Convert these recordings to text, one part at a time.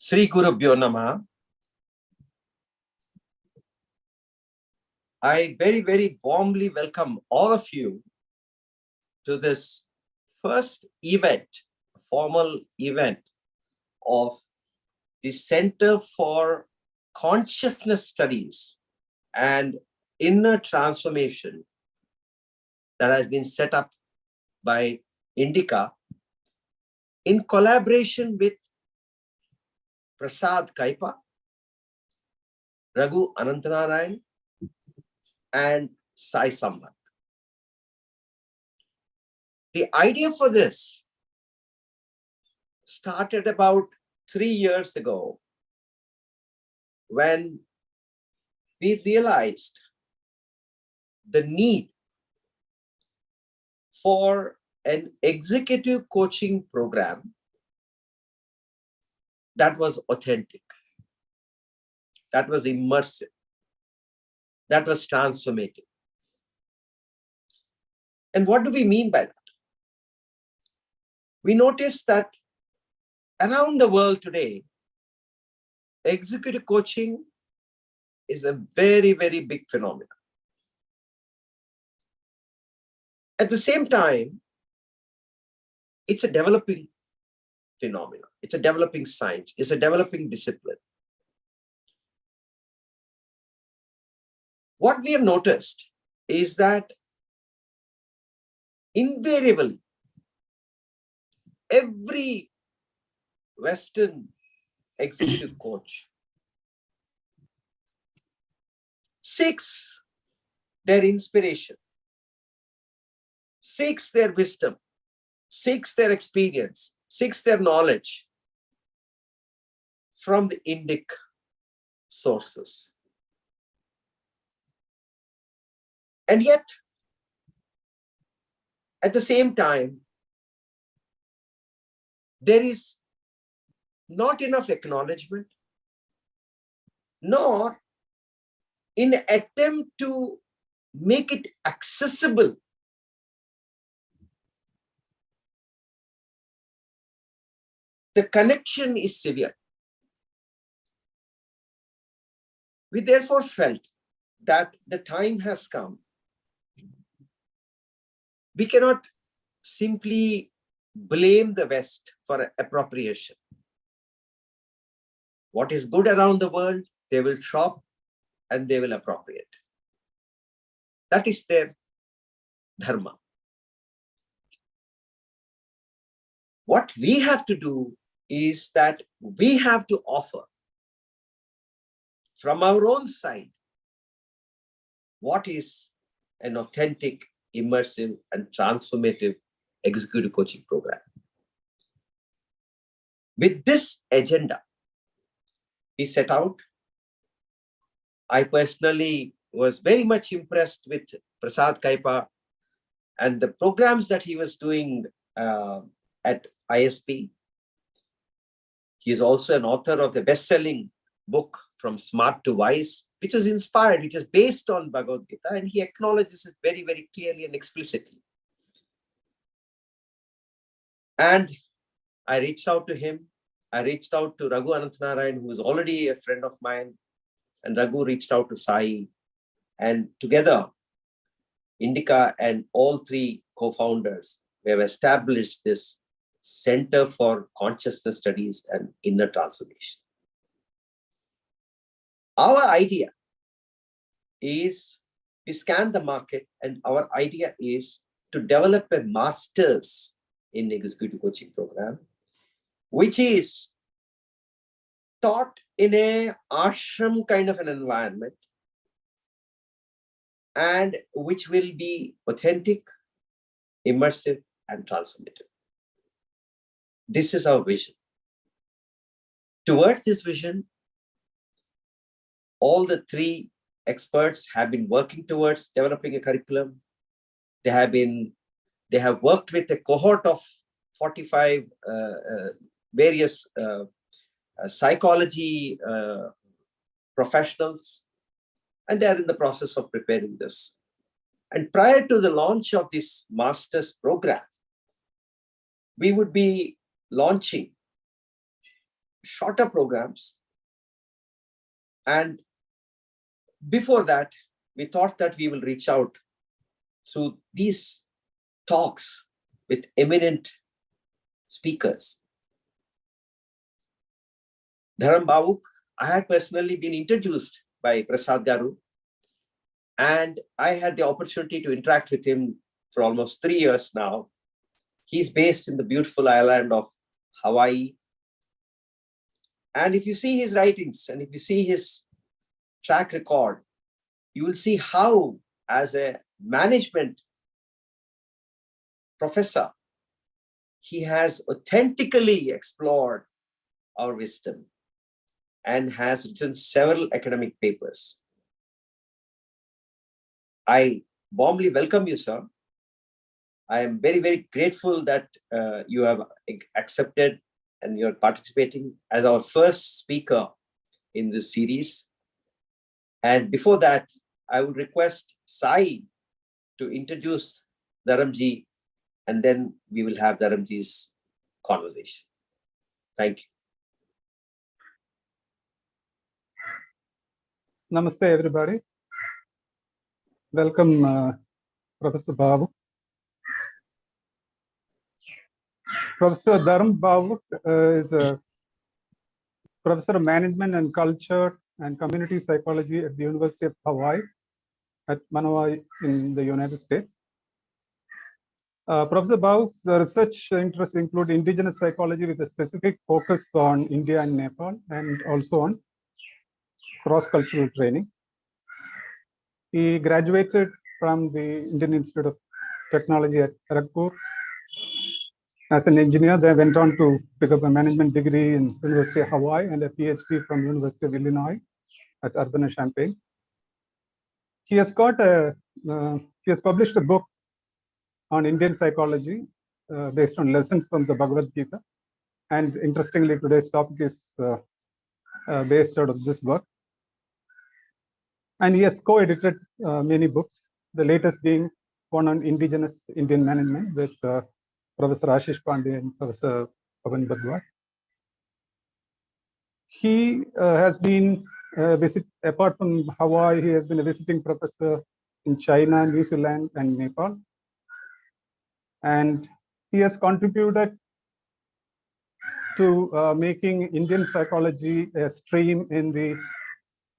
Sri Gurubhyo Namaha. I very warmly welcome all of you to this first event, formal event of the Center for Consciousness Studies and Inner Transformation that has been set up by Indica in collaboration with Prasad Kaipa, Raghu Anantanarayan, and Sai Samvaad. The idea for this started about 3 years ago when we realized the need for an executive coaching program that was authentic, that was immersive, that was transformative. And what do we mean by that? We noticed that around the world today, executive coaching is a very big phenomenon. At the same time, it's a developing phenomenon. It's a developing science. It's a developing discipline. What we have noticed is that invariably, every Western executive coach seeks their inspiration, seeks their wisdom, seeks their experience, seeks their knowledge from the Indic sources. And yet, at the same time, there is not enough acknowledgement, nor in an attempt to make it accessible, the connection is severe. We therefore felt that the time has come. We cannot simply blame the West for appropriation. What is good around the world, they will shop and they will appropriate. That is their dharma. What we have to do is that we have to offer from our own side what is an authentic, immersive, and transformative executive coaching program. With this agenda, we set out. I personally was very much impressed with Prasad Kaipa and the programs that he was doing at ISP. He is also an author of the best-selling book From Smart to Wise, which is inspired, which is based on Bhagavad Gita, and he acknowledges it very clearly and explicitly. And I reached out to him. I reached out to Raghu Anantanarayan, who is already a friend of mine, and Raghu reached out to Sai. And together, Indica and all three co-founders, we have established this Center for Consciousness Studies and Inner Transformation. Our idea is, we scan the market, and our idea is to develop a master's in executive coaching program, which is taught in a ashram kind of an environment, and which will be authentic, immersive, and transformative. This is our vision. Towards this vision, all the three experts have been working towards developing a curriculum. They have worked with a cohort of 45 various psychology professionals, and they are in the process of preparing this. And prior to the launch of this master's program, we would be launching shorter programs. And before that, we thought that we will reach out through these talks with eminent speakers. Dharm Bhawuk, I had personally been introduced by Prasad Garu, and I had the opportunity to interact with him for almost 3 years now. He's based in the beautiful island of Hawaii. And if you see his writings and if you see his track record, you will see how, as a management professor, he has authentically explored our wisdom and has written several academic papers. I warmly welcome you, sir. I am very, very grateful that you have accepted and you're participating as our first speaker in this series. And before that, I would request Sai to introduce Dharamji, and then we will have Dharamji's conversation. Thank you. Namaste, everybody. Welcome, Professor Bhawuk. Professor Dharm Bhawuk is a professor of management and culture and community psychology at the University of Hawaii at Manoa in the United States. Professor Bhawuk's research interests include indigenous psychology with a specific focus on India and Nepal, and also on cross-cultural training. He graduated from the Indian Institute of Technology at Kharagpur as an engineer. They went on to pick up a management degree in University of Hawaii and a PhD from University of Illinois at Urbana-Champaign. He has published a book on Indian psychology based on lessons from the Bhagavad Gita. And interestingly, today's topic is based out of this work. And he has co-edited many books, the latest being one on indigenous Indian management with Professor Ashish Pandey and Professor Pavan Bhagwat. He has been apart from Hawaii, he has been a visiting professor in China, New Zealand, and Nepal. And he has contributed to making Indian psychology a stream in the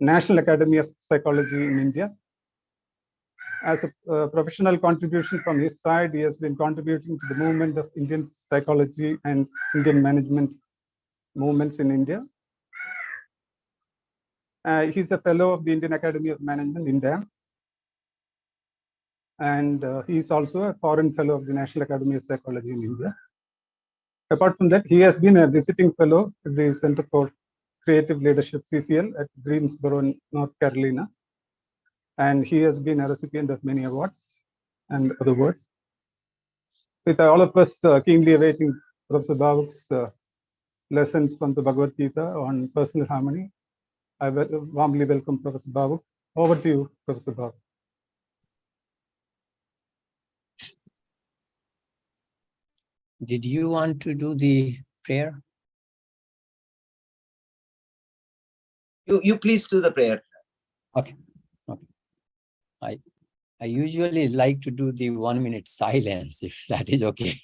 National Academy of Psychology in India. As a professional contribution from his side, he has been contributing to the movement of Indian psychology and Indian management movements in India. He's a fellow of the Indian Academy of Management, India. And he's also a foreign fellow of the National Academy of Psychology in India. Apart from that, he has been a visiting fellow at the Center for Creative Leadership, CCL, at Greensboro, North Carolina. And he has been a recipient of many awards and other awards. With all of us keenly awaiting Professor Bhawuk's lessons from the Bhagavad Gita on personal harmony, I warmly welcome Professor Bhawuk. Over to you, Professor Bhawuk. Did you want to do the prayer? You please do the prayer. Okay. Okay. I usually like to do the 1 minute silence, if that is okay.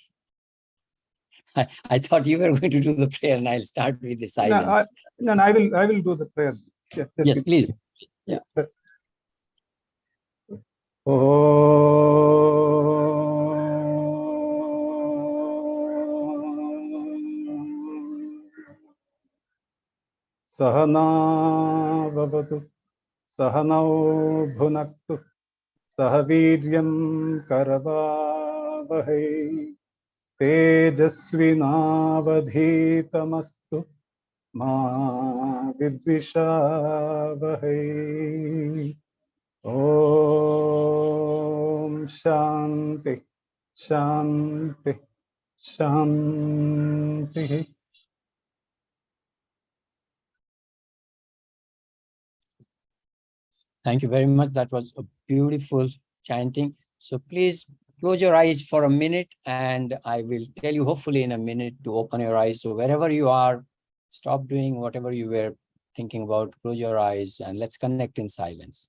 I thought you were going to do the prayer, and I'll start with the silence. No, I will do the prayer. Yeah, yes, please. Yeah. Sahana vavatu, sahanau bhunaktu, sahaviryam karavavahai, tejasvinavadhitamastu, ma vidvishavahai. Om Shanti, Shanti, Shanti. Thank you very much. That was a beautiful chanting. So please close your eyes for a minute, and I will tell you hopefully in a minute to open your eyes. So wherever you are, stop doing whatever you were thinking about, close your eyes, and let's connect in silence.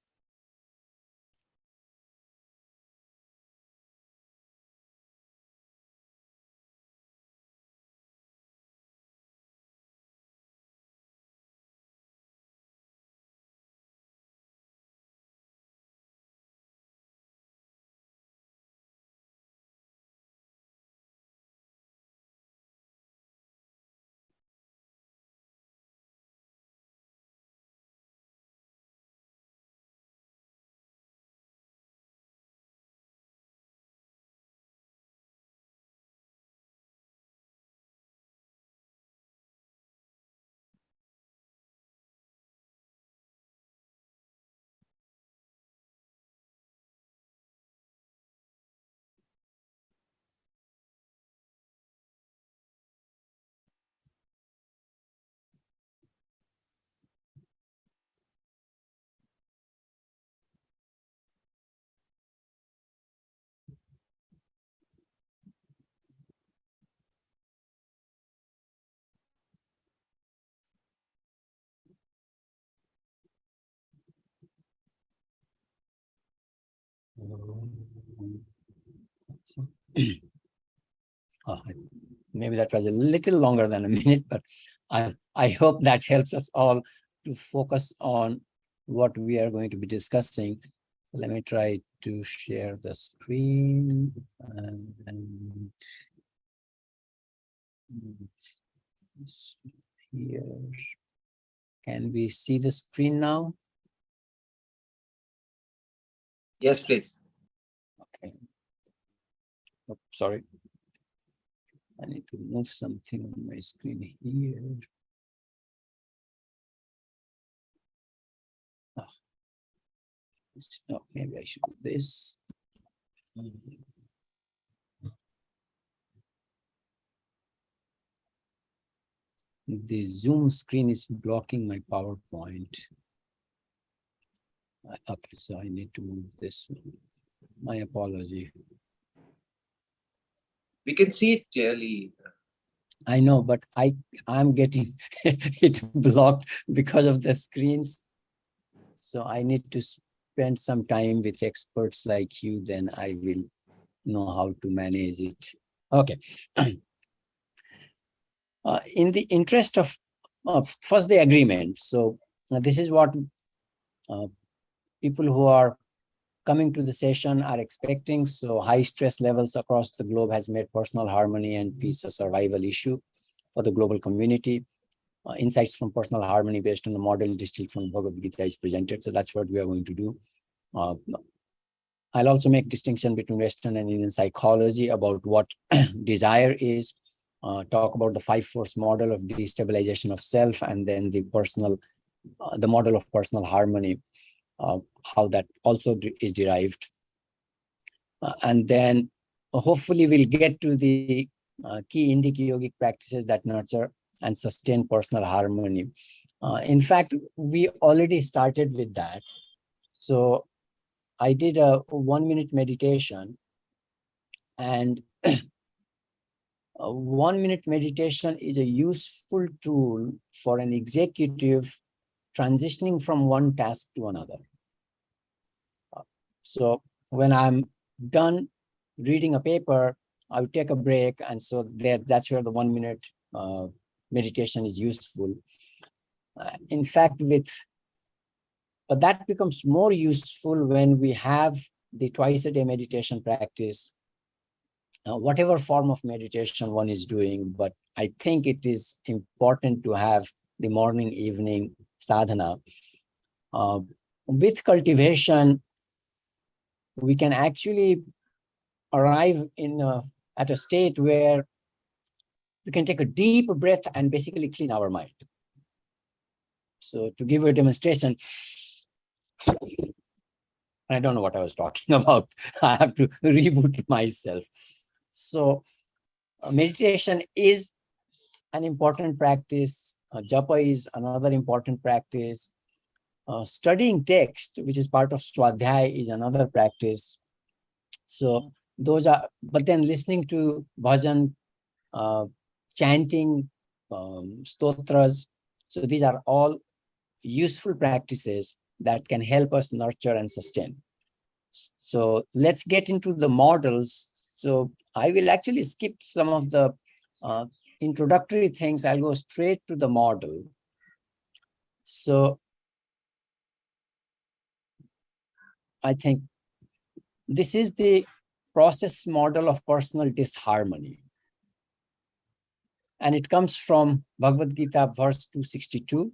Maybe that was a little longer than a minute, but I hope that helps us all to focus on what we are going to be discussing. Let me try to share the screen. And here. Can we see the screen now? Yes, please. Okay. Oh, sorry. I need to move something on my screen here. Oh, maybe I should do this. The Zoom screen is blocking my PowerPoint. Okay, so I need to move this one. My apology. We can see it clearly. I know, but I'm getting it blocked because of the screens. So I need to spend some time with experts like you, then I will know how to manage it. Okay. In the interest of first the agreement. So this is what people who are coming to the session are expecting. So high stress levels across the globe has made personal harmony and peace a survival issue for the global community. Insights from personal harmony based on the model distilled from Bhagavad Gita is presented. So that's what we are going to do. I'll also make distinction between Western and Indian psychology about what desire is, talk about the 5-force model of destabilization of self, and then the model of personal harmony, how that also is derived. And then hopefully we'll get to the key Indic yogic practices that nurture and sustain personal harmony. In fact, we already started with that. So I did a 1-minute meditation, and a 1-minute meditation is a useful tool for an executive transitioning from one task to another. So when I'm done reading a paper, I would take a break, and so that's where the 1-minute meditation is useful. In fact, but that becomes more useful when we have the twice-a-day meditation practice, whatever form of meditation one is doing. But I think it is important to have the morning, evening sadhana. With cultivation, we can actually arrive at a state where we can take a deep breath and basically clean our mind. So to give you a demonstration, I don't know what I was talking about. I have to reboot myself. So meditation is an important practice. Japa is another important practice. Studying text, which is part of Swadhyay, is another practice. So those are, but then listening to bhajan, chanting stotras. So these are all useful practices that can help us nurture and sustain. So let's get into the models. So I will actually skip some of the introductory things. I'll go straight to the model. So I think this is the process model of personal disharmony. And it comes from Bhagavad Gita, verse 262.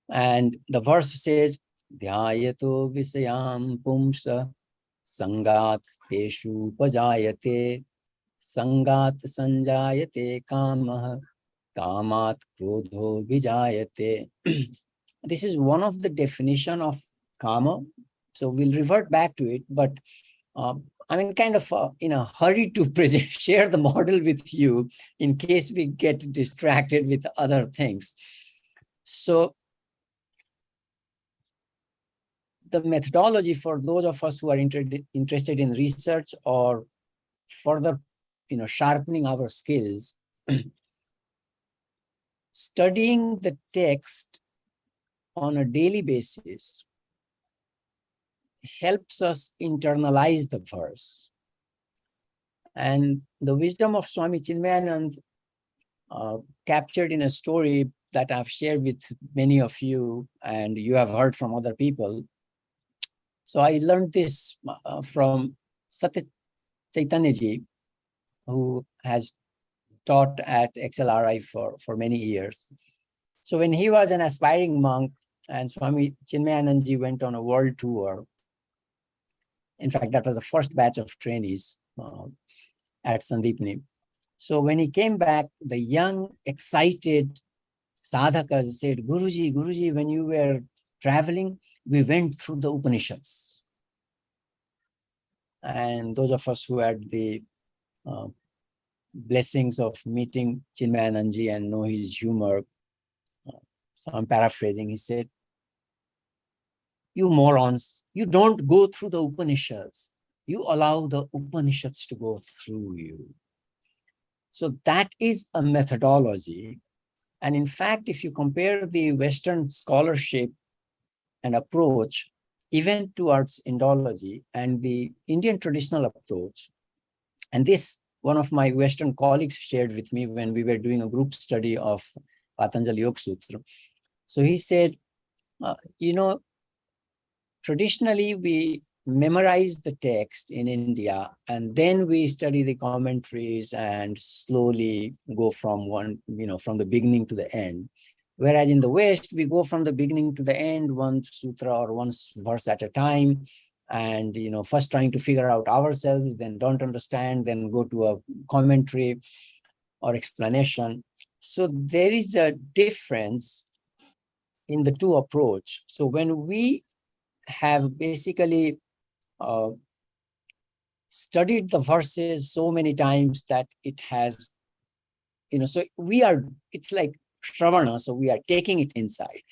And the verse says, Dhyayato visayam pumsa sangat teshu pajayate sangat sanjayate kamah kamat krodho vijayate. This is one of the definition of kama. So we'll revert back to it, but I'm kind of in a hurry to share the model with you in case we get distracted with other things. So the methodology for those of us who are interested in research or further, sharpening our skills, studying the text on a daily basis helps us internalize the verse. And the wisdom of Swami Chinmayanand captured in a story that I've shared with many of you, and you have heard from other people. So I learned this from Satya Chaitanya Ji, who has taught at XLRI for many years. So when he was an aspiring monk and Swami Chinmayanand Ji went on a world tour, in fact, that was the first batch of trainees at Sandipni. So when he came back, the young, excited sadhakas said, Guruji, when you were traveling, we went through the Upanishads. And those of us who had the blessings of meeting Chinmayanand Ji and know his humor, so I'm paraphrasing, he said, you morons, you don't go through the Upanishads. You allow the Upanishads to go through you. So that is a methodology. And in fact, if you compare the Western scholarship and approach, even towards Indology and the Indian traditional approach, and this one of my Western colleagues shared with me when we were doing a group study of Patanjali Yoga Sutra. So he said, traditionally we memorize the text in India and then we study the commentaries and slowly go from from the beginning to the end. Whereas in the West, we go from the beginning to the end, one sutra or one verse at a time, and first trying to figure out ourselves, then don't understand, then go to a commentary or explanation. So there is a difference in the two approach. So when we have basically studied the verses so many times that it has, so it's like Shravana, so we are taking it inside.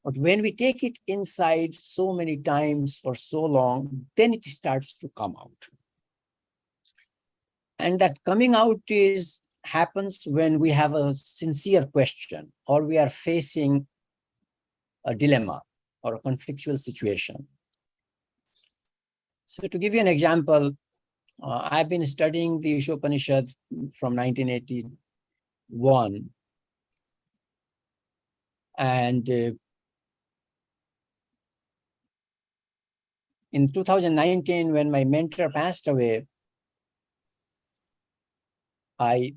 But when we take it inside so many times for so long, then it starts to come out. And that coming out happens when we have a sincere question or we are facing a dilemma or a conflictual situation. So to give you an example, I've been studying the Upanishad from 1981. And in 2019, when my mentor passed away, I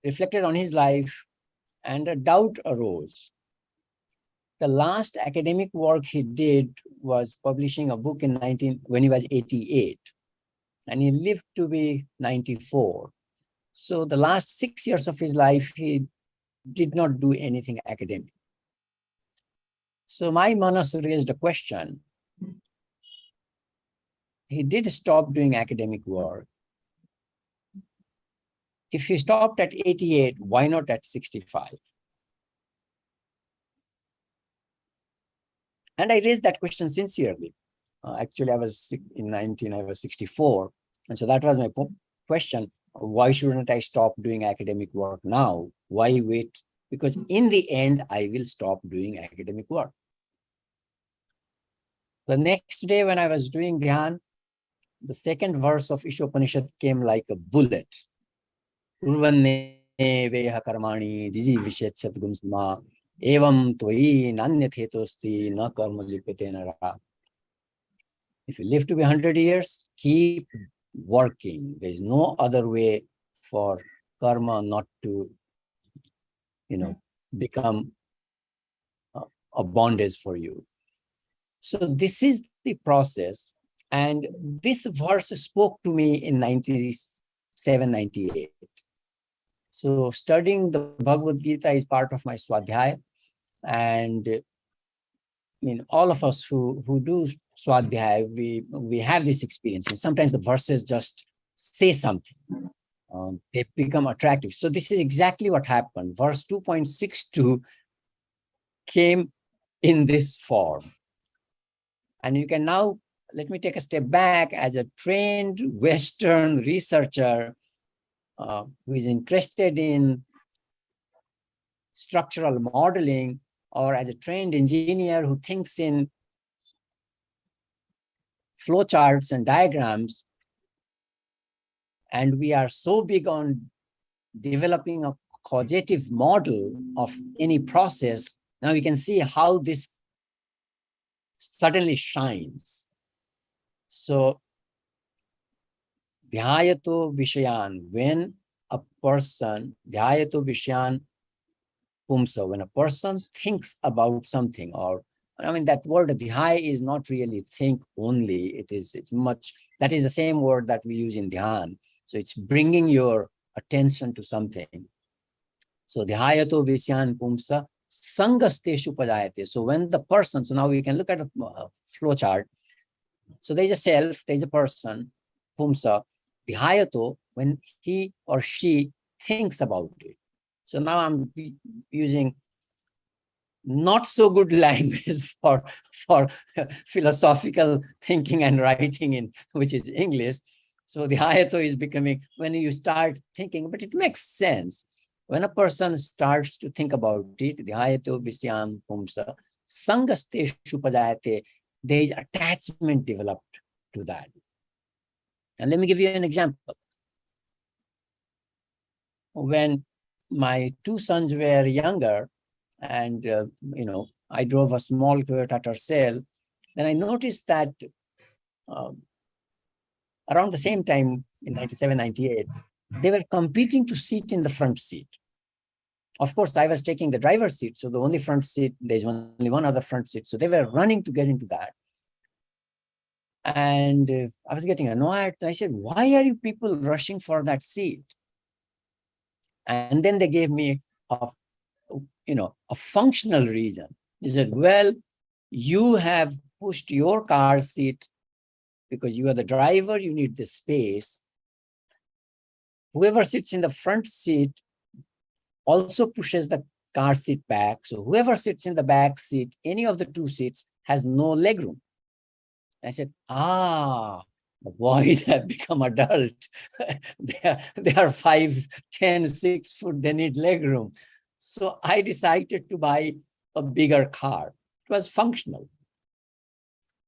reflected on his life and a doubt arose. The last academic work he did was publishing a book when he was 88, and he lived to be 94. So the last 6 years of his life, he did not do anything academic. So my manas raised a question. He did stop doing academic work. If he stopped at 88, why not at 65? And I raised that question sincerely. Actually, I was 64. And so that was my question. why shouldn't I stop doing academic work now? Why wait? Because in the end, I will stop doing academic work. The next day when I was doing Dhyan, the second verse of Ishopanishad came like a bullet. Urvanne veha karmani diji vishet sadgumsma evam tvai nanyatetosti na karma lipete nara. If you live to be 100 years, keep working. There is no other way for karma not to, become a bondage for you. So this is the process. And this verse spoke to me in 97, 98. So studying the Bhagavad Gita is part of my Swadhyaya. And all of us who do Swadhyaya, we have this experience. And sometimes the verses just say something. They become attractive. So this is exactly what happened. Verse 2.62 came in this form. And you can now, let me take a step back as a trained Western researcher who is interested in structural modeling, or as a trained engineer who thinks in flowcharts and diagrams. And we are so big on developing a causative model of any process. Now you can see how this suddenly shines. So, dhyayato vishayan, when a person, dhyayato vishayan pumsa, when a person thinks about something, or that word dhyaya is not really think only, it's much, that is the same word that we use in dhyan. So it's bringing your attention to something. So dhyayato vishayan pumsa sangasteshu pajayate. So when the person, so now we can look at a flow chart. So there's a self, there's a person, pumsa, dhyayato, when he or she thinks about it. So now I'm using not so good language for philosophical thinking and writing in which is English. So the dhyayato is becoming when you start thinking, but it makes sense. When a person starts to think about it, dhyayato visyam pumsa sangasteshu pajayate, there is attachment developed to that. And let me give you an example. When my two sons were younger, and I drove a small Toyota Tercel, then I noticed that around the same time in 97, 98, they were competing to sit in the front seat. Of course, I was taking the driver's seat, so the only front seat, there's only one other front seat. So they were running to get into that. And I was getting annoyed. I said, why are you people rushing for that seat? And then they gave me a functional reason. They said, well, you have pushed your car seat because you are the driver, you need the space. Whoever sits in the front seat also pushes the car seat back. So whoever sits in the back seat, any of the two seats, has no legroom. I said, the boys have become adult. they are 5, 10, 6 foot, they need legroom. So I decided to buy a bigger car. It was functional.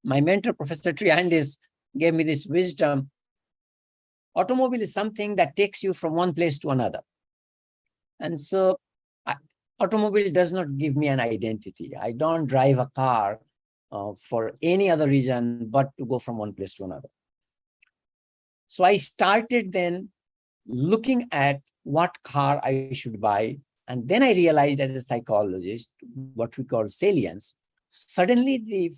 My mentor, Professor Triandis, gave me this wisdom. Automobile is something that takes you from one place to another. And so automobile does not give me an identity. I don't drive a car for any other reason but to go from one place to another. So I started then looking at what car I should buy. And then I realized as a psychologist, what we call salience, suddenly the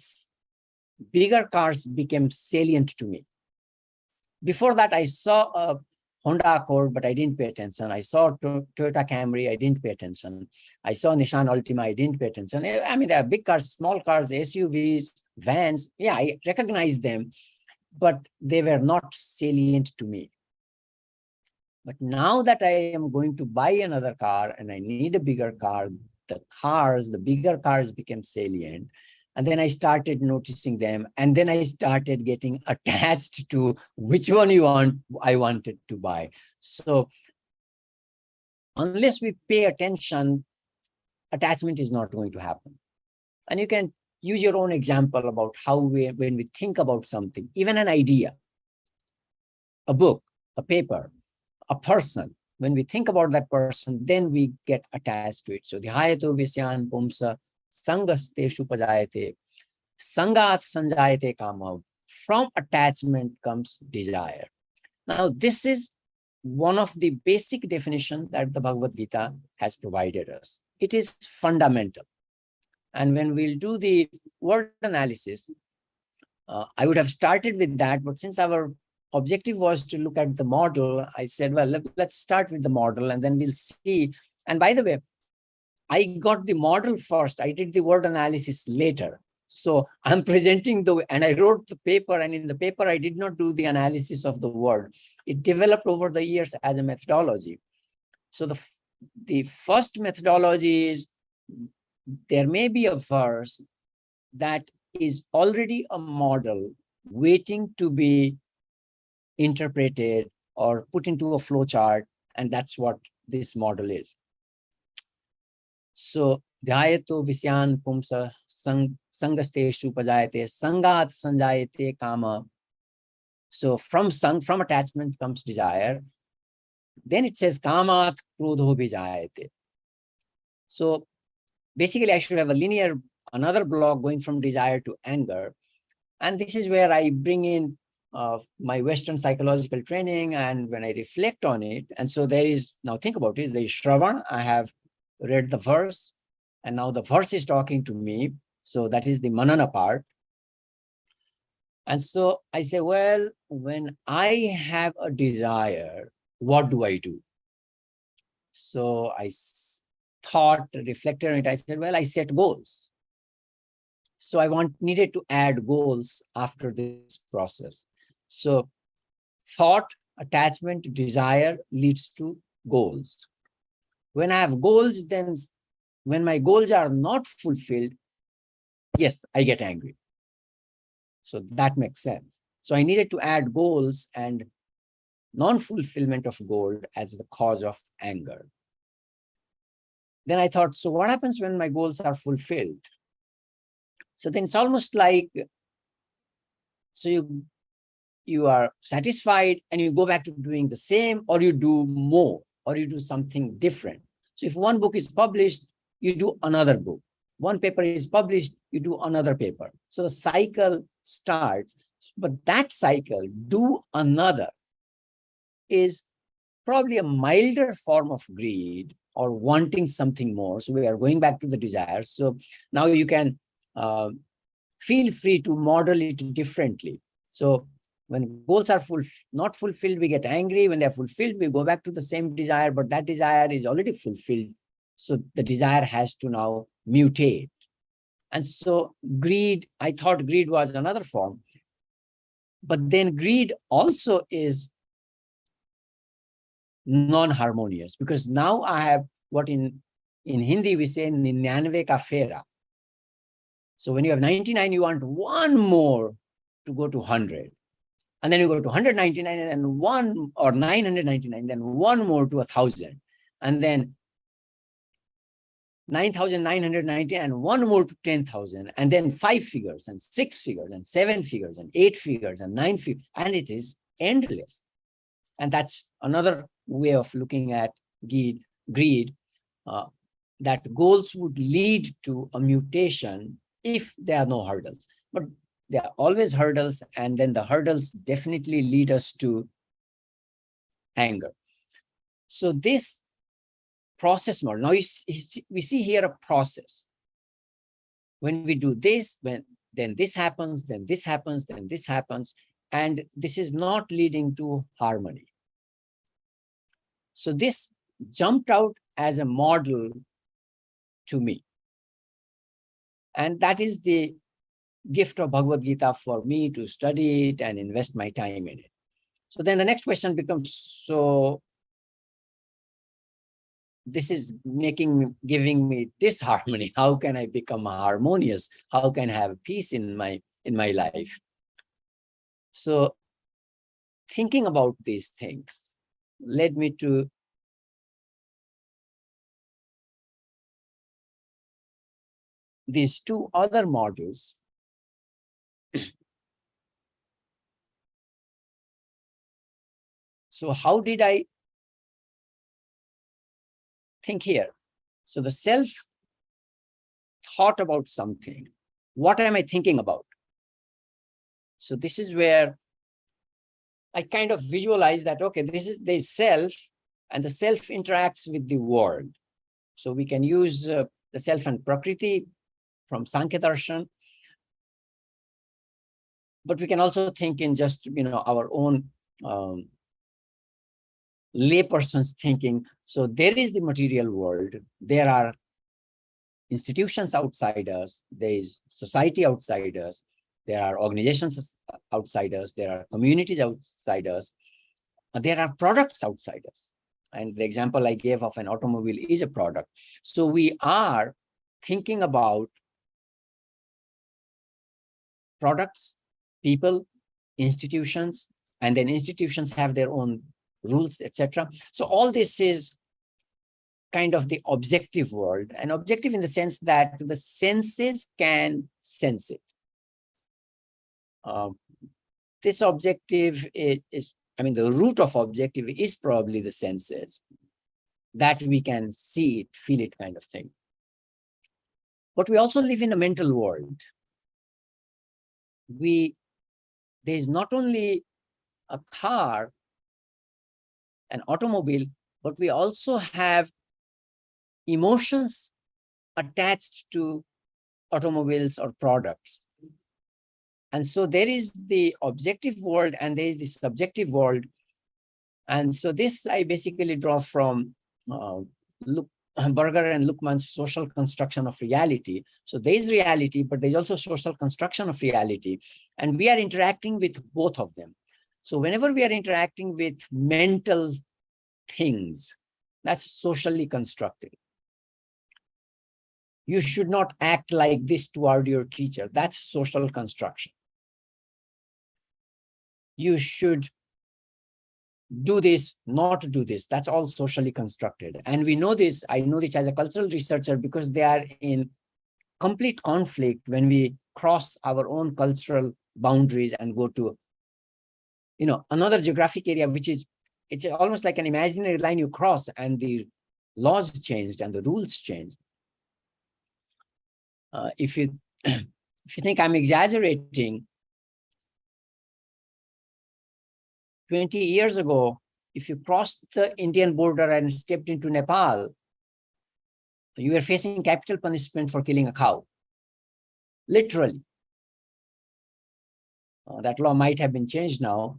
bigger cars became salient to me. Before that, I saw a Honda Accord, but I didn't pay attention. I saw Toyota Camry, I didn't pay attention. I saw Nissan Altima, I didn't pay attention. I mean, there are big cars, small cars, SUVs, vans. Yeah, I recognized them, but they were not salient to me. But now that I am going to buy another car and I need a bigger car, the bigger cars became salient. And then I started noticing them. And then I started getting attached to which one I wanted to buy. So unless we pay attention, attachment is not going to happen. And you can use your own example about how when we think about something, even an idea, a book, a paper, a person, when we think about that person, then we get attached to it. So dhyayato visyan pumsa sangasteshu pajayate sangat sanjayate kama. From attachment comes desire. Now, this is one of the basic definitions that the Bhagavad Gita has provided us. It is fundamental. And when we'll do the word analysis, I would have started with that, but since our objective was to look at the model, I said, well, let's start with the model and then we'll see. And by the way, I got the model first. I did the word analysis later. So I'm presenting and I wrote the paper, and in the paper, I did not do the analysis of the word. It developed over the years as a methodology. So the first methodology is, there may be a verse that is already a model waiting to be interpreted or put into a flow chart, and that's what this model is. So dhyayato visyan pumsa sangasteshu pajayate sangat sanjayate kama. So from attachment comes desire. Then it says kamat krodho vijayate. So basically, I should have another block going from desire to anger. And this is where I bring in my Western psychological training, and when I reflect on it, and so there is, now think about it, there is Shravan, I have read the verse, and now the verse is talking to me. So that is the Manana part. And so I say, well, when I have a desire, what do I do? So I reflected on it. I said, well, I set goals. So I needed to add goals after this process. So thought, attachment, desire leads to goals. When I have goals, then when my goals are not fulfilled, yes, I get angry. So that makes sense. So I needed to add goals and non-fulfillment of goal as the cause of anger. Then I thought, so what happens when my goals are fulfilled? So then it's almost like, so you are satisfied and you go back to doing the same, or you do more, or you do something different. So if one book is published, you do another book. One paper is published, you do another paper. So the cycle starts, but that cycle, do another, is probably a milder form of greed or wanting something more. So we are going back to the desire. So now you can feel free to model it differently. So when goals are not fulfilled, we get angry. When they're fulfilled, we go back to the same desire, but that desire is already fulfilled. So the desire has to now mutate. And so greed, I thought greed was another form. But then greed also is non-harmonious, because now I have what in Hindi we say ninyanve ka fera. So when you have 99, you want one more to go to 100. And then you go to 199 and then one, or 999, then one more to 1,000. And then 9,990 and one more to 10,000. And then 5 figures and 6 figures and 7 figures and 8 figures and 9 figures. And it is endless. And that's another way of looking at greed, that goals would lead to a mutation if there are no hurdles. But there are always hurdles, and then the hurdles definitely lead us to anger. So this process model, now we see here a process. When we do this, then this happens, then this happens, then this happens, and this is not leading to harmony. So this jumped out as a model to me. And that is the gift of Bhagavad Gita for me, to study it and invest my time in it. So then the next question becomes, so this is giving me disharmony. How can I become harmonious? How can I have peace in my life? So thinking about these things, led me to these two other modules. So how did I think here? So the self thought about something. What am I thinking about? So this is where I kind of visualize that, okay, there's self, and the self interacts with the world. So we can use the self and Prakriti from Sankhya Darshan, but we can also think in just, our own layperson's thinking. So there is the material world. There are institutions outside us. There is society outside us. There are organizations outside us. There are communities outside us. There are products outside us. And the example I gave of an automobile is a product. So we are thinking about products, people, institutions, and then institutions have their own rules, etc. So all this is kind of the objective world, and objective in the sense that the senses can sense it. This objective is, the root of objective is probably the senses, that we can see it, feel it, kind of thing. But we also live in a mental world. There's not only a car, an automobile, but we also have emotions attached to automobiles or products. And so there is the objective world and there is the subjective world. And so this I basically draw from Berger and Luckman's social construction of reality. So there is reality, but there's also social construction of reality. And we are interacting with both of them. So whenever we are interacting with mental things, that's socially constructed. You should not act like this toward your teacher. That's social construction. You should do this, not do this. That's all socially constructed. And we know this, I know this as a cultural researcher, because they are in complete conflict when we cross our own cultural boundaries and go to, another geographic area, it's almost like an imaginary line you cross, and the laws changed and the rules changed. If you think I'm exaggerating, 20 years ago, if you crossed the Indian border and stepped into Nepal, you were facing capital punishment for killing a cow. Literally. That law might have been changed now,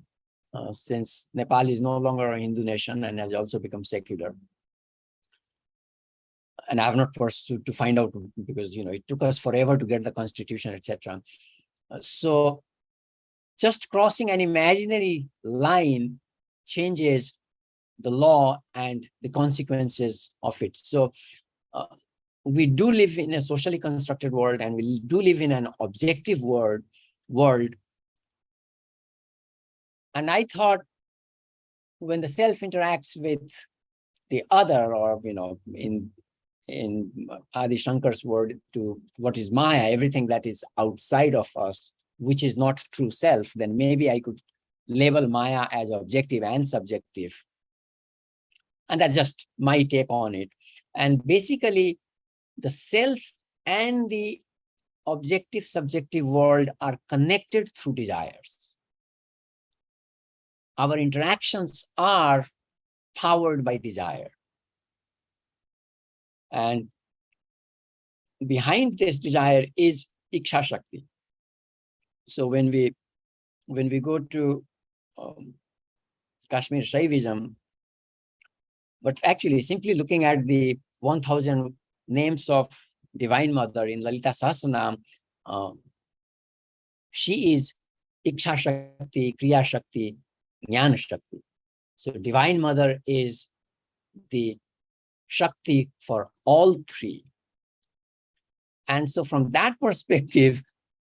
since Nepal is no longer a Hindu nation and has also become secular. And I have not pursued to find out, because it took us forever to get the constitution, etc. So just crossing an imaginary line changes the law and the consequences of it. So we do live in a socially constructed world, and we do live in an objective world. And I thought, when the self interacts with the other, or in Adi Shankar's word, to what is Maya, everything that is outside of us, which is not true self, then maybe I could label Maya as objective and subjective. And that's just my take on it. And basically, the self and the objective subjective world are connected through desires. Our interactions are powered by desire. And behind this desire is Iksha Shakti. So when we go to Kashmir Shaivism, but actually simply looking at the 1000 names of Divine Mother in Lalita Sahasranam, she is Iksha Shakti, Kriya Shakti, Jnana Shakti. So Divine Mother is the Shakti for all three. And so from that perspective,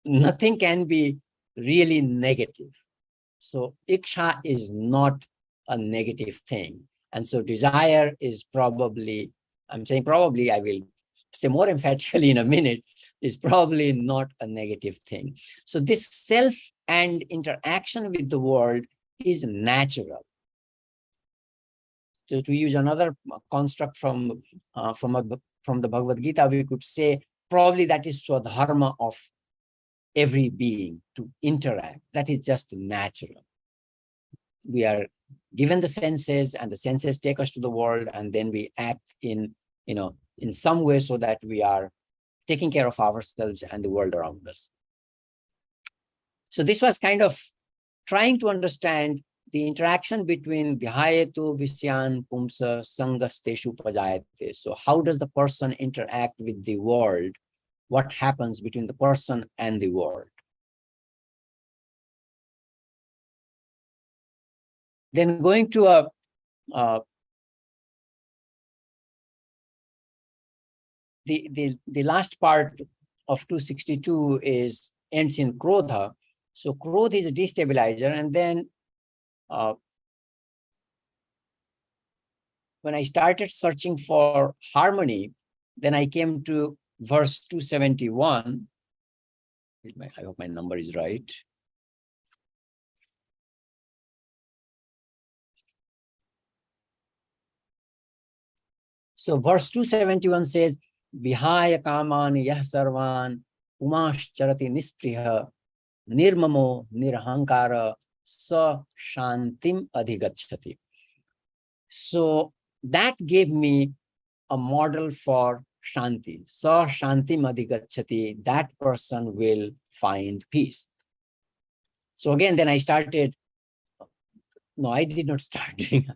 nothing can be really negative. So Iksha is not a negative thing. And so desire is probably, I'm saying probably, I will say more emphatically in a minute, is probably not a negative thing. So this self and interaction with the world is natural. So to use another construct from the Bhagavad Gita, we could say probably that is swadharma of every being, to interact. That is just natural. We are given the senses, and the senses take us to the world, and then we act in some way so that we are taking care of ourselves and the world around us. So this was kind of trying to understand the interaction between Dhyayetu Visyan Pumsa Sangasteshu Pajayate. So how does the person interact with the world? What happens between the person and the world? Then going to the last part of 262 ends in Krodha. So Krodha is a destabilizer, and then when I started searching for harmony, then I came to verse 271. I hope my number is right. So verse 271 says, Vihaya kaman yah sarvan umash charati nispriha nirmamo nirhankara sa shantim adhigachati. So that gave me a model for Shanti. Sa Shantim Adhigachati, that person will find peace. So again, then I started, no, I did not start doing,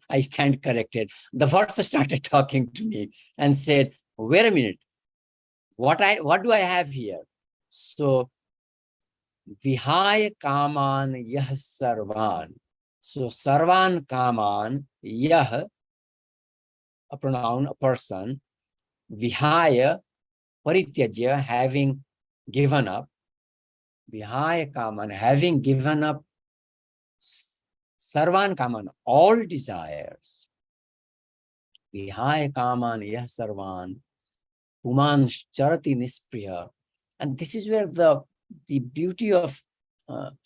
I stand corrected. The verse started talking to me and said, wait a minute, what do I have here? So, Vihaya Kaman Yah Sarvan. So Sarvan Kaman, Yah, a pronoun, a person, Vihaya, Parityajya, having given up, Vihaya Kaman, having given up, Sarvan Kaman, all desires, Vihaya Kaman Yah Sarvan, Puman Charati Nispriya. And this is where the beauty of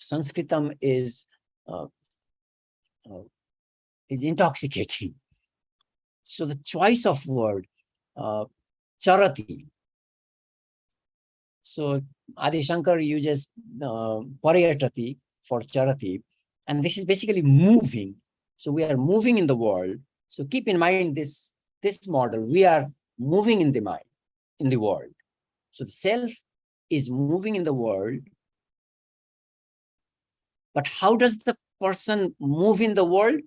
Sanskritam is intoxicating. So the choice of word, charati. So Adi Shankar uses paryatati for charati, and this is basically moving. So we are moving in the world. So keep in mind this model. We are moving in the mind, in the world. So the self is moving in the world. But how does the person move in the world?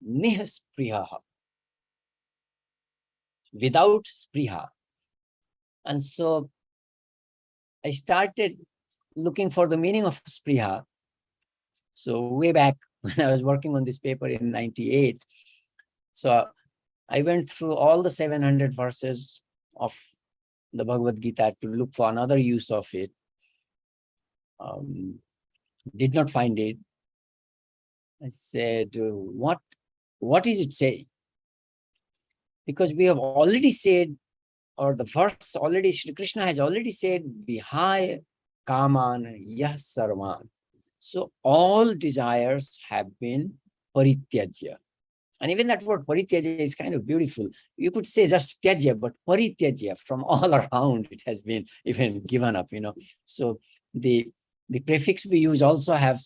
Nihasprihaha, without spriha. And so I started looking for the meaning of spriha. So way back when I was working on this paper in 98, so I went through all the 700 verses of the Bhagavad Gita to look for another use of it. Did not find it. I said, what is it saying? Because we have already said, or the verse already, Shri Krishna has already said, Vihaya Kaman Yah Sarvan. So all desires have been Parityajya. And even that word Parityajya is kind of beautiful. You could say just Tyajya, but Parityajya, from all around, it has been even given up, So the prefix we use also have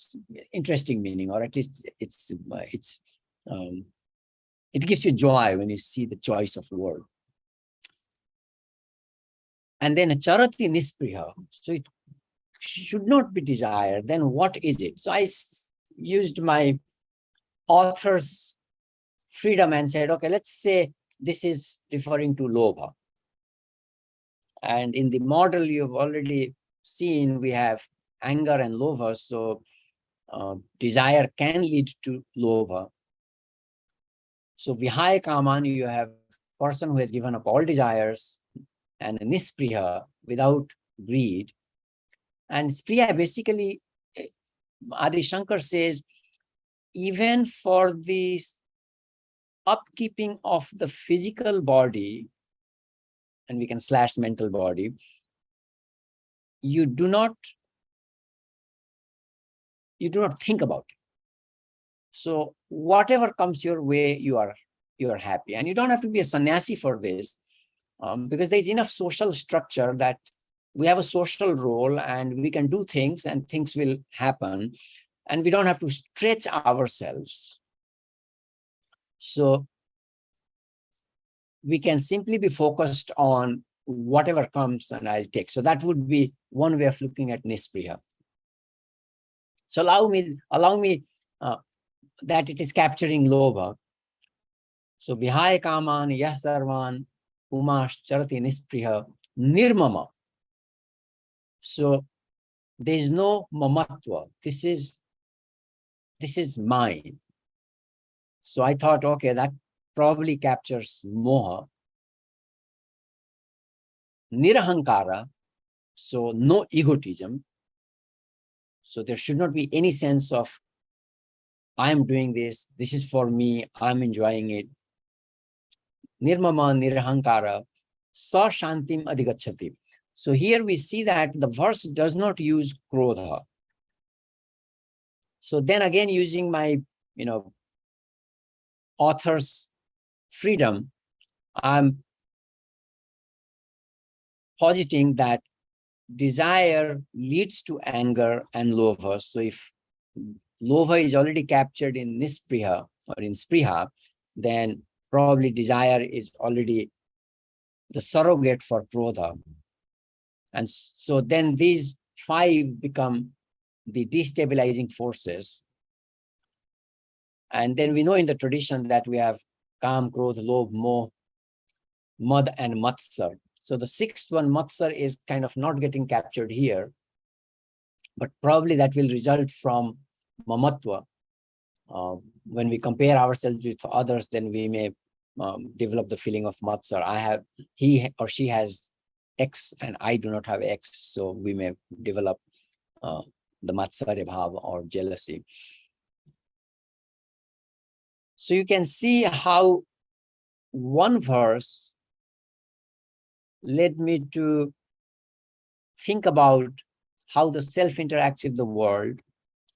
interesting meaning, or at least it gives you joy when you see the choice of the word. And then a charati nispriha. So it should not be desired. Then what is it? So I used my author's freedom and said, okay, let's say this is referring to lobha. And in the model you've already seen, we have anger and lobha. So desire can lead to lobha. So vihaya kaman, you have person who has given up all desires, and nispriha, without greed. And spriya, basically, Adi Shankar says, even for the upkeeping of the physical body, and we can slash mental body, you do not think about it. So whatever comes your way, you are happy. And you don't have to be a sannyasi for this, because there's enough social structure that we have a social role and we can do things and things will happen, and we don't have to stretch ourselves. So we can simply be focused on whatever comes and I'll take. So that would be one way of looking at nispriha. So allow me that it is capturing lobha. So vihaya kaman yah sarvan umash charati nispriha nirmama. So there is no mamatva. This is mine. So I thought, okay, that probably captures moha. Nirahankara, so no egotism. So there should not be any sense of, I'm doing this, this is for me, I'm enjoying it. Nirmama nirahankara, sa shantim adhigacchati. So here we see that the verse does not use krodha. So then again, using my, author's freedom, I'm positing that desire leads to anger and lobha. So if lobha is already captured in nispriha or in spriha, then probably desire is already the surrogate for krodha. And so then these five become the destabilizing forces. And then we know in the tradition that we have Kam, Krodh, Lobh, Moh, Mad, and Matsar. So the sixth one, Matsar, is kind of not getting captured here, but probably that will result from mamatva. When we compare ourselves with others, then we may develop the feeling of Matsar. He or she has X and I do not have X, so we may develop the Matsarya bhava or jealousy. So you can see how one verse led me to think about how the self interacts with the world.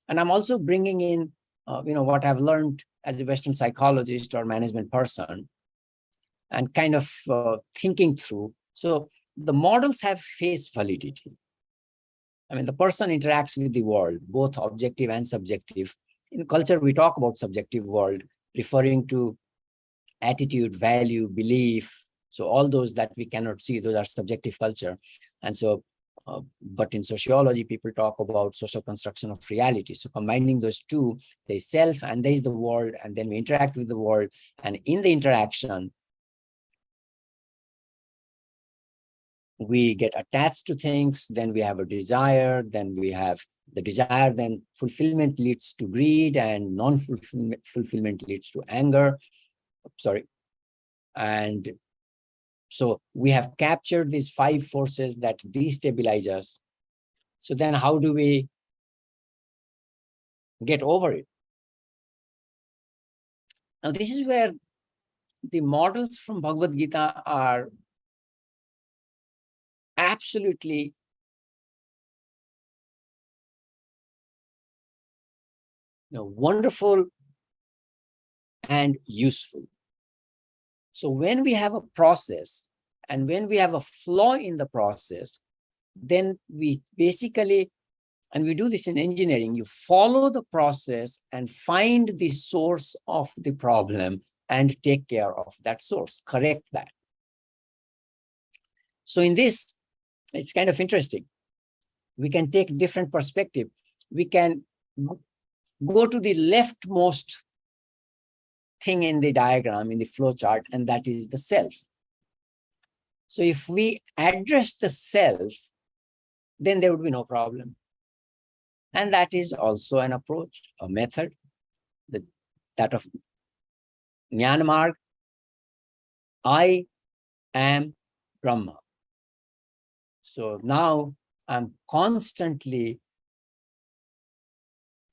And I'm also bringing in, what I've learned as a Western psychologist or management person, and kind of thinking through. So the models have face validity. I mean, the person interacts with the world, both objective and subjective. In culture, we talk about subjective world, referring to attitude, value, belief. So all those that we cannot see, those are subjective culture. And so, but in sociology, people talk about social construction of reality. So combining those two, there's self and there's the world, and then we interact with the world. And in the interaction, we get attached to things, then we have a desire, then we have the desire, then fulfillment leads to greed, and non-fulfillment leads to anger. Sorry. And so we have captured these five forces that destabilize us. So then how do we get over it? Now, this is where the models from Bhagavad Gita are absolutely wonderful and useful. So when we have a process and when we have a flaw in the process, then we basically, and we do this in engineering, you follow the process and find the source of the problem and take care of that source, correct that. So in this, it's kind of interesting. We can take different perspective. We can go to the leftmost thing in the diagram, in the flow chart, and that is the self. So if we address the self, then there would be no problem. And that is also an approach, a method, that of Jnana Marg. I am Brahma. So now I'm constantly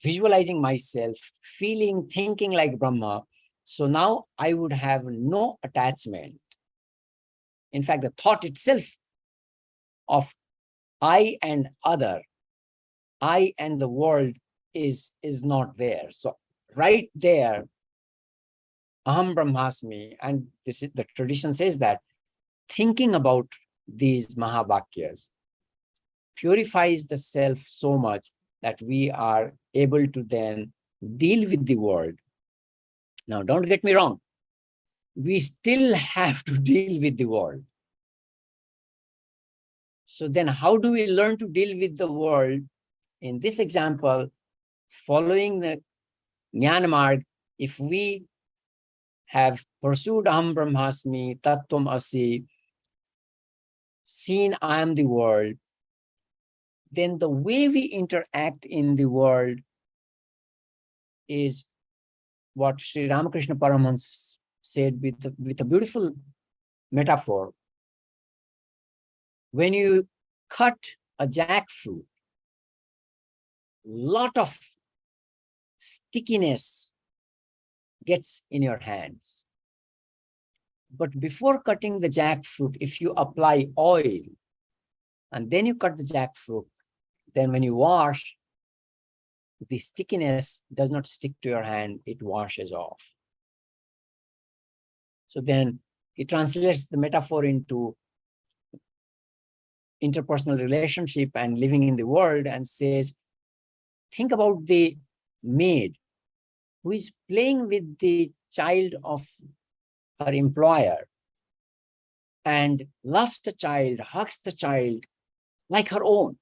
visualizing myself, feeling, thinking like Brahma. So now I would have no attachment. In fact, the thought itself of I and other, I and the world is not there. So right there, Aham Brahmasmi, and this is the tradition says that thinking about these Mahavakyas purifies the self so much that we are able to then deal with the world. Now, don't get me wrong. We still have to deal with the world. So then how do we learn to deal with the world? In this example, following the Jnana Marg, if we have pursued Aham Brahmasmi, Tattvam Asi, seen I am the world, then the way we interact in the world is what Sri Ramakrishna Paramahansa said with a beautiful metaphor. When you cut a jackfruit, lot of stickiness gets in your hands. But before cutting the jackfruit, if you apply oil and then you cut the jackfruit, then when you wash, the stickiness does not stick to your hand, it washes off. So then it translates the metaphor into interpersonal relationship and living in the world and says, think about the maid who is playing with the child of her employer and loves the child, hugs the child like her own.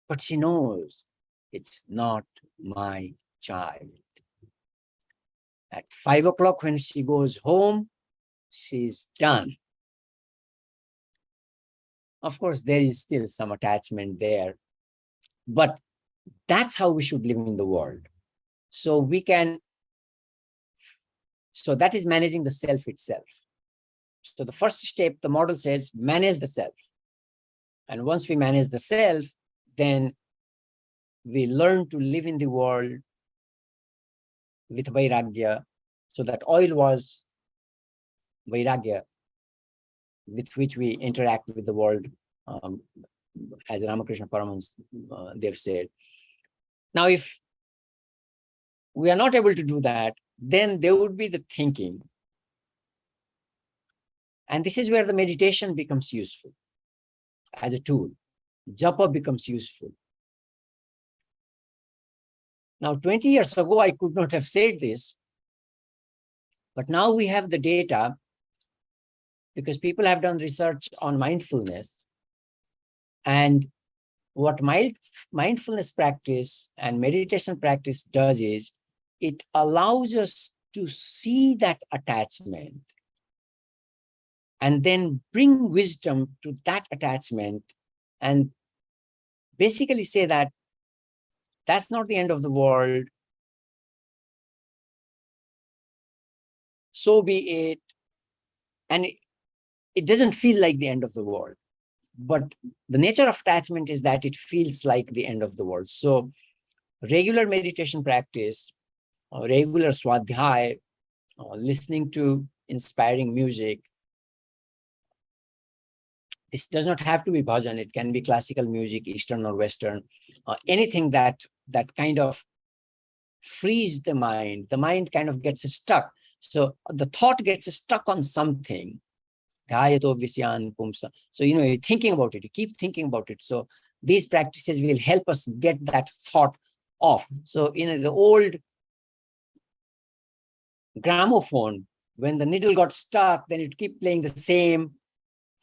But she knows it's not my child. At 5 o'clock when she goes home, she's done. Of course, there is still some attachment there, but that's how we should live in the world. So we can, so that is managing the self itself. So the first step, the model says, manage the self. And once we manage the self, then we learn to live in the world with vairagya. So that oil was vairagya, with which we interact with the world, as Ramakrishna Paramahansa they've said. Now, if we are not able to do that, then there would be the thinking. And this is where the meditation becomes useful as a tool. Japa becomes useful. Now, 20 years ago, I could not have said this, but now we have the data because people have done research on mindfulness. And what mindfulness practice and meditation practice does is it allows us to see that attachment and then bring wisdom to that attachment and basically say that that's not the end of the world. So be it. And it doesn't feel like the end of the world. But the nature of attachment is that it feels like the end of the world. So regular meditation practice, or regular swadhyay, listening to inspiring music. This does not have to be bhajan. It can be classical music, Eastern or Western, anything that kind of frees the mind. The mind kind of gets stuck. So the thought gets stuck on something. So, you're thinking about it, you keep thinking about it. So these practices will help us get that thought off. So in the old gramophone, when the needle got stuck, then it keep playing the same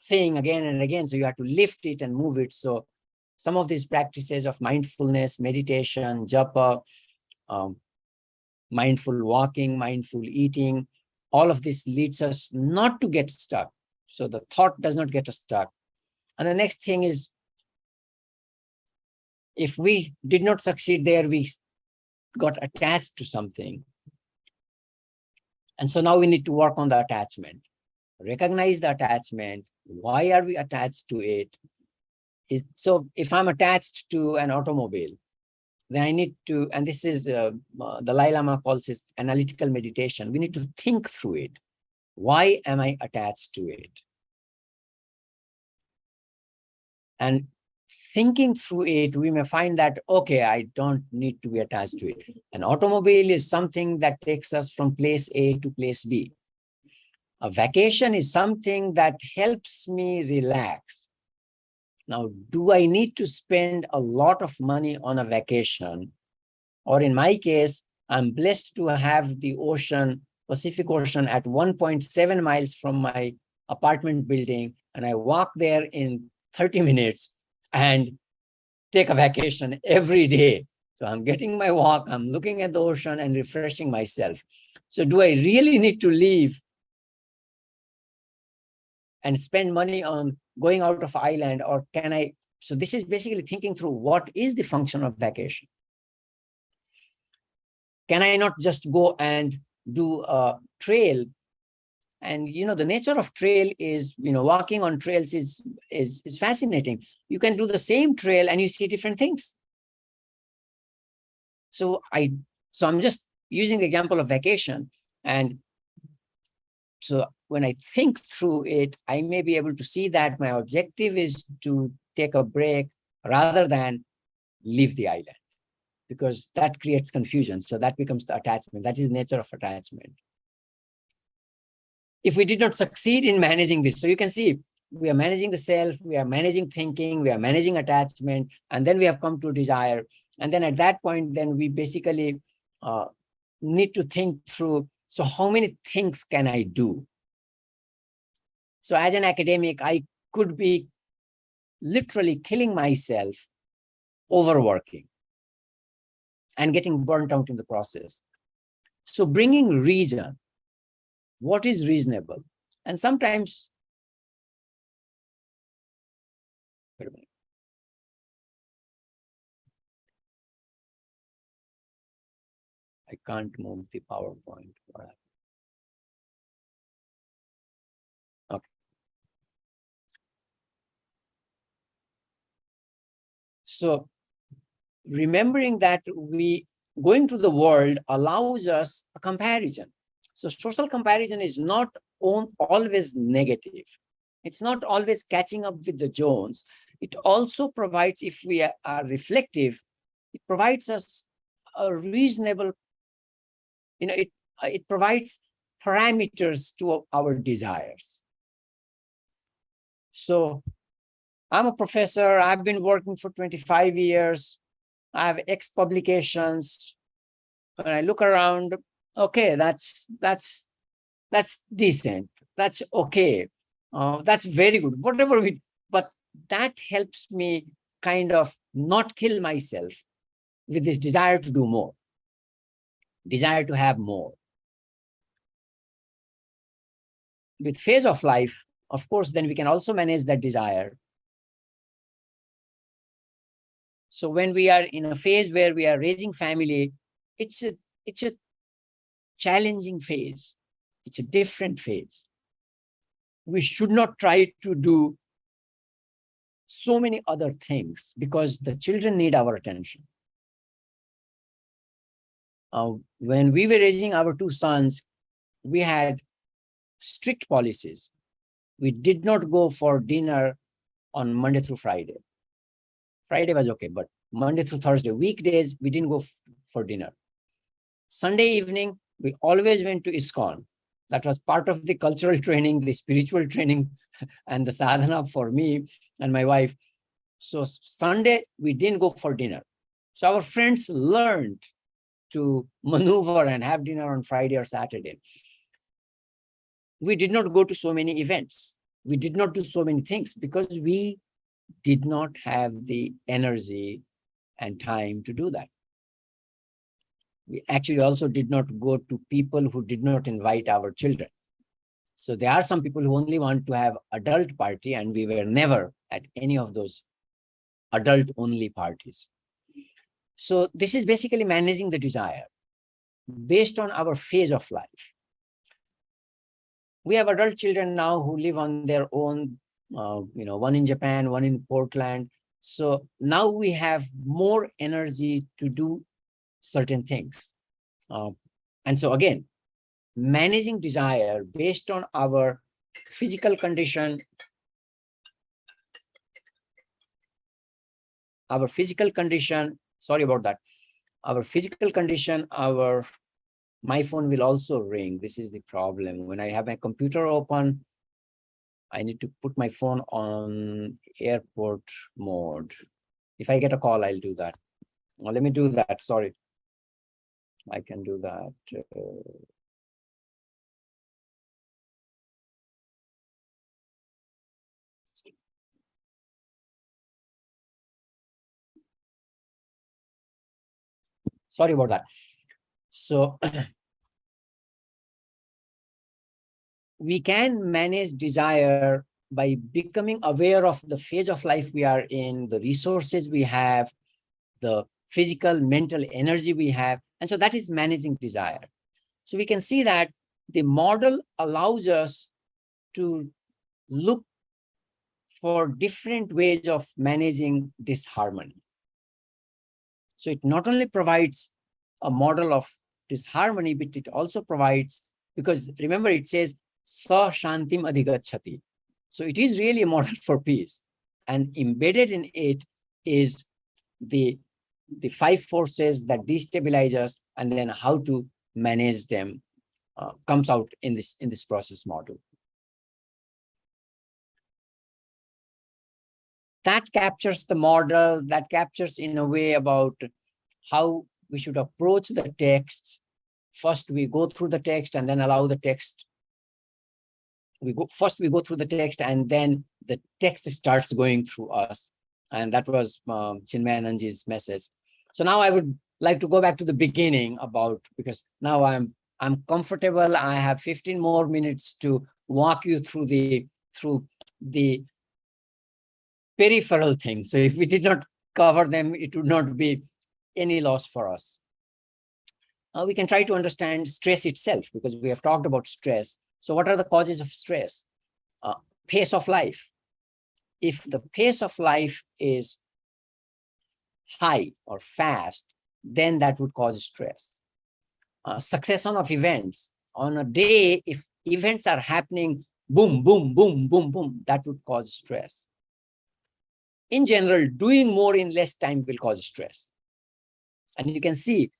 thing again and again. So you have to lift it and move it. So some of these practices of mindfulness, meditation, japa, mindful walking, mindful eating, all of this leads us not to get stuck. So the thought does not get us stuck. And the next thing is, if we did not succeed there, we got attached to something. And so now we need to work on the attachment. Recognize the attachment. Why are we attached to it? So if I'm attached to an automobile, then I need to, and this is the Dalai Lama calls it analytical meditation. We need to think through it. Why am I attached to it? And thinking through it, we may find that, okay, I don't need to be attached to it. An automobile is something that takes us from place A to place B. A vacation is something that helps me relax. Now, do I need to spend a lot of money on a vacation? Or in my case, I'm blessed to have the ocean, Pacific Ocean, at 1.7 miles from my apartment building, and I walk there in 30 minutes and take a vacation every day. So I'm getting my walk, I'm looking at the ocean and refreshing myself. So do I really need to leave and spend money on going out of island, or can I? So this is basically thinking through what is the function of vacation. Can I not just go and do a trail? And the nature of trail is, walking on trails is fascinating. You can do the same trail and you see different things. So I'm just using the example of vacation. And so when I think through it, I may be able to see that my objective is to take a break rather than leave the island, because that creates confusion. So that becomes the attachment. That is the nature of attachment. If we did not succeed in managing this, so you can see we are managing the self, we are managing thinking, we are managing attachment, and then we have come to desire. And then at that point, then we basically need to think through, so how many things can I do? So as an academic, I could be literally killing myself overworking and getting burnt out in the process. So bringing reason, what is reasonable? And sometimes, wait a minute. I can't move the PowerPoint. Okay. So remembering that going to the world allows us a comparison. So social comparison is not always negative. It's not always catching up with the Jones. It also provides, if we are reflective, it provides us a reasonable, it provides parameters to our desires. So I'm a professor. I've been working for 25 years. I have X publications. When I look around, okay, that's decent. That's okay. That's very good. Whatever but that helps me kind of not kill myself with this desire to do more, desire to have more. With phase of life, of course, then we can also manage that desire. So when we are in a phase where we are raising family, it's a challenging phase. It's a different phase. We should not try to do so many other things because the children need our attention. When we were raising our two sons, we had strict policies. We did not go for dinner on Monday through Friday. Friday was okay, but Monday through Thursday, weekdays, we didn't go for dinner. Sunday evening, we always went to ISKCON. That was part of the cultural training, the spiritual training, and the sadhana for me and my wife. So Sunday, we didn't go for dinner. So our friends learned to maneuver and have dinner on Friday or Saturday. We did not go to so many events. We did not do so many things because we did not have the energy and time to do that. We actually also did not go to people who did not invite our children. So there are some people who only want to have adult party, and we were never at any of those adult only parties. So this is basically managing the desire based on our phase of life. We have adult children now who live on their own, one in Japan, one in Portland. So now we have more energy to do certain things. And so again, managing desire based on our physical condition, sorry about that, our physical condition, my phone will also ring. This is the problem. When I have my computer open, I need to put my phone on airport mode. If I get a call, I'll do that. Well, let me do that. Sorry. I can do that. Sorry about that. So we can manage desire by becoming aware of the phase of life we are in, the resources we have, the physical, mental energy we have. And so that is managing desire. So we can see that the model allows us to look for different ways of managing disharmony. So it not only provides a model of disharmony, but it also provides, because remember it says, Sa Shantim Adhigachati. So it is really a model for peace. And embedded in it is the 5 forces that destabilize us, and then how to manage them comes out in this process model. That captures the model, that captures in a way about how we should approach the text. First, we go through the text and then allow the text. First we go through the text and then the text starts going through us. And that was Chinmayananji's message. So now I would like to go back to the beginning because now I'm comfortable. I have 15 more minutes to walk you through the peripheral things. So if we did not cover them, it would not be any loss for us. We can try to understand stress itself, because we have talked about stress. So what are the causes of stress? Pace of life. If the pace of life is high or fast, then that would cause stress. Succession of events. On a day, if events are happening, boom, boom, boom, boom, boom, that would cause stress. In general, doing more in less time will cause stress. And you can see,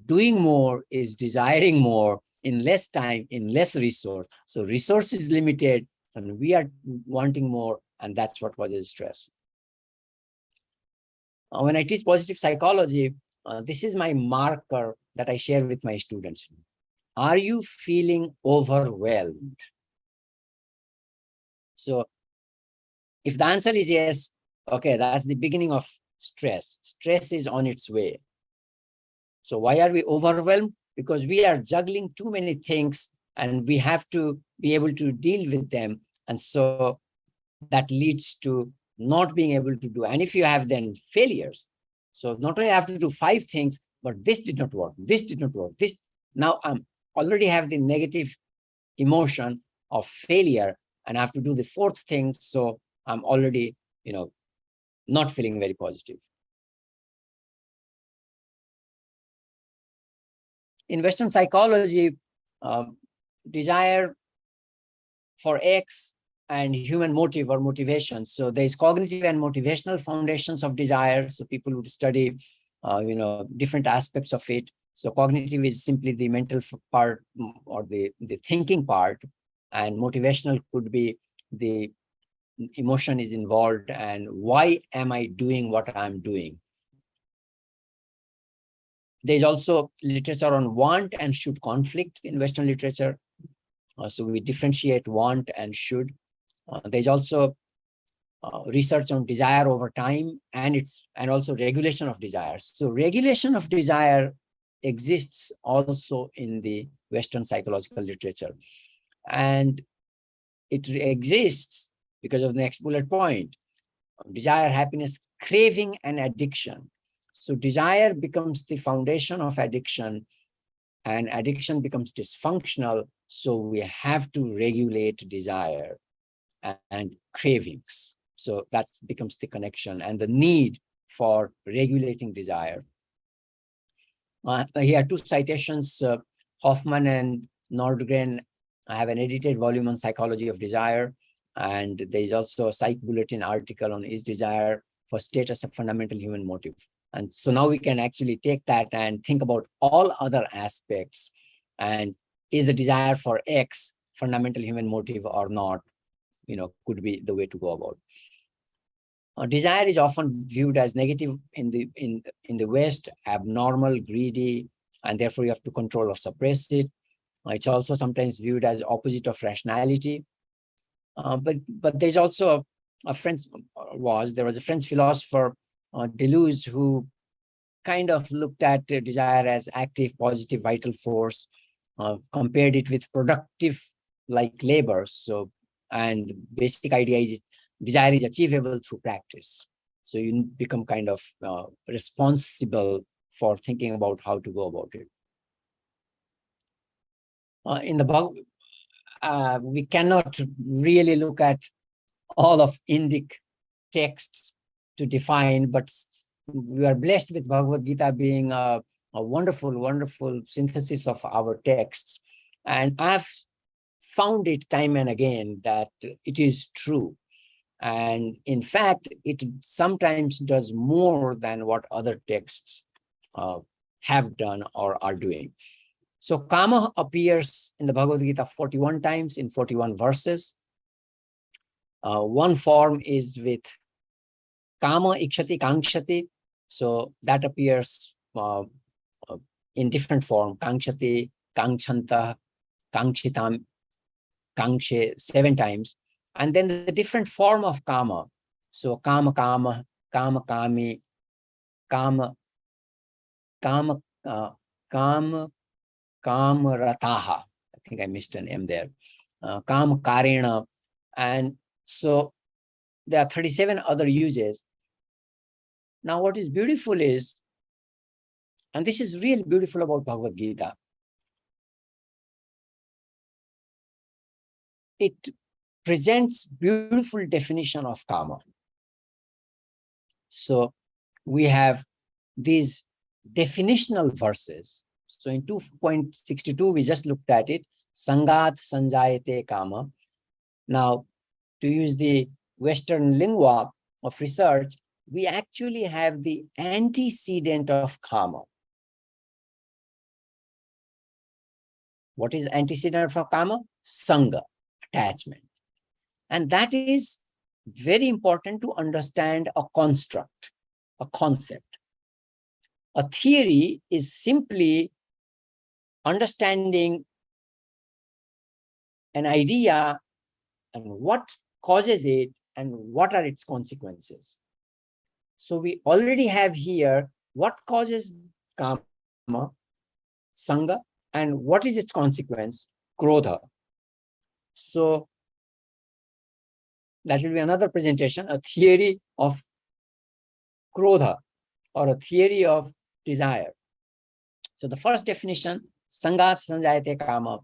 doing more is desiring more in less time, in less resource. So resource is limited, and we are wanting more, and that's what causes stress. When I teach positive psychology, this is my marker that I share with my students. Are you feeling overwhelmed? So if the answer is yes, okay, that's the beginning of stress. Stress is on its way. So why are we overwhelmed? Because we are juggling too many things and we have to be able to deal with them. And so that leads to not being able to do. And if you have then failures, so not only have to do 5 things, but this did not work, this did not work, this, now I'm already have the negative emotion of failure and I have to do the 4th thing. So I'm already, not feeling very positive. In Western psychology, desire for X and human motive or motivation. So there's cognitive and motivational foundations of desire. So people would study, different aspects of it. So cognitive is simply the mental part or the thinking part, and motivational could be the emotion is involved and why am I doing what I'm doing. There's also literature on want and should conflict in Western literature. So we differentiate want and should. There's also research on desire over time and also regulation of desire. So regulation of desire exists also in the Western psychological literature. And it exists because of the next bullet point: desire, happiness, craving, and addiction. So desire becomes the foundation of addiction, and addiction becomes dysfunctional. So we have to regulate desire and cravings. So that becomes the connection and the need for regulating desire. Here are two citations, Hoffman and Nordgren. I have an edited volume on psychology of desire. And there is also a Psych Bulletin article on is desire for status a fundamental human motive. And so now we can actually take that and think about all other aspects. And is the desire for X fundamental human motive or not? Could be the way to go about. Desire is often viewed as negative in the West, abnormal, greedy, and therefore you have to control or suppress it. It's also sometimes viewed as opposite of rationality. But there's also there was a French philosopher, Deleuze, who kind of looked at desire as active, positive, vital force, compared it with productive like labor. So, and the basic idea is desire is achievable through practice. So you become kind of responsible for thinking about how to go about it. In the Bhagavad, we cannot really look at all of Indic texts to define, but we are blessed with Bhagavad Gita being a wonderful, wonderful synthesis of our texts. And I've found it time and again that it is true. And in fact, it sometimes does more than what other texts have done or are doing. So Kama appears in the Bhagavad Gita 41 times in 41 verses. One form is with Kama Ikshati Kankshati. So that appears in different form, Kankshati, Kankshanta, Kangshitam, Kangshe 7 times. And then the different form of Kama. So Kama Kama, Kama Kami, Kama Rataha. I think I missed an M there. Kama Karena. And so there are 37 other uses. Now, what is beautiful is, and this is really beautiful about Bhagavad Gita, it presents beautiful definition of karma. So we have these definitional verses. So in 2.62, we just looked at it. Samvaad sanjayate kama. Now, to use the Western lingua of research, we actually have the antecedent of karma. What is antecedent for karma? Sangha, attachment. And that is very important to understand a construct, a concept. A theory is simply understanding an idea and what causes it and what are its consequences. So we already have here what causes karma, sangha, and what is its consequence, krodha. So that will be another presentation, a theory of krodha or a theory of desire. So the first definition, Samvaad sanjayate kama,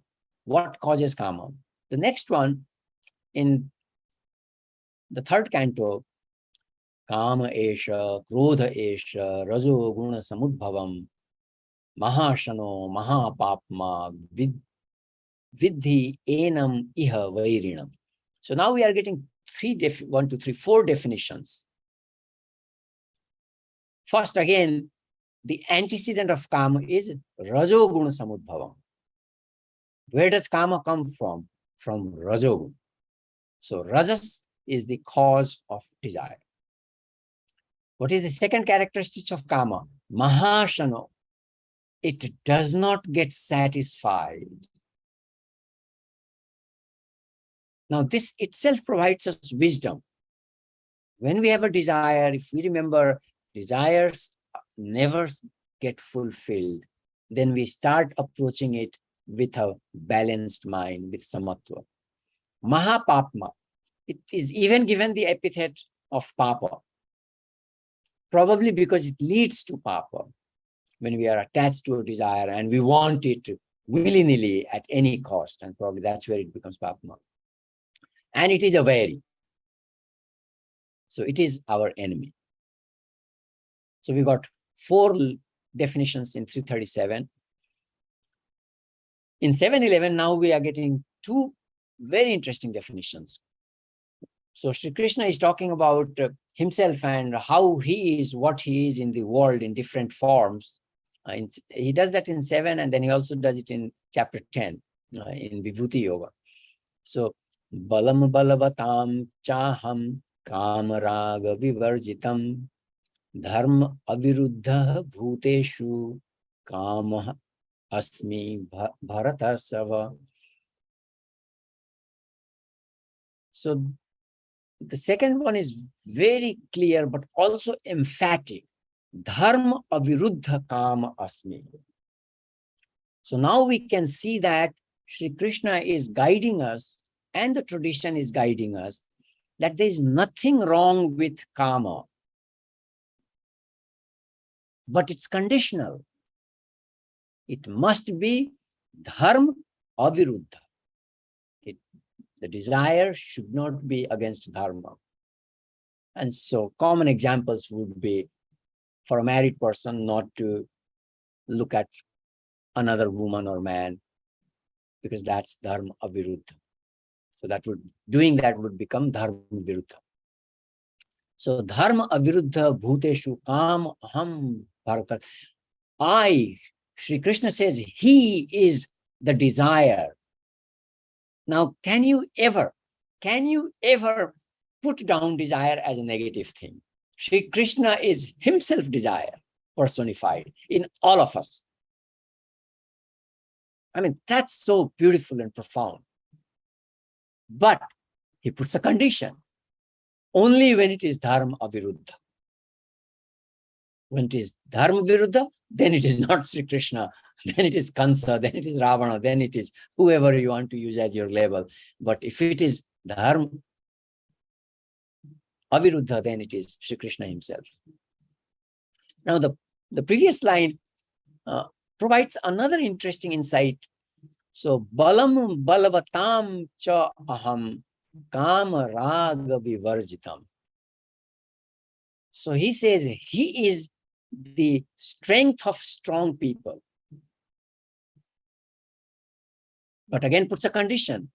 what causes karma. The next one in the third canto, Kama esha, krodha esha, rajo guna samudbhavam, mahashano, mahapapma, vidhi enam iha vairinam. So now we are getting four definitions. First, again, the antecedent of kama is rajoguna samudbhavam. Where does kama come from? From rajoguna. So rajas is the cause of desire. What is the second characteristic of kama? Mahashano. It does not get satisfied. Now, this itself provides us wisdom. When we have a desire, if we remember, desires never get fulfilled, then we start approaching it with a balanced mind, with samatva. Mahapapma, it is even given the epithet of papa, probably because it leads to papa when we are attached to a desire and we want it willy-nilly at any cost, and probably that's where it becomes papma. And it is a vairi. So it is our enemy. So we got 4 definitions in 337. In 711, now we are getting 2 very interesting definitions. So Sri Krishna is talking about himself and how he is, what he is in the world in different forms. He does that in 7, and then he also does it in chapter 10 in Vibhuti Yoga. So balam balavatam chaham kamaraga vivarjitam dharma aviruddha bhuteshu kama asmi bharata sava. So the second one is very clear, but also emphatic. Dharma aviruddha kama asmi. So now we can see that Sri Krishna is guiding us, and the tradition is guiding us, that there is nothing wrong with kama, but it's conditional. It must be dharma aviruddha. The desire should not be against dharma. And so common examples would be for a married person not to look at another woman or man, because that's dharma aviruddha. So doing that would become dharma viruddha. So dharma aviruddha bhuteshu kam aham bharata. Sri Krishna says, he is the desire. Now, can you ever put down desire as a negative thing? Sri Krishna is himself desire personified in all of us. I mean, that's so beautiful and profound. But he puts a condition. Only when it is dharma aviruddha. When it is dharma viruddha, then it is not Sri Krishna, then it is Kansa, then it is Ravana, then it is whoever you want to use as your label. But if it is dharma aviruddha, then it is Sri Krishna himself. Now the previous line provides another interesting insight. So balam balavatam cha aham kama raga vivarjitam. So he says he is the strength of strong people. But again puts a condition.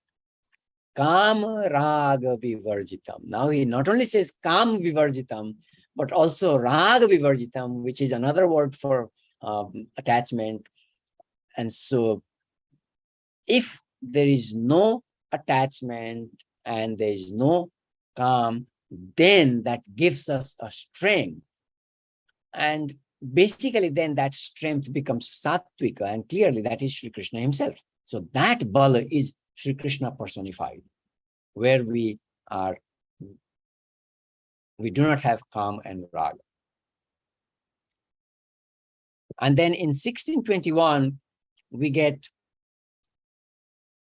Kama raga vivarjitam. Now he not only says kam vivarjitam, but also raga vivarjitam, which is another word for attachment. And so if there is no attachment and there is no kam, then that gives us a strength. And basically then that strength becomes sattvika, and clearly that is Sri Krishna himself. So that bala is Sri Krishna personified, where we do not have kam and raga. And then in 1621, we get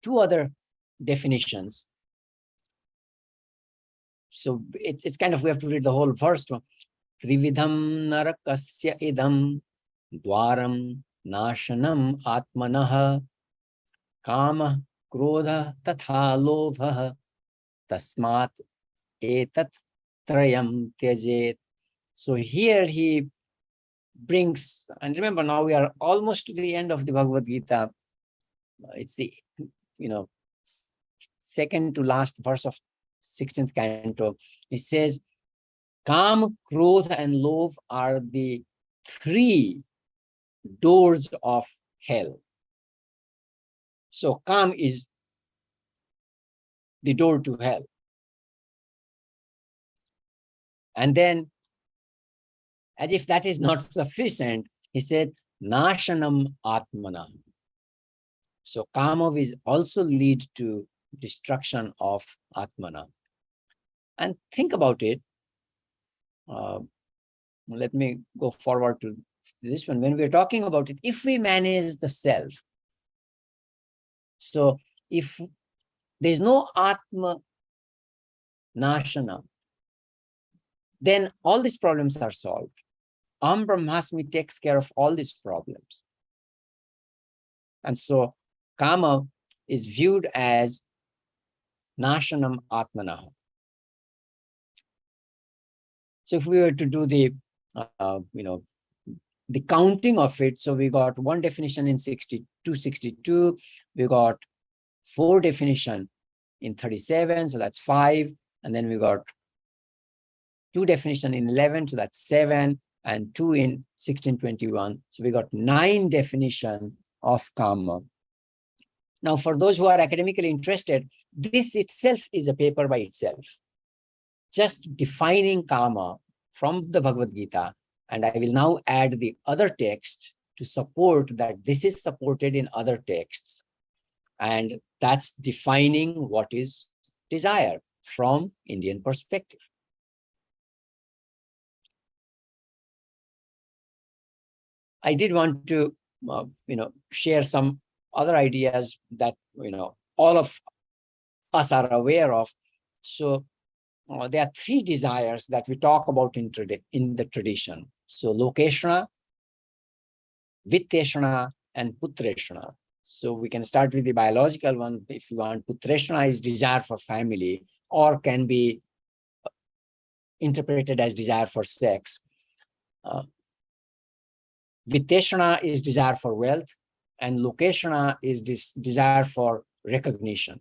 2 other definitions. So it's kind of, we have to read the whole first one. Trividham narakasya idam dwaram nashanam atmanah kama krodha tatha lobha tasmat etat trayam tyajet. So here he brings, and remember now we are almost to the end of the Bhagavad Gita. It's the second to last verse of 16th canto. It says, Kam, Krodha, and Love are the 3 doors of hell. So Kam is the door to hell. And then, as if that is not sufficient, he said, Nashanam Atmana. So Kama will also lead to destruction of Atmana. And think about it. Let me go forward to this one. When we're talking about it, if we manage the self, so if there's no Atma Nashana, then all these problems are solved. Aham Brahmasmi takes care of all these problems. And so Kama is viewed as Nashanam Atmanaha. So if we were to do the, the counting of it, so we got one definition in 62, we got 4 definition in 37, so that's 5, and then we got 2 definition in 11, so that's 7, and 2 in 1621. So we got 9 definition of karma. Now, for those who are academically interested, this itself is a paper by itself. Just defining karma from the Bhagavad Gita, and I will now add the other text to support that this is supported in other texts. And that's defining what is desire from Indian perspective. I did want to, share some other ideas that, all of us are aware of. So there are 3 desires that we talk about in the tradition. So Lokeshana, Vitteshana, and Putreshana. So we can start with the biological one. If you want, Putreshana is desire for family, or can be interpreted as desire for sex. Vitteshana is desire for wealth, and Lokeshana is this desire for recognition.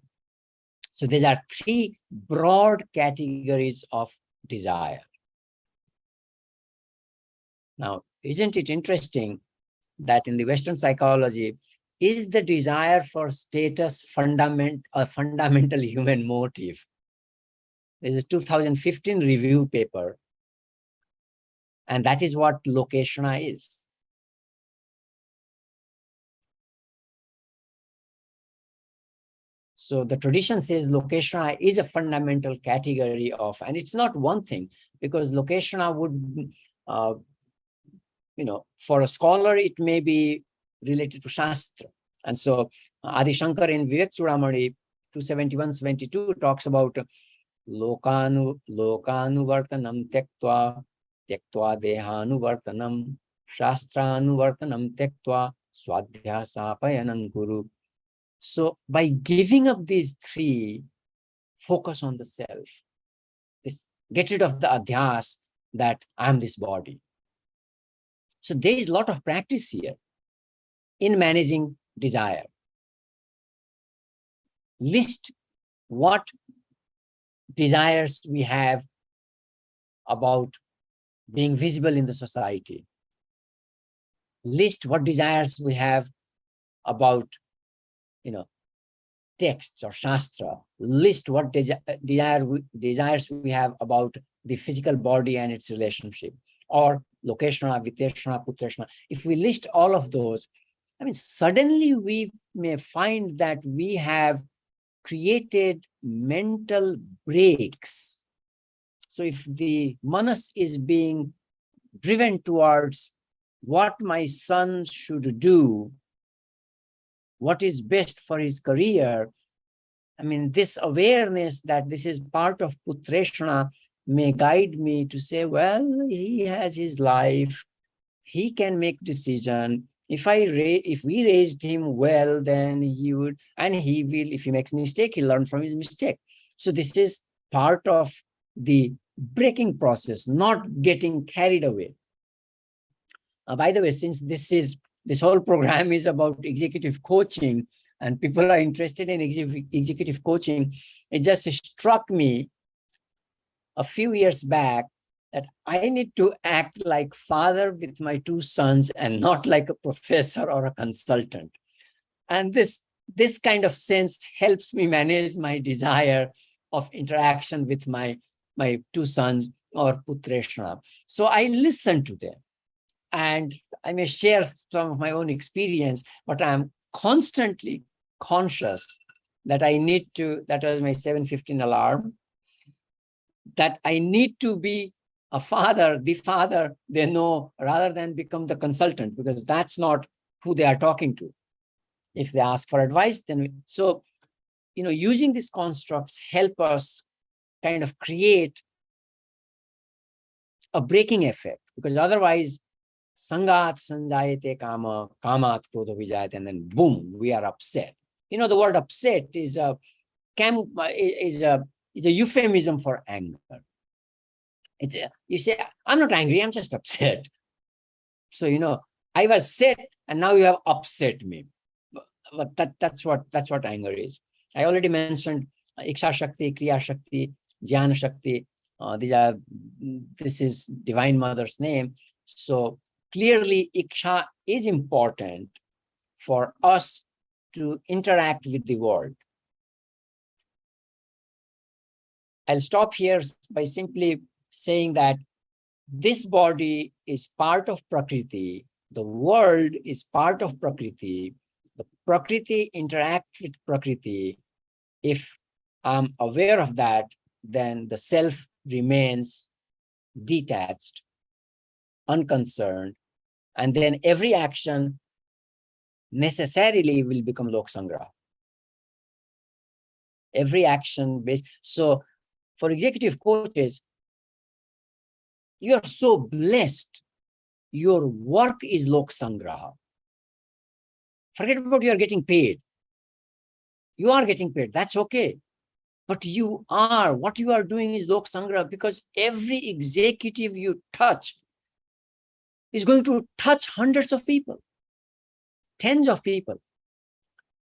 So these are 3 broad categories of desire. Now, isn't it interesting that in the Western psychology, is the desire for status a fundamental human motive? There's a 2015 review paper, and that is what Lokeshana is. So the tradition says Lokeshana is a fundamental category of, and it's not one thing, because Lokeshana would, for a scholar, it may be related to Shastra. And so Adi Shankar in Vivek Chudamani 271-72 talks about Lokanuvartanam tektva dehanuvartanam shastranuvartanam tektva swadhyasapayanam guru. So by giving up these 3, focus on the self. Get rid of the adhyas that I'm this body. So there is a lot of practice here in managing desire. List what desires we have about being visible in the society. List what desires we have about, texts or Shastra. List what desires we have about the physical body and its relationship, or Lokeshana, Vitteshana, Putreshana. If we list all of those, suddenly we may find that we have created mental breaks. So if the manas is being driven towards what my son should do, what is best for his career, this awareness that this is part of Putreshana may guide me to say, well, he has his life, he can make decision. If we raised him well, then he would, and he will, if he makes a mistake, he'll learn from his mistake. So this is part of the breaking process, not getting carried away. By the way, since this whole program is about executive coaching, and people are interested in executive coaching, it just struck me a few years back that I need to act like father with my 2 sons and not like a professor or a consultant. And this kind of sense helps me manage my desire of interaction with my 2 sons or Putreshana. So I listen to them, and I may share some of my own experience, but I'm constantly conscious that I need to, that was my 7:15 alarm, that I need to be a father, the father they know, rather than become the consultant, because that's not who they are talking to. If they ask for advice, then using these constructs help us kind of create a breaking effect, because otherwise, sangat sanjayate kama, kamat krodha vijayate, and then boom, we are upset. The word upset is a euphemism for anger. You say, I'm not angry, I'm just upset. So, I was set and now you have upset me. But that's what anger is. I already mentioned Iksha Shakti, Kriya Shakti, Jnana Shakti. This is Divine Mother's name. So clearly, Iksha is important for us to interact with the world. I'll stop here by simply saying that this body is part of Prakriti. The world is part of Prakriti. The Prakriti interacts with Prakriti. If I'm aware of that, then the self remains detached, unconcerned, and then every action necessarily will become Lokasamgraha. Every action based. So for executive coaches, you are so blessed. Your work is Lokasamgraha. Forget about you are getting paid. You are getting paid. That's okay. But what you are doing is Lokasamgraha, because every executive you touch is going to touch hundreds of people, tens of people.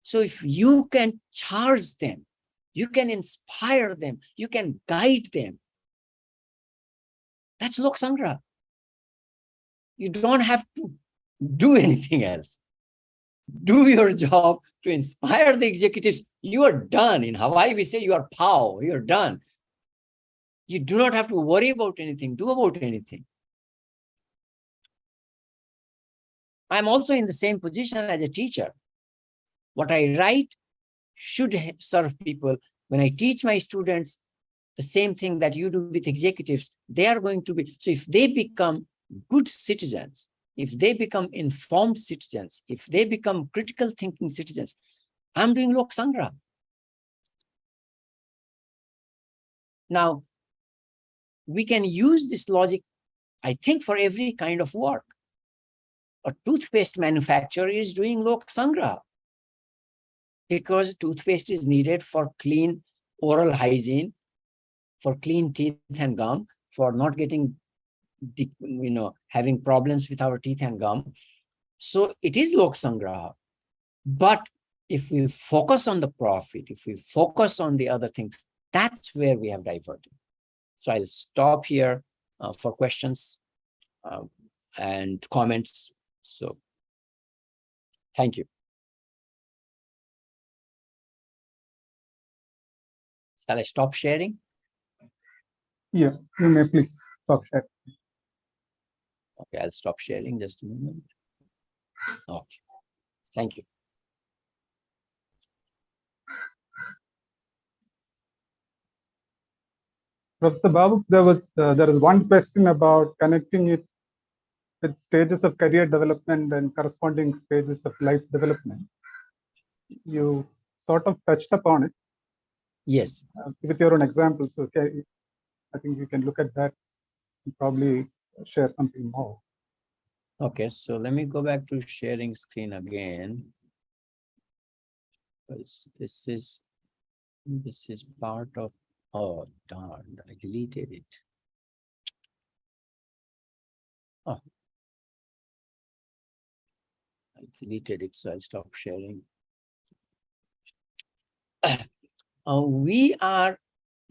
So if you can charge them, you can inspire them, you can guide them, that's Lokasamgraha. You don't have to do anything else. Do your job to inspire the executives. You are done. In Hawaii, we say you are pow, you're done. You do not have to worry about anything, do about anything. I'm also in the same position as a teacher. What I write should serve people. When I teach my students, the same thing that you do with executives, they are going to be. So if they become good citizens, if they become informed citizens, if they become critical thinking citizens, I'm doing Lokasamgraha. Now, we can use this logic, I think, for every kind of work. A toothpaste manufacturer is doing Lokasamgraha because toothpaste is needed for clean oral hygiene, for clean teeth and gum, for not getting, having problems with our teeth and gum. So it is Lokasamgraha. But if we focus on the profit, if we focus on the other things, that's where we have diverted. So I'll stop here for questions and comments. So thank you. Shall I stop sharing? Yeah, you may please stop sharing. Okay, I'll stop sharing just a moment. Okay, thank you. Professor Bhawuk, there is one question about connecting it with stages of career development and corresponding stages of life development. You sort of touched upon it. Yes. With your own examples, okay, I think you can look at that and probably share something more. Okay, so let me go back to sharing screen again. This is part of, oh darn, I deleted it. Oh, I deleted it, so I'll stop sharing.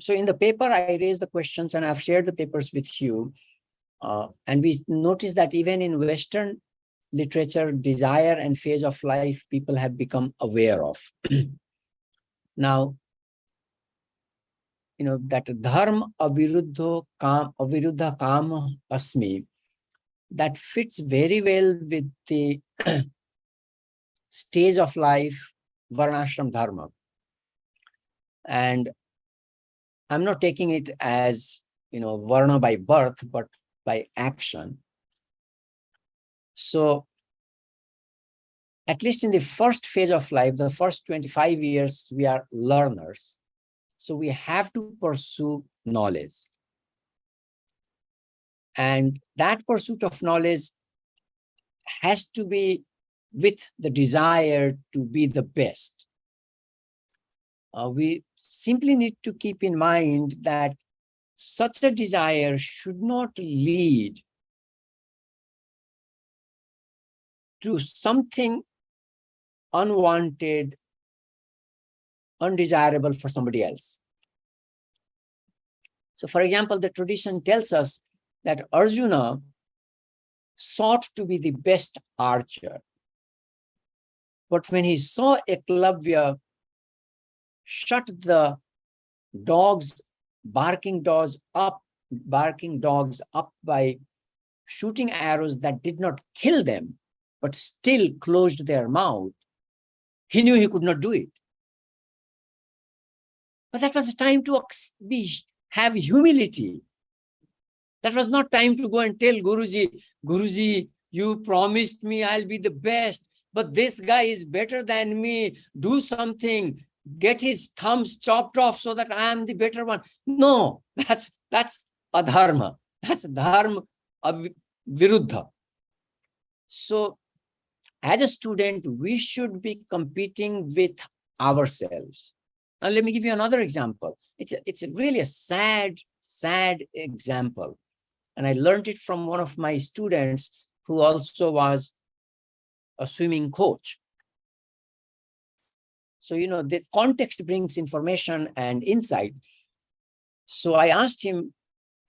So in the paper, I raised the questions and I've shared the papers with you. And we noticed that even in Western literature, desire and phase of life, people have become aware of. Now, that dharma aviruddha kama asmi, that fits very well with the stage of life, varnashram dharma. And I'm not taking it as, varna by birth, but by action. So at least in the first phase of life, the first 25 years, we are learners. So we have to pursue knowledge. And that pursuit of knowledge has to be with the desire to be the best. We simply need to keep in mind that such a desire should not lead to something unwanted, undesirable for somebody else. So, for example, the tradition tells us that Arjuna sought to be the best archer. But when he saw Eklavya shut the barking dogs up by shooting arrows that did not kill them, but still closed their mouth, he knew he could not do it. But that was time to have humility. That was not time to go and tell Guruji, you promised me I'll be the best, but this guy is better than me. Do something, get his thumbs chopped off so that I am the better one. No, that's adharma. That's dharma viruddha. So as a student, we should be competing with ourselves. Now, let me give you another example. It's really a sad example. And I learned it from one of my students who also was a swimming coach. So, the context brings information and insight. So I asked him,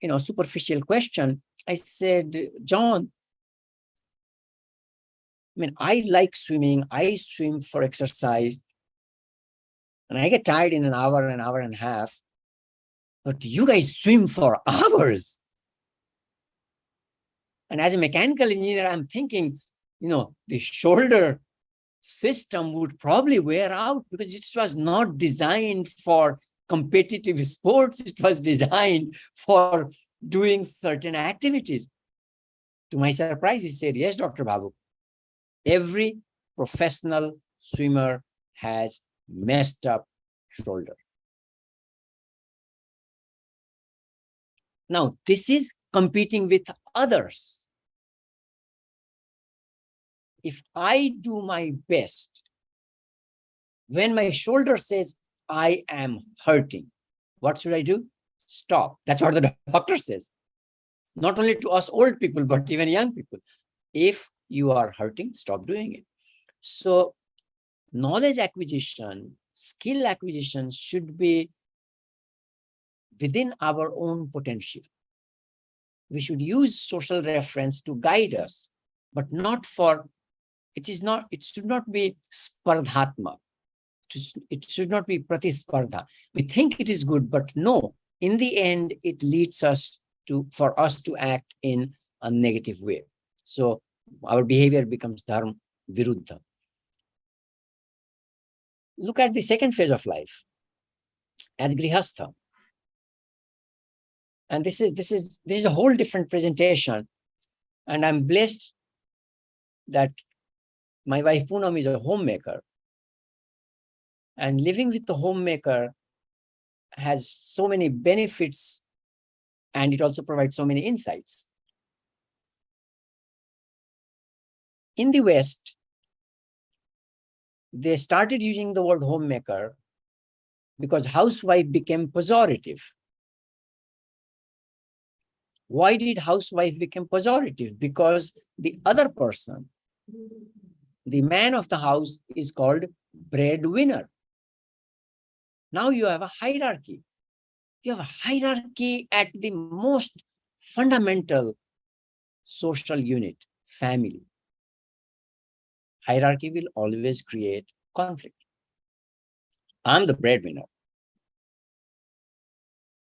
a superficial question. I said, John, I like swimming. I swim for exercise. And I get tired in an hour and a half. But you guys swim for hours. And as a mechanical engineer, I'm thinking, the shoulder system would probably wear out because it was not designed for competitive sports. It was designed for doing certain activities. To my surprise, he said, yes, Dr. Bhawuk, every professional swimmer has messed up shoulder. Now, this is competing with others. If I do my best, when my shoulder says, I am hurting, what should I do? Stop. That's what the doctor says. Not only to us old people, but even young people. If you are hurting, stop doing it. So knowledge acquisition, skill acquisition should be within our own potential. We should use social reference to guide us, but not for, it should not be spardhatma. It should not be pratispardha. We think it is good, but no, in the end, it leads us for us to act in a negative way. So our behavior becomes dharma viruddha. Look at the second phase of life as grihastha. And this is a whole different presentation. And I'm blessed that my wife Poonam is a homemaker. And living with the homemaker has so many benefits, and it also provides so many insights. In the West, they started using the word homemaker because housewife became pejorative. Why did housewife become pejorative? Because the other person, the man of the house, is called breadwinner. Now you have a hierarchy. You have a hierarchy at the most fundamental social unit, family. Hierarchy will always create conflict. I'm the breadwinner.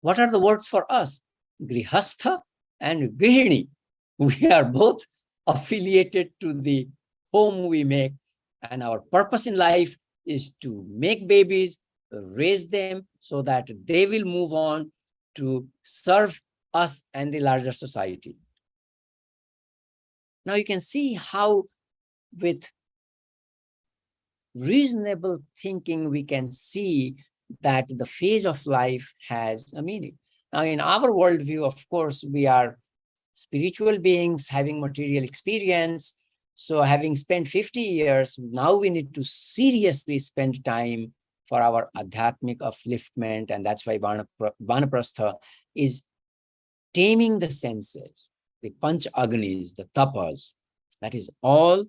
What are the words for us? Grihastha and Grihini. We are both affiliated to the home we make, and our purpose in life is to make babies, raise them so that they will move on to serve us and the larger society. Now you can see how with reasonable thinking we can see that the phase of life has a meaning. Now in our worldview, of course, we are spiritual beings having material experience. So having spent 50 years, now we need to seriously spend time for our adhyatmic upliftment. And that's why Vanaprastha is taming the senses, the panch agnis, the tapas, that is all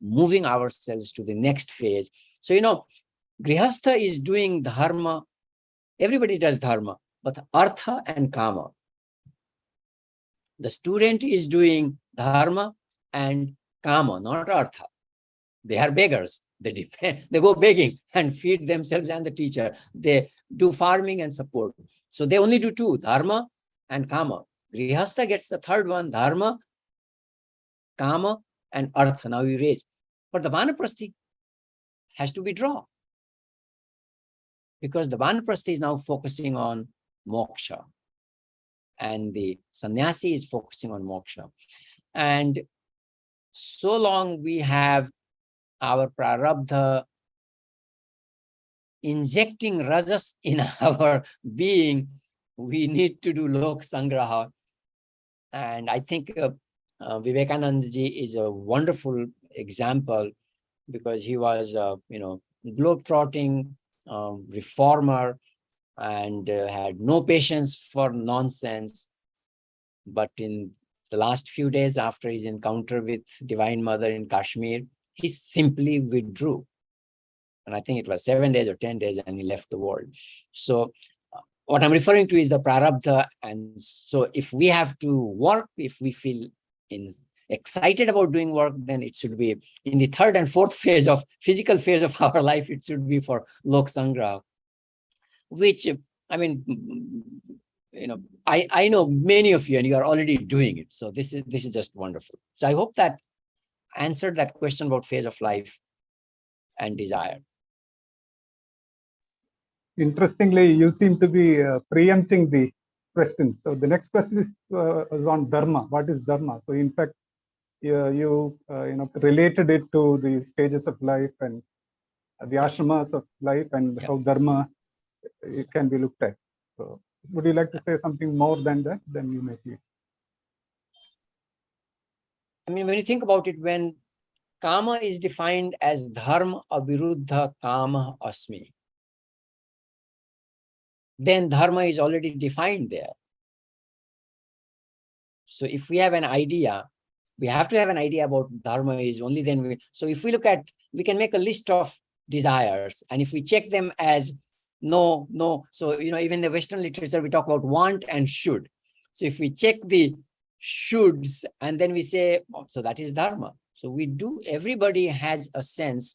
moving ourselves to the next phase. So, Grihastha is doing dharma. Everybody does dharma, but artha and kama. The student is doing dharma and kama, not artha. They are beggars. They go begging and feed themselves and the teacher. They do farming and support. So they only do two, dharma and kama. Grihastha gets the third one, dharma, kama, and artha. Now we raise. But the vanaprasthi has to withdraw, because the vanaprasthi is now focusing on moksha, and the sannyasi is focusing on moksha. And so long we have our prarabdha injecting rajas in our being, we need to do Lokasamgraha. And I think Vivekananda Ji is a wonderful example, because he was, globe-trotting reformer, and had no patience for nonsense. But in the last few days after his encounter with Divine Mother in Kashmir, he simply withdrew. And I think it was 7 days or 10 days, and he left the world. So what I'm referring to is the prarabdha. And so if we have to work, if we feel excited about doing work, then it should be in the third and fourth phase of physical phase of our life. It should be for Lokasamgraha, which, I mean, I know many of you, and you are already doing it. So this is just wonderful. So I hope that answered that question about phase of life and desire. Interestingly, you seem to be preempting the questions. So the next question is on dharma. What is dharma? So in fact, you related it to the stages of life and the ashramas of life, and how dharma it can be looked at. So would you like to say something more than that? Then you may please. I mean, when you think about it, when kama is defined as dharma aviruddha kama asmi, then dharma is already defined there. So if we have an idea, we have to have an idea about dharma is only then so if we look at, we can make a list of desires, and if we check them as no, so even the Western literature, we talk about want and should. So if we check the shoulds, and then we say, so that is dharma. So everybody has a sense.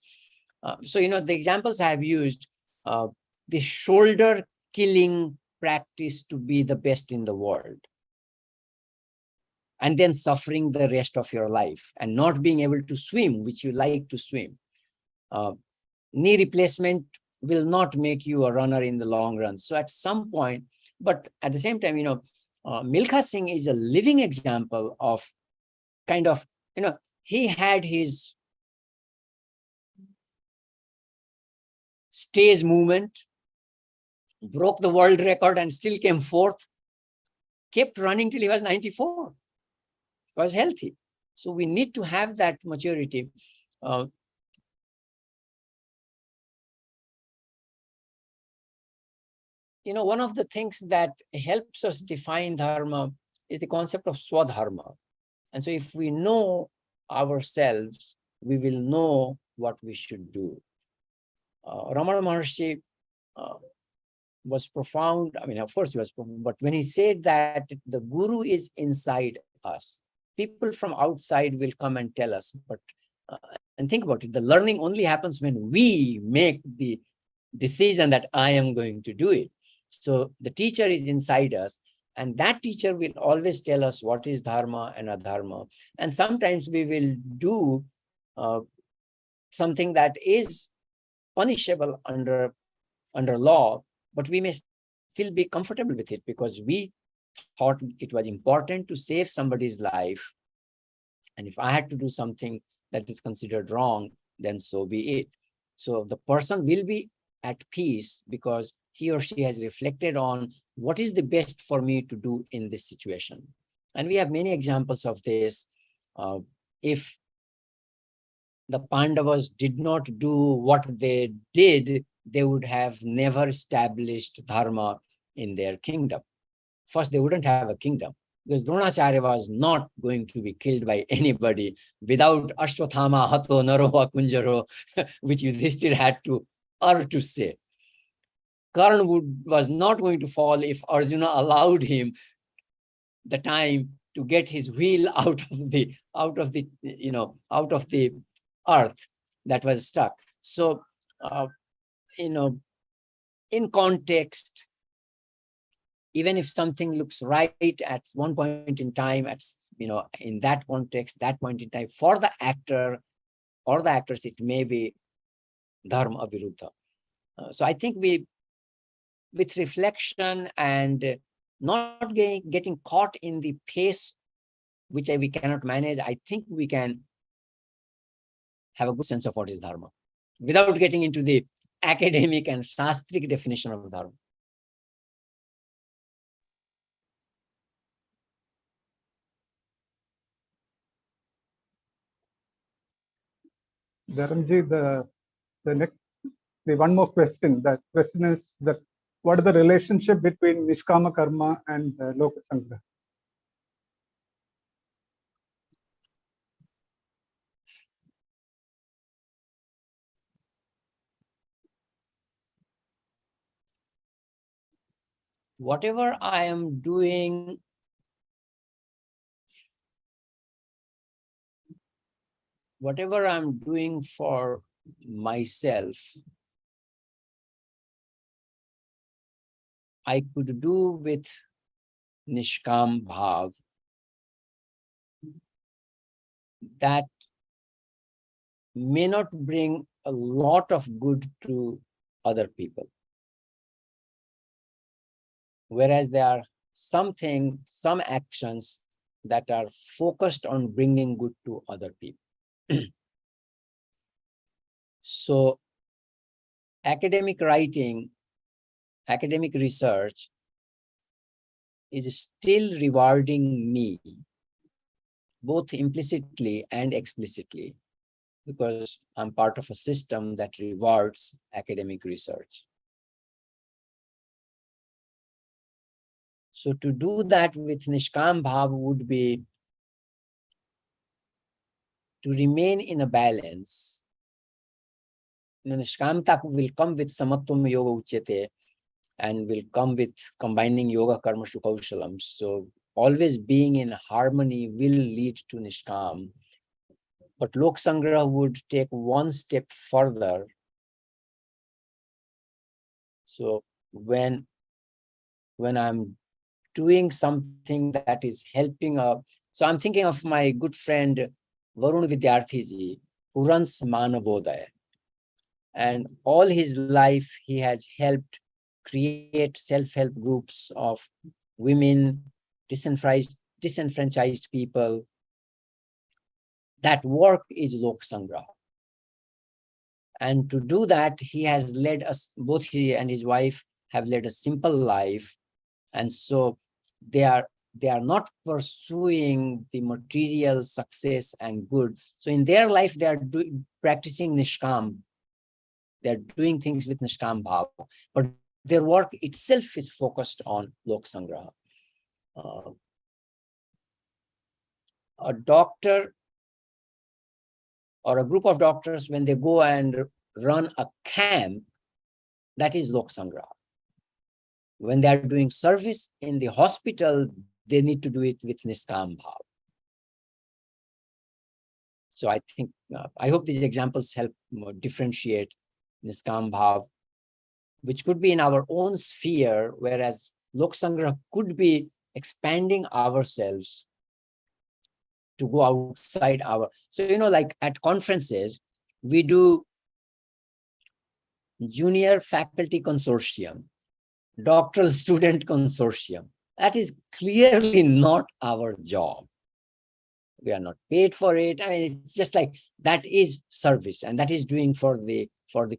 So the examples I have used, the shoulder killing practice to be the best in the world, and then suffering the rest of your life, and not being able to swim, which you like to swim. Knee replacement will not make you a runner in the long run. So at some point, but at the same time, Milkha Singh is a living example of kind of, he had his stage movement, broke the world record and still came fourth, kept running till he was 94, was healthy. So we need to have that maturity. One of the things that helps us define dharma is the concept of swadharma. And so if we know ourselves, we will know what we should do. Ramana Maharshi was profound. I mean, of course he was profound, but when he said that the guru is inside us, people from outside will come and tell us, but and think about it, the learning only happens when we make the decision that I am going to do it. So the teacher is inside us, and that teacher will always tell us what is dharma and adharma. And sometimes we will do something that is punishable under law, but we may still be comfortable with it because we thought it was important to save somebody's life. And if I had to do something that is considered wrong, then so be it. So the person will be at peace because he or she has reflected on what is the best for me to do in this situation. And we have many examples of this. If the Pandavas did not do what they did, they would have never established dharma in their kingdom. first they wouldn't have a kingdom, because Dronacharya was not going to be killed by anybody without Ashwathama Hato Naroha Kunjaro, which Yudhishthir had to say. Karna was not going to fall if Arjuna allowed him the time to get his wheel out of the earth that was stuck. So, in context, even if something looks right at one point in time, in that context, that point in time, for the actor or the actors, it may be dharma aviruddha. So I think with reflection and not getting caught in the pace which we cannot manage, I think we can have a good sense of what is dharma without getting into the academic and shastric definition of dharma. Dharamji, the one more question. That question is that what is the relationship between Nishkama Karma and Lokasamgraha? Whatever I am doing for myself, I could do with Nishkam Bhav, that may not bring a lot of good to other people. Whereas there are some actions that are focused on bringing good to other people. So academic writing, academic research is still rewarding me, both implicitly and explicitly, because I'm part of a system that rewards academic research. So to do that with Nishkam Bhav would be to remain in a balance. Nishkamta will come with Samatvam Yoga Uchyate and will come with combining Yoga Karma Shukaushalam. So always being in harmony will lead to Nishkam. But Lokasamgraha would take one step further. So when I'm doing something that is helping so I'm thinking of my good friend Varun Vidyarthi Ji, who runs Manavodaya. And all his life, he has helped create self-help groups of women, disenfranchised people. That work is Lokasamgraha. And to do that, he has led us, both he and his wife have led a simple life. And so they are not pursuing the material success and good. So in their life, they are practicing Nishkam. They're doing things with Nishkam Bhav, but their work itself is focused on Lokasamgraha. A doctor or a group of doctors, when they go and run a camp, that is Lokasamgraha. When they are doing service in the hospital, they need to do it with Nishkam Bhav. So I think, I hope these examples help differentiate Nishkam Bhav, which could be in our own sphere, whereas Lokasamgraha could be expanding ourselves to go outside our. So, like at conferences, we do junior faculty consortium, doctoral student consortium. That is clearly not our job. We are not paid for it. I mean, it's just like that is service, and that is doing for the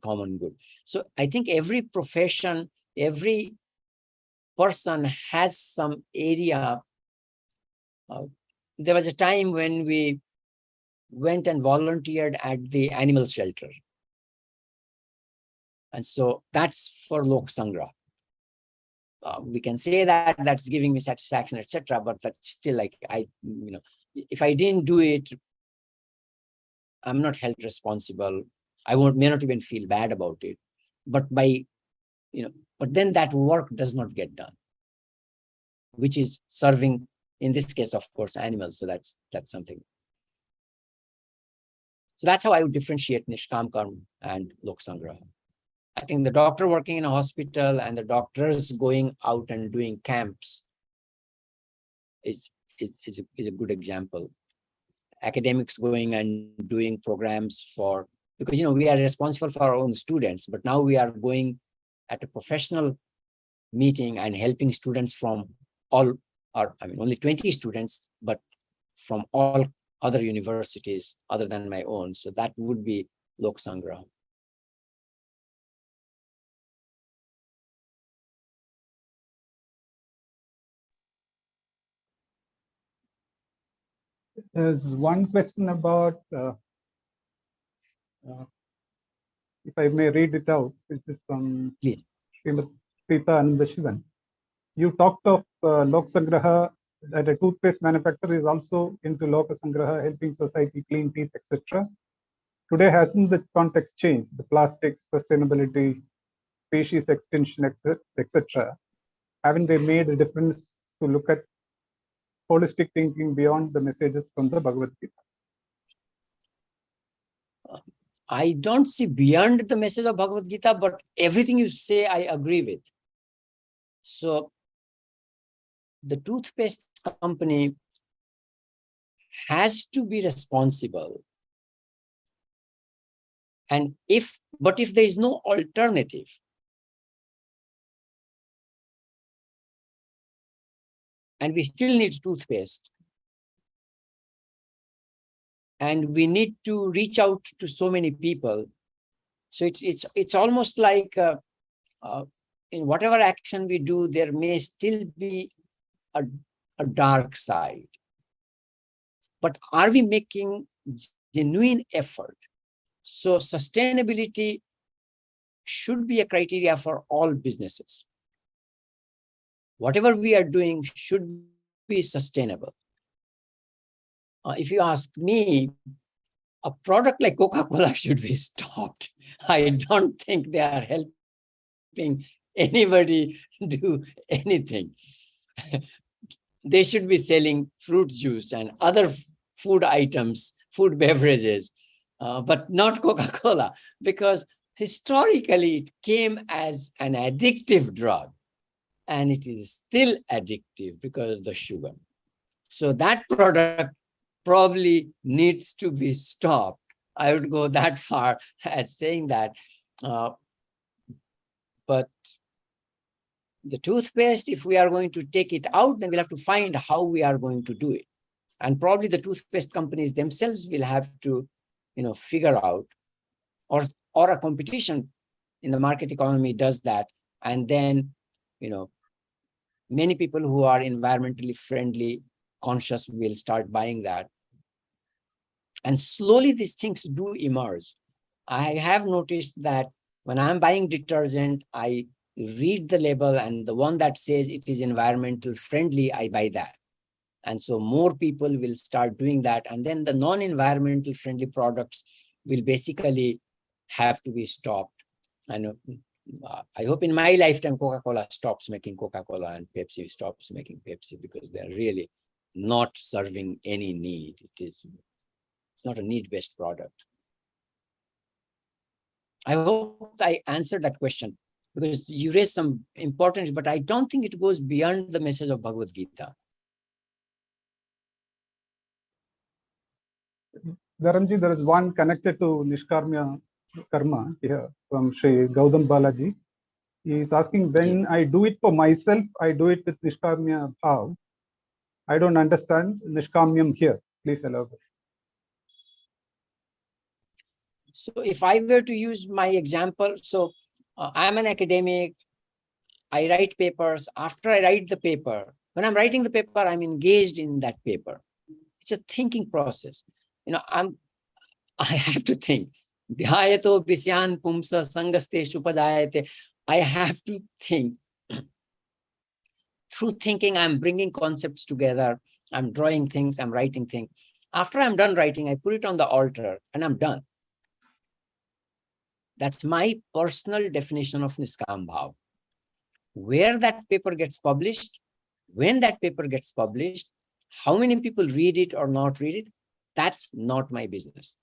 common good. So I think every profession, every person has some area. There was a time when we went and volunteered at the animal shelter. And so that's for Lokasamgraha. we can say that that's giving me satisfaction, etc. But that's still like, if I didn't do it, I'm not held responsible. I may not even feel bad about it. But but then that work does not get done, which is serving, in this case, of course, animals. So that's something. So that's how I would differentiate Nishkam Karma and Lokasamgraha. I think the doctor working in a hospital and the doctors going out and doing camps is a good example. Academics going and doing programs because we are responsible for our own students, but now we are going at a professional meeting and helping students from only 20 students, but from all other universities other than my own. So that would be Lokasamgraha. There's one question about, if I may read it out, this is from Srimati Sita Anandashivan. You talked of Lokasamgraha, that a toothpaste manufacturer is also into Lokasamgraha, helping society clean teeth, etc. Today, hasn't the context changed? The plastics, sustainability, species extinction, etc. Haven't they made a difference to look at holistic thinking beyond the messages from the Bhagavad Gita? I don't see beyond the message of Bhagavad Gita, but everything you say, I agree with. So the toothpaste company has to be responsible. But if there is no alternative, and we still need toothpaste, and we need to reach out to so many people. So it's almost like in whatever action we do, there may still be a dark side. But are we making genuine effort? So sustainability should be a criteria for all businesses. Whatever we are doing should be sustainable. If you ask me, a product like Coca-Cola should be stopped. I don't think they are helping anybody do anything. They should be selling fruit juice and other food items, food beverages, but not Coca-Cola, because historically it came as an addictive drug, and it is still addictive because of the sugar. So that product probably needs to be stopped. I would go that far as saying that. But the toothpaste, if we are going to take it out, then we'll have to find how we are going to do it. And probably the toothpaste companies themselves will have to, figure out, or a competition in the market economy does that. And then, many people who are environmentally friendly, conscious will start buying that. And slowly these things do emerge. I have noticed that when I'm buying detergent, I read the label, and the one that says it is environmental friendly, I buy that. And so more people will start doing that. And then the non-environmental friendly products will basically have to be stopped. And I hope in my lifetime, Coca-Cola stops making Coca-Cola and Pepsi stops making Pepsi, because they're really not serving any need. It's not a need-based product. I hope I answered that question, because you raised some important, but I don't think it goes beyond the message of Bhagavad Gita. Dharamji, there is one connected to Nishkarmya Karma here from Sri Gautam Balaji. He is asking, when I do it for myself, I do it with Nishkarmya Bhav. I don't understand Nishkamyam here. Please elaborate. So if I were to use my example, so I'm an academic, I write papers. After I write the paper, when I'm writing the paper, I'm engaged in that paper. It's a thinking process. I have to think. Dhyayato visyan pumsa sangasteshu padayate. I have to think. through thinking, I'm bringing concepts together. I'm drawing things, I'm writing things. After I'm done writing, I put it on the altar and I'm done. That's my personal definition of Niskam Bhav. Where that paper gets published, when that paper gets published, how many people read it or not read it, that's not my business.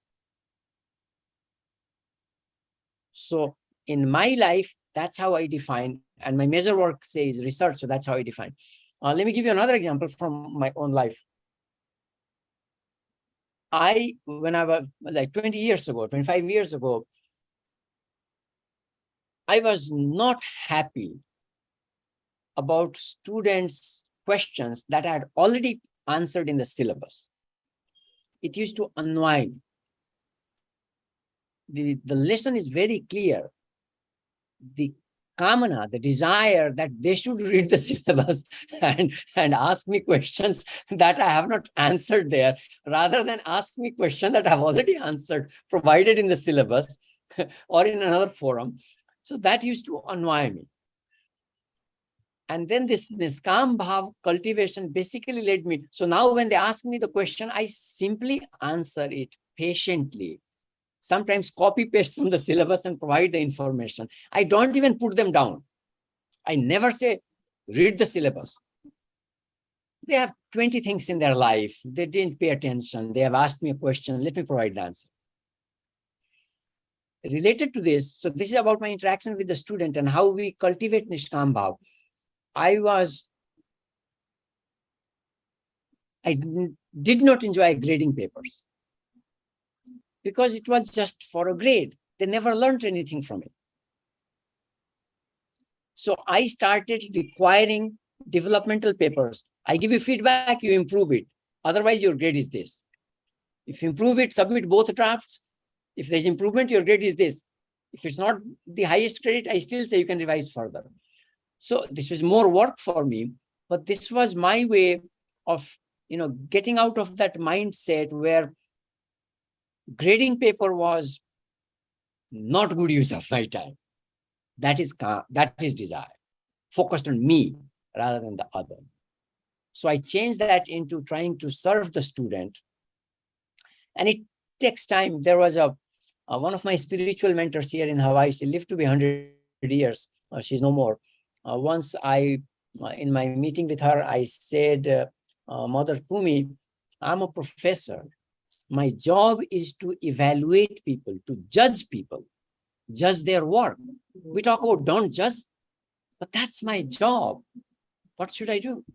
So in my life, that's how I define, and my major work says research, so that's how I define. Let me give you another example from my own life. When I was like 20 years ago, 25 years ago, I was not happy about students' questions that I had already answered in the syllabus. It used to annoy me. The lesson is very clear. The kamana, the desire that they should read the syllabus and ask me questions that I have not answered there, rather than ask me questions that I have already answered, provided in the syllabus or in another forum. So that used to annoy me. And then this Niskam Bhav cultivation basically led me. So now when they ask me the question, I simply answer it patiently. Sometimes copy paste from the syllabus and provide the information. I don't even put them down. I never say, read the syllabus. They have 20 things in their life. They didn't pay attention. They have asked me a question. Let me provide the answer. Related to this, so this is about my interaction with the student and how we cultivate Niskam Bhav. I did not enjoy grading papers because it was just for a grade. They never learned anything from it. So I started requiring developmental papers. I give you feedback, you improve it. Otherwise, your grade is this. If you improve it, submit both drafts. If there's improvement, your grade is this. If it's not the highest credit, I still say you can revise further. So this was more work for me, but this was my way of, getting out of that mindset where grading paper was not good use of my time. That is desire, focused on me rather than the other. So I changed that into trying to serve the student. And it takes time. There was one of my spiritual mentors here in Hawaii. She lived to be 100 years. She's no more. Once in my meeting with her, I said, Mother Kumi, I'm a professor. My job is to evaluate people, to judge people, judge their work. We talk about don't judge, but that's my job. What should I do?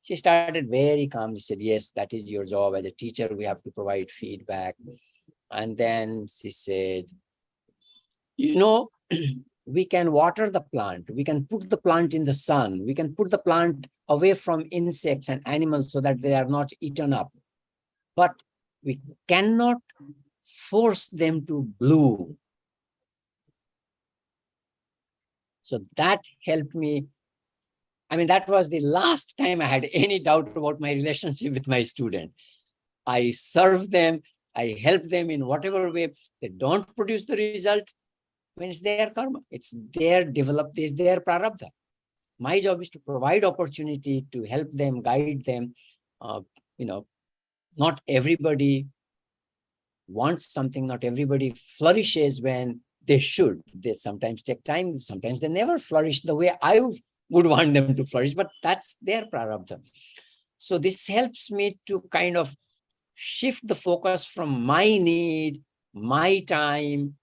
She started very calmly, said, yes, that is your job. As a teacher, we have to provide feedback. And then she said, we can water the plant. We can put the plant in the sun. We can put the plant away from insects and animals so that they are not eaten up. But we cannot force them to bloom. So that helped me. I mean, that was the last time I had any doubt about my relationship with my student. I serve them. I help them in whatever way. They don't produce the result. When it's their karma, it's their prarabdha. My job is to provide opportunity to help them, guide them. Not everybody wants something. Not everybody flourishes when they should. They sometimes take time. Sometimes they never flourish the way I would want them to flourish, but that's their prarabdha. So this helps me to kind of shift the focus from my need, my time.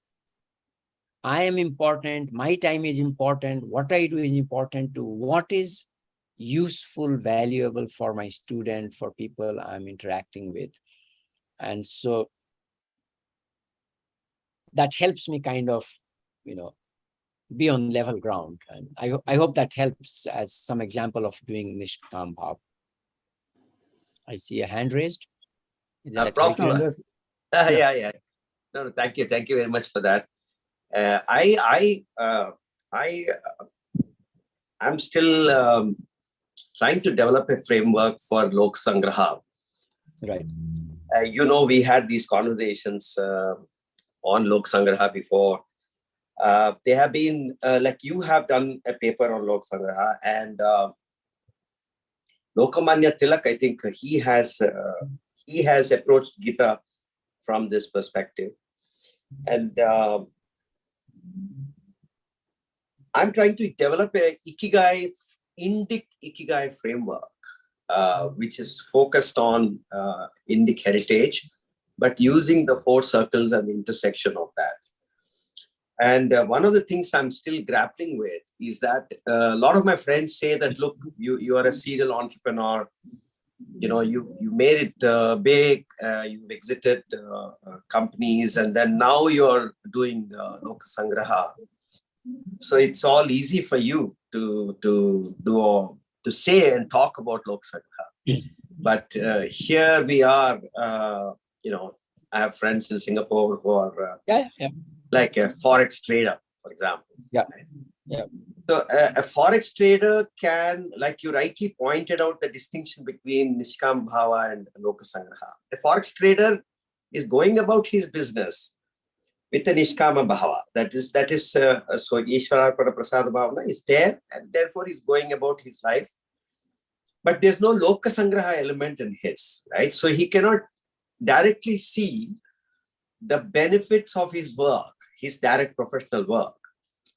I am important, my time is important, what I do is important, to what is useful, valuable for my student, for people I'm interacting with. And so that helps me kind of, be on level ground. And I hope that helps as some example of doing Niskam Bhav. I see a hand raised. Prof, Yeah. yeah. No, thank you very much for that. I'm still trying to develop a framework for Lokasamgraha. Right. We had these conversations on Lokasamgraha before. They have been like you have done a paper on Lokasamgraha, and Lokamanya Tilak, I think he has approached Gita from this perspective. And I'm trying to develop a Indic Ikigai framework, which is focused on Indic heritage, but using the 4 circles and the intersection of that. And one of the things I'm still grappling with is that a lot of my friends say that, look, you are a serial entrepreneur, you made it big, you've exited companies, and then now you're doing Lokasamgraha. So it's all easy for you to say and talk about Lokasamgraha. But here we are, I have friends in Singapore who are like a forex trader, for example. So a forex trader can, like you rightly pointed out, the distinction between Nishkam Bhava and Lokasamgraha. A forex trader is going about his business with a Nishkama Bhava. That is so Ishwararpada Prasada Bhavana is there, and therefore he's going about his life. But there's no Lokasamgraha element in his, right? So he cannot directly see the benefits of his work, his direct professional work,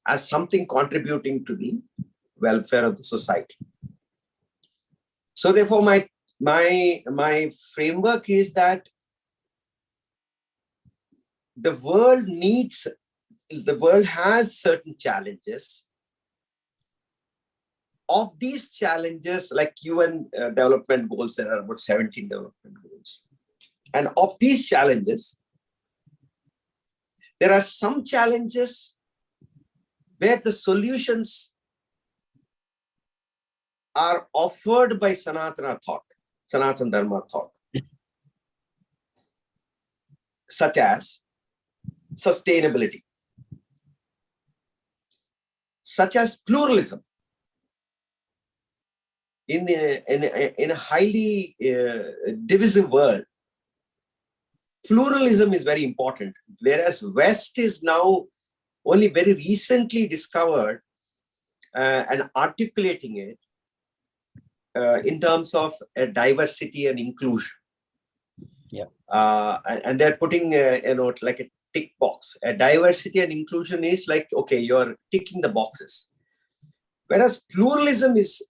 as something contributing to the welfare of the society. So therefore, my framework is that the world has certain challenges. Of these challenges, like UN development goals, there are about 17 development goals. And of these challenges, there are some challenges where the solutions are offered by Sanatana thought, Sanatana Dharma thought, such as sustainability, such as pluralism. In a highly divisive world, pluralism is very important, whereas West is now only very recently discovered and articulating it in terms of diversity and inclusion. And they're putting like a tick box. A diversity and inclusion is like, okay, you're ticking the boxes. Whereas pluralism is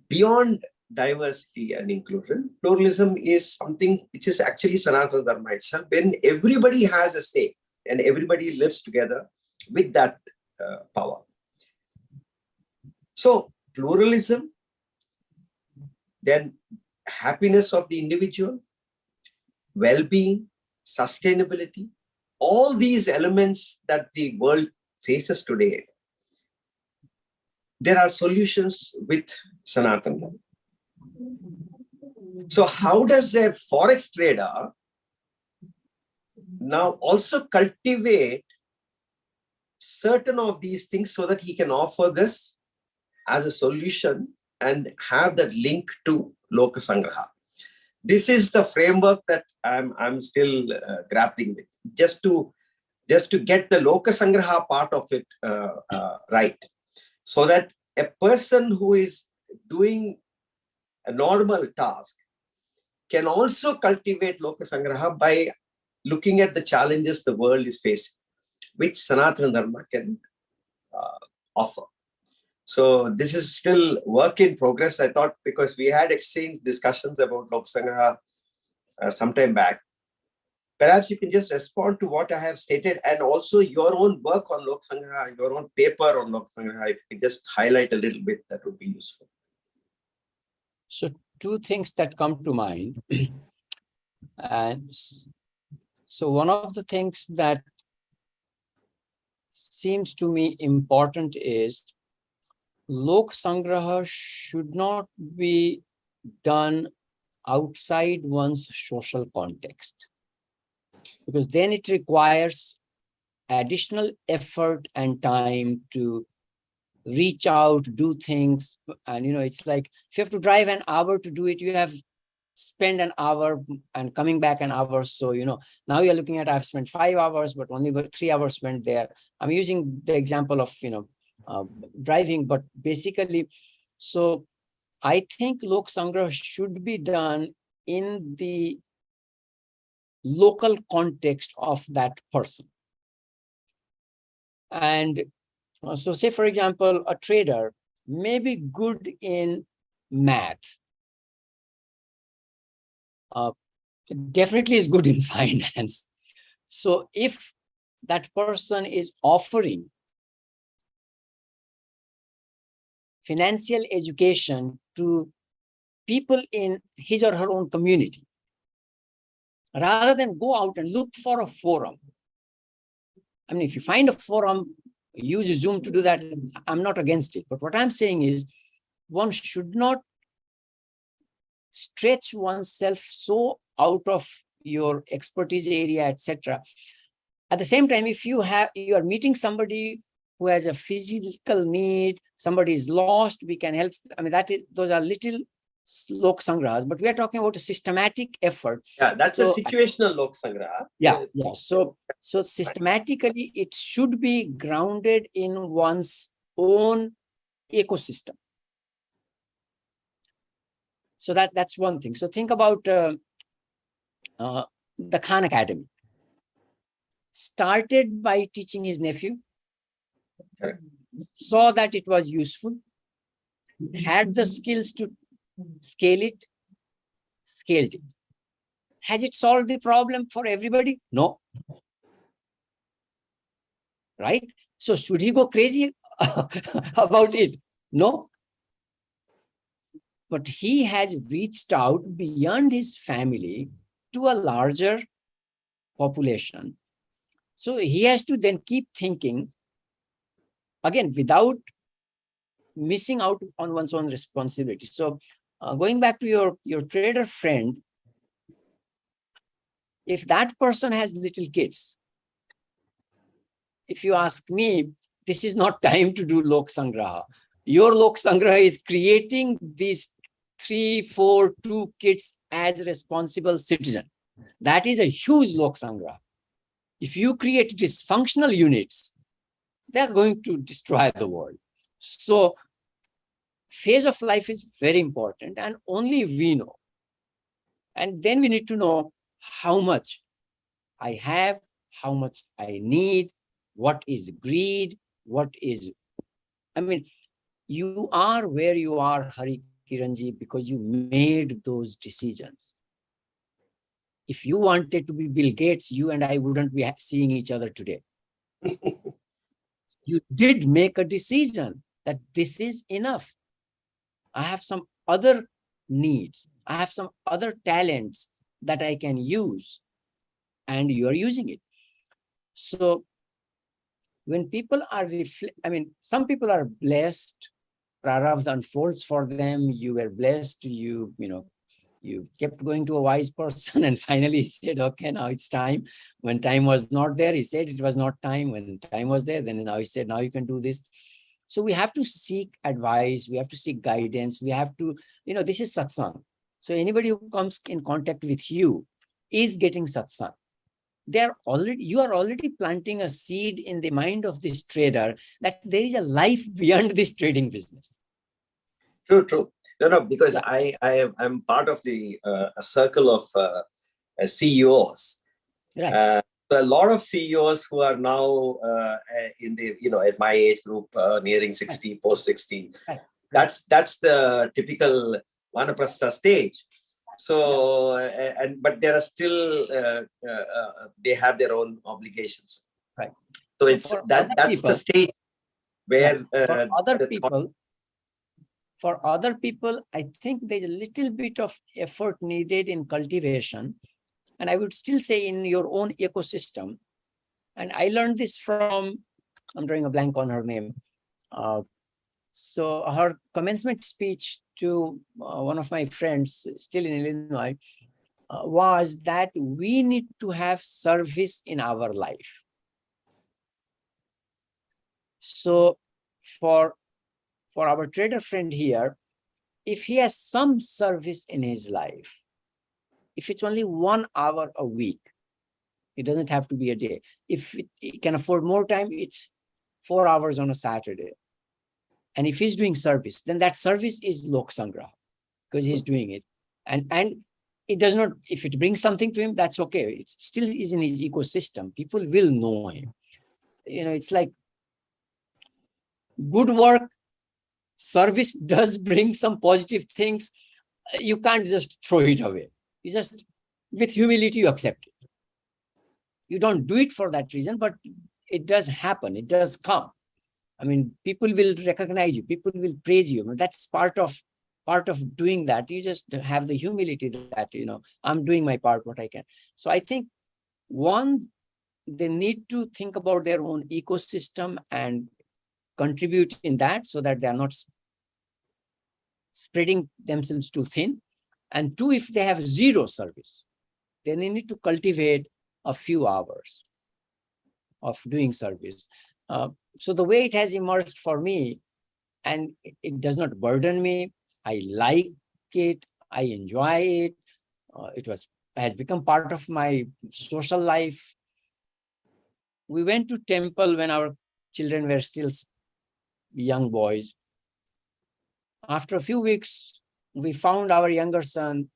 beyond diversity and inclusion. Pluralism is something which is actually Sanatana Dharma itself, when everybody has a say and everybody lives together with that power. So pluralism, then happiness of the individual, well-being, sustainability, all these elements that the world faces today, there are solutions with Sanatana Dharma. So how does a forex trader now also cultivate certain of these things so that he can offer this as a solution and have that link to Lokasamgraha? This is the framework that I'm still grappling with, just to get the Lokasamgraha part of it right, so that a person who is doing a normal task can also cultivate Lokasamgraha by looking at the challenges the world is facing, which Sanatana Dharma can offer. So this is still work in progress. I thought, because we had exchanged discussions about Lokasamgraha some time back, perhaps you can just respond to what I have stated, and also your own work on Lokasamgraha, your own paper on Lokasamgraha. If you can just highlight a little bit, that would be useful. So 2 things that come to mind. And so one of the things that seems to me important is Lokasamgraha should not be done outside one's social context, because then it requires additional effort and time to reach out, do things. And, it's like if you have to drive an hour to do it, you have spend an hour and coming back an hour. So, now you're looking at, I've spent 5 hours, but only 3 hours spent there. I'm using the example of, driving, but basically, so I think Lokasamgraha should be done in the local context of that person. And so say, for example, a trader may be good in math. Definitely is good in finance. So if that person is offering financial education to people in his or her own community, rather than go out and look for a forum. I mean, if you find a forum, use Zoom to do that, I'm not against it. But what I'm saying is, one should not stretch oneself so out of your expertise area, etc. At the same time, if you are meeting somebody who has a physical need, somebody is lost, we can help. I mean, those are little Lokasamgrahas, but we are talking about a systematic effort. Yeah, that's a situational Lokasamgraha. Yeah. So systematically, it should be grounded in one's own ecosystem. So that's one thing. So think about the Khan Academy. Started by teaching his nephew, saw that it was useful, had the skills to scale it, scaled it. Has it solved the problem for everybody? No. Right? So should he go crazy about it? No. But he has reached out beyond his family to a larger population. So he has to then keep thinking, again, without missing out on one's own responsibility. So going back to your trader friend, if that person has little kids, if you ask me, this is not time to do Lokasamgraha. Your Lokasamgraha is creating these 3, 4, 2 kids as responsible citizen. That is a huge Lokasamgraha. If you create dysfunctional units, they're going to destroy the world. So phase of life is very important, and only we know. And then we need to know how much I have, how much I need, what is greed, what is, I mean, you are where you are, Hari Kiranji, because you made those decisions. If you wanted to be Bill Gates, you and I wouldn't be seeing each other today. You did make a decision that this is enough. I have some other needs. I have some other talents that I can use, and you are using it. So when people are, some people are blessed, Prarabdha unfolds for them, you were blessed, you kept going to a wise person, and finally he said, okay, now it's time. When time was not there, he said it was not time. When time was there, then now he said, now you can do this. So we have to seek advice, we have to seek guidance, we have to, this is satsang. So anybody who comes in contact with you is getting satsang. You are already planting a seed in the mind of this trader that there is a life beyond this trading business. True. No, because I'm part of the a circle of CEOs. Right. So a lot of CEOs who are now in the, at my age group, nearing 60, right. Post 60. Right. That's the typical Vanaprastha stage. So, but there are still, they have their own obligations. Right. So it's that's the stage where for other people, I think there's a little bit of effort needed in cultivation. And I would still say in your own ecosystem. And I learned this from, I'm drawing a blank on her name. So her commencement speech to one of my friends still in Illinois was that we need to have service in our life. So for our trader friend here, if he has some service in his life, if it's only 1 hour a week, it doesn't have to be a day. If he can afford more time, it's 4 hours on a Saturday. And if he's doing service, then that service is Lokasamgraha, because he's doing it. And it does not, if it brings something to him, that's okay. It still is in his ecosystem. People will know him. It's like good work, service does bring some positive things. You can't just throw it away. You just, with humility, you accept it. You don't do it for that reason, but it does happen. It does come. I mean, people will recognize you. People will praise you. That's part of doing that. You just have the humility that, I'm doing my part, what I can. So I think, one, they need to think about their own ecosystem and contribute in that, so that they are not spreading themselves too thin. And two, if they have zero service, then they need to cultivate a few hours of doing service. So the way it has emerged for me, and it does not burden me, I like it, I enjoy it. It has become part of my social life. We went to temple when our children were still young boys. After a few weeks, we found our younger son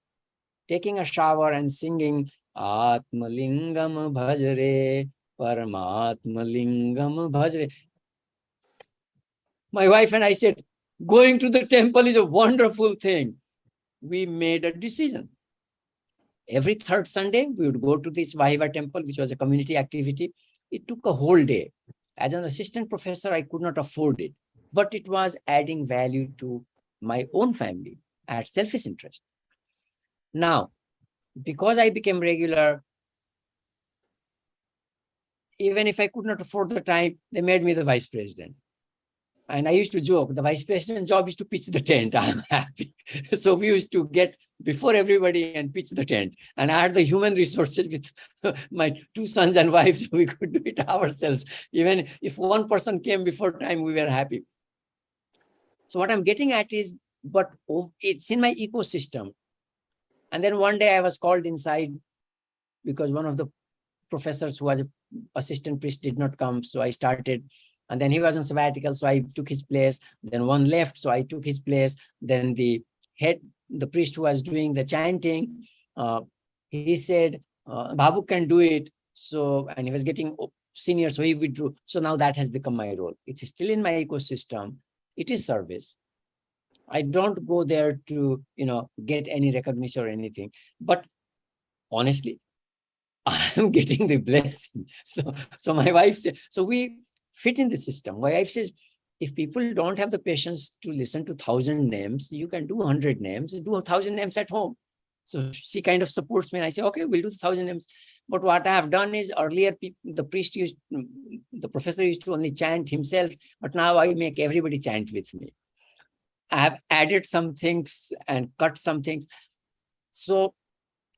taking a shower and singing Atmalingam Bhajre, Paramatmalingam Bhajre. My wife and I said, going to the temple is a wonderful thing. We made a decision. Every third Sunday, we would go to this Vahiva temple, which was a community activity. It took a whole day. As an assistant professor, I could not afford it, but it was adding value to my own family. I had selfish interest. Now, because I became regular, even if I could not afford the time, they made me the vice president. And I used to joke, the vice president job is to pitch the tent. I'm happy. So we used to get before everybody and pitch the tent. And I had the human resources with my two sons and wives. We could do it ourselves. Even if one person came before time, we were happy. So what I'm getting at is, but it's in my ecosystem. And then one day I was called inside because one of the professors who was an assistant priest did not come. So I started. And then he was on sabbatical, so I took his place. Then one left, so I took his place. Then the priest who was doing the chanting, he said, Bhawuk can do it. So, and he was getting senior, so he withdrew. So now that has become my role. It's still in my ecosystem. It is service. I don't go there to, get any recognition or anything. But honestly, I'm getting the blessing. So my wife said, so we fit in the system. My wife says, if people don't have the patience to listen to 1,000 names, you can do 100 names, do 1,000 names at home. So she kind of supports me. And I say, okay, we'll do 1,000 names. But what I have done is earlier, the professor used to only chant himself, but now I make everybody chant with me. I have added some things and cut some things. So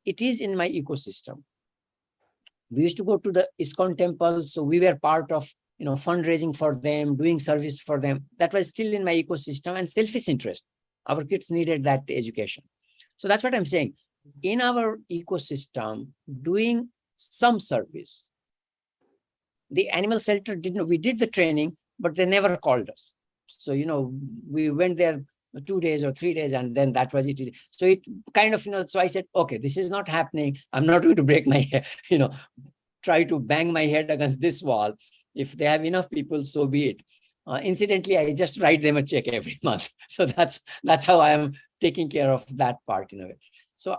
it is in my ecosystem. We used to go to the ISKCON temples. So we were part of fundraising for them, doing service for them. That was still in my ecosystem and selfish interest. Our kids needed that education. So that's what I'm saying. In our ecosystem, doing some service. The animal shelter we did the training, but they never called us. So, we went there 2 days or 3 days, and then that was it. So it kind of, so I said, okay, this is not happening. I'm not going to break my head, try to bang my head against this wall. If they have enough people, so be it. Incidentally, I just write them a check every month. So that's how I am taking care of that part in a way. So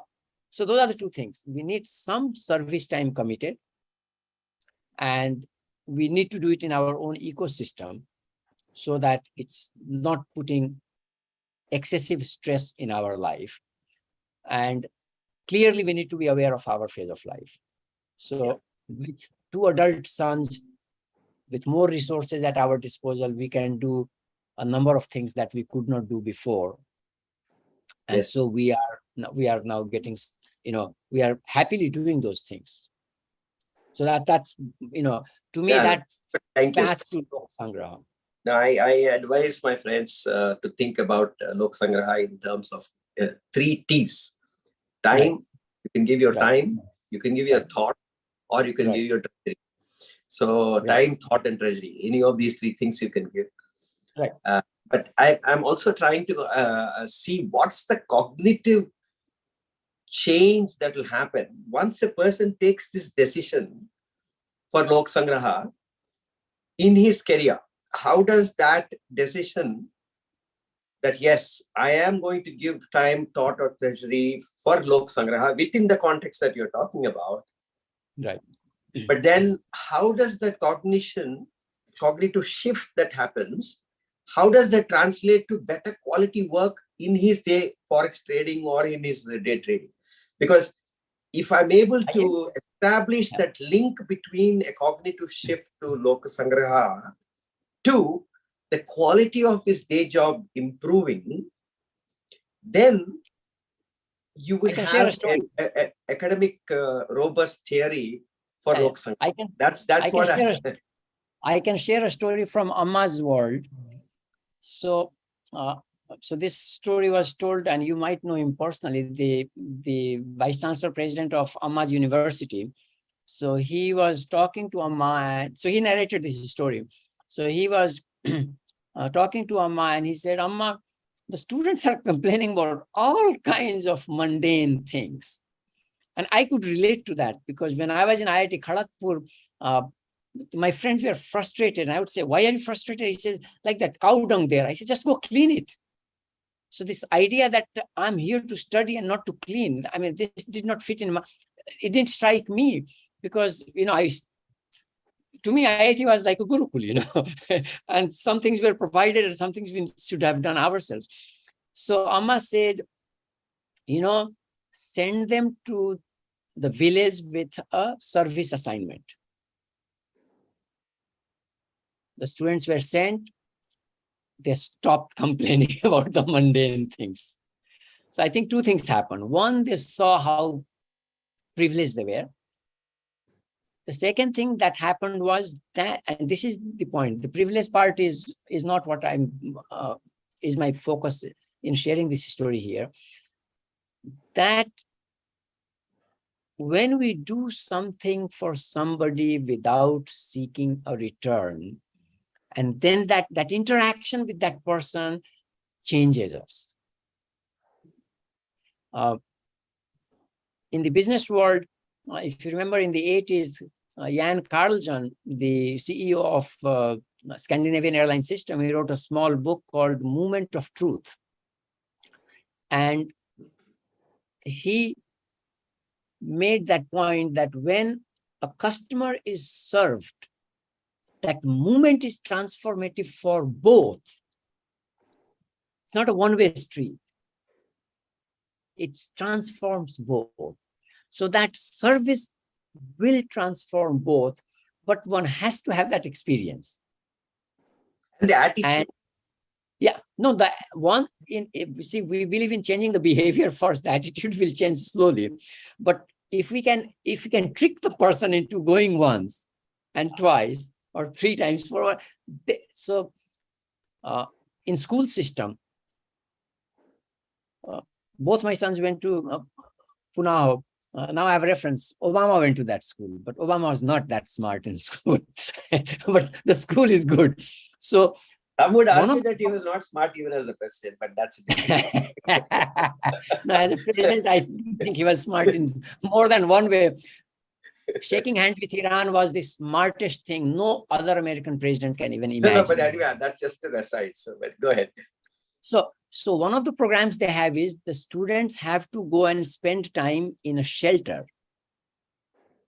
those are the two things. We need some service time committed, and we need to do it in our own ecosystem so that it's not putting excessive stress in our life. And clearly, we need to be aware of our phase of life. So with 2 adult sons, with more resources at our disposal, we can do a number of things that we could not do before. And yes. So we are now getting, we are happily doing those things. So that's, to me, that path to Lokasamgraha. Now, I advise my friends to think about Lokasamgraha in terms of 3 T's. Time, right. You can give your time, you can give your thought, or you can give your treasury. So time, thought, and treasury. Any of these 3 things you can give. Right. But I'm also trying to see what's the cognitive change that will happen once a person takes this decision for Lokasamgraha in his career. How does that decision that, yes, I am going to give time, thought, or treasury for Lokasamgraha within the context that you're talking about. Right. But then how does the cognitive shift that happens, how does that translate to better quality work in his day forex trading or in his day trading? Because if I'm able to establish that link between a cognitive shift to Lokasamgraha to the quality of his day job improving, then you would have an academic robust theory for Lokasamgraha. That's what I can share a story from Amma's world. So, so this story was told, and you might know him personally, the Vice Chancellor President of Amma's University. So he was talking to Amma, so he narrated this story. So he was talking to Amma, and he said, Amma, the students are complaining about all kinds of mundane things. And I could relate to that, because when I was in IIT Kharagpur, my friends were frustrated. And I would say, why are you frustrated? He says, like that cow dung there. I said, just go clean it. So this idea that I'm here to study and not to clean, I mean, this did not fit in it didn't strike me, because, you know, to me, IIT was like a Gurukul, you know, and some things were provided and some things we should have done ourselves. So Amma said, you know, send them to the village with a service assignment. The students were sent, they stopped complaining about the mundane things. So I think two things happened. One, they saw how privileged they were. The second thing that happened was that, and this is the point, the privileged part is not what is my focus in sharing this story here, that when we do something for somebody without seeking a return, and then that interaction with that person changes us. In the business world, if you remember in the 80s, Jan Carlson, the CEO of Scandinavian airline system, he wrote a small book called Moment of Truth. And he made that point that when a customer is served, that moment is transformative for both. It's not a one-way street. It transforms both. So that service will transform both, but one has to have that experience. And the attitude. And yeah, no, the one see, we believe in changing the behavior first. The attitude will change slowly. But if we can trick the person into going once and twice or three times forward, so in school system, both my sons went to Pune. Now I have a reference. Obama went to that school, but Obama was not that smart in school. But the school is good. So some would argue that he was not smart even as a president, but that's it. No, as a president, I think he was smart in more than one way. Shaking hands with Iran was the smartest thing. No other American president can even imagine. No, but anyway, that's just an aside. So, but go ahead. So one of the programs they have is the students have to go and spend time in a shelter,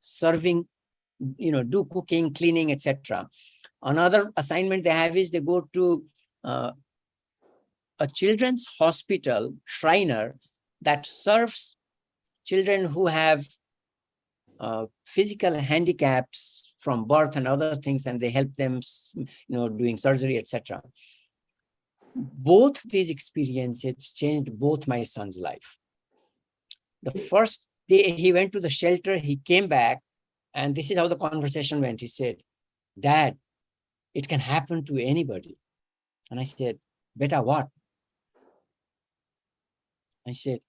serving, you know, do cooking, cleaning, etc. Another assignment they have is they go to a children's hospital, Shriner, that serves children who have physical handicaps from birth and other things, and they help them, you know, doing surgery, etc. Both these experiences changed both my son's life. The first day he went to the shelter, he came back, and this is how the conversation went. He said, "Dad, it can happen to anybody." And I said, "Beta, what?" I said,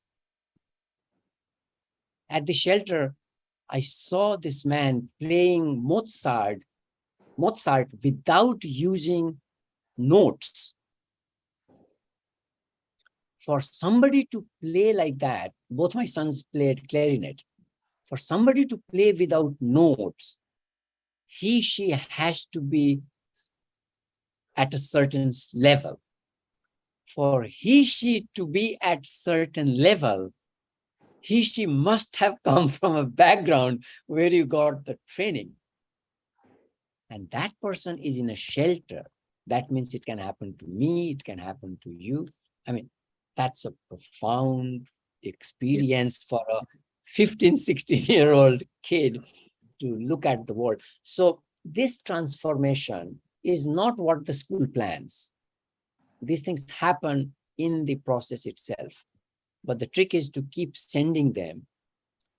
"At the shelter, I saw this man playing Mozart without using notes. For somebody to play like that, both my sons played clarinet. For somebody to play without notes, she has to be at a certain level. For she to be at certain level, she must have come from a background where you got the training. And that person is in a shelter. That means it can happen to me, it can happen to you. I mean, that's a profound experience for a 15, 16-year-old kid to look at the world. So this transformation is not what the school plans. These things happen in the process itself. But the trick is to keep sending them.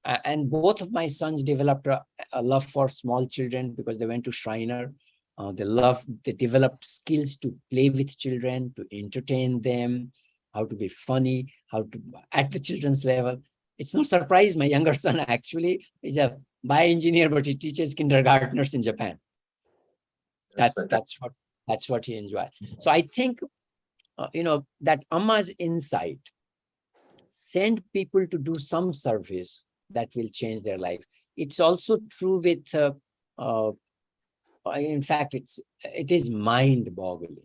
And both of my sons developed a love for small children because they went to Shriner. They developed skills to play with children, to entertain them, how to be funny, how to, at the children's level. It's no surprise my younger son actually is a bioengineer, but he teaches kindergartners in Japan. That's what he enjoys. So I think, that Amma's insight, send people to do some service that will change their life. It's also true with, in fact, it is mind-boggling.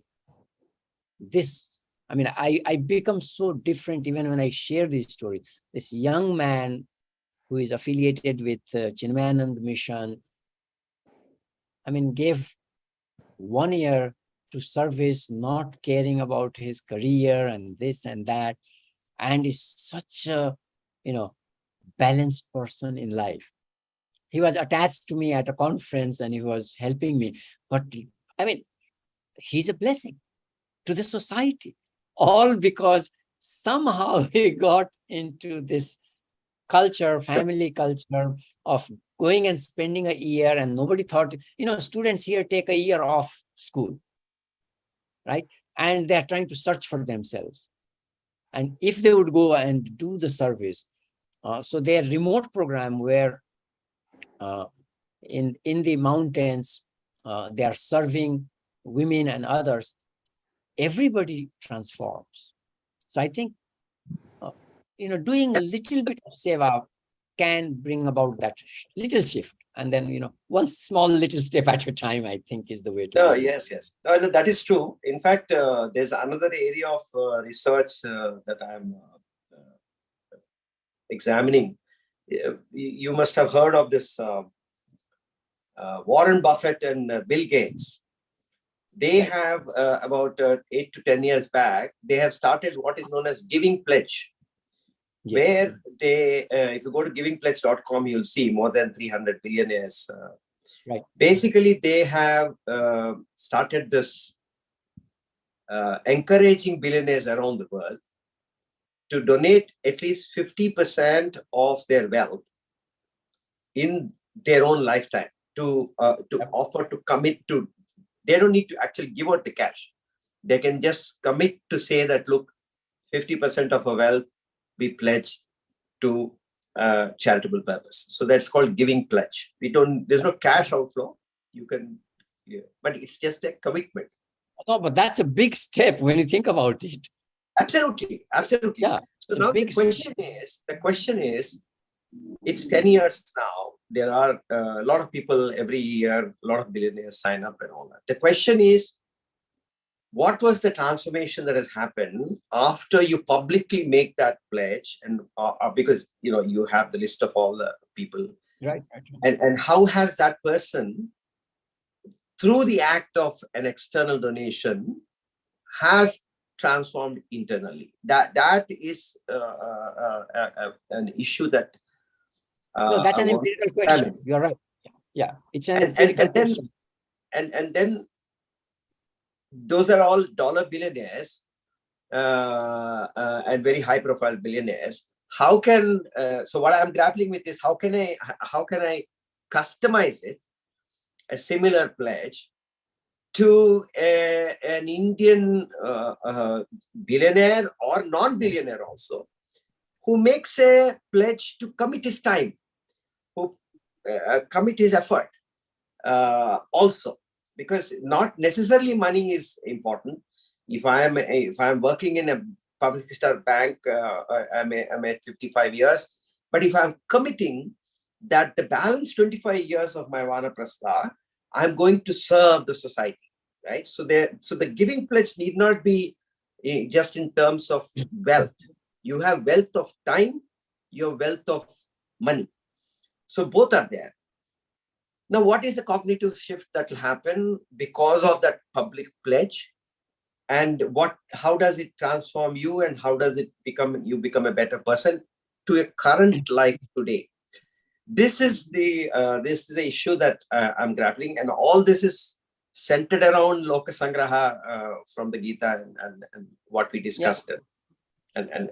I become so different even when I share these stories. This young man who is affiliated with Chinmayanand Mission, gave 1 year to service, not caring about his career and this and that, and is such a, balanced person in life. He was attached to me at a conference and he was helping me. But he's a blessing to the society, all because somehow he got into this culture, family culture of going and spending a year, and nobody thought, students here take a year off school, right? And they're trying to search for themselves. And if they would go and do the service, so their remote program where in the mountains, they are serving women and others, everybody transforms. So I think, doing a little bit of seva can bring about that little shift. And then, one small little step at a time, I think is the way to do it. Yes. No, that is true. In fact, there's another area of research that I'm examining. You must have heard of this Warren Buffett and Bill Gates. They have about 8 to 10 years back, they have started what is known as Giving Pledge. Yes. Where they, if you go to givingpledge.com, you'll see more than 300 billionaires. Right. Basically, they have started this encouraging billionaires around the world to donate at least 50% of their wealth in their own lifetime to offer to commit to. They don't need to actually give out the cash. They can just commit to say that, look, 50% of our wealth we pledge to charitable purpose. So that's called Giving Pledge. There's no cash outflow. But it's just a commitment. No, but that's a big step when you think about it. Absolutely. Yeah. So now the question is, it's 10 years now. There are a lot of people every year, a lot of billionaires sign up and all that. The question is, what was the transformation that has happened after you publicly make that pledge? And because you have the list of all the people, right. And how has that person, through the act of an external donation, has transformed internally? That is an issue that. No, that's an empirical question. You're right. Yeah, it's an empirical question. And then. Those are all dollar billionaires and very high profile billionaires. How can, so what I'm grappling with is how can I customize it, a similar pledge, to an Indian billionaire or non-billionaire also, who makes a pledge to commit his time, who commit his effort also. because not necessarily money is important. If I'm working in a public sector bank, I'm at 55 years. But if I'm committing that the balance 25 years of my vanaprastha, I'm going to serve the society, right? So the giving pledge need not be just in terms of wealth. You have wealth of time, you have wealth of money. So both are there. Now, what is the cognitive shift that will happen because of that public pledge? And how does it transform you, and how does it you become a better person to a current life today? This is the issue that I'm grappling, and all this is centered around Lokasamgraha from the Gita and what we discussed. Yeah. And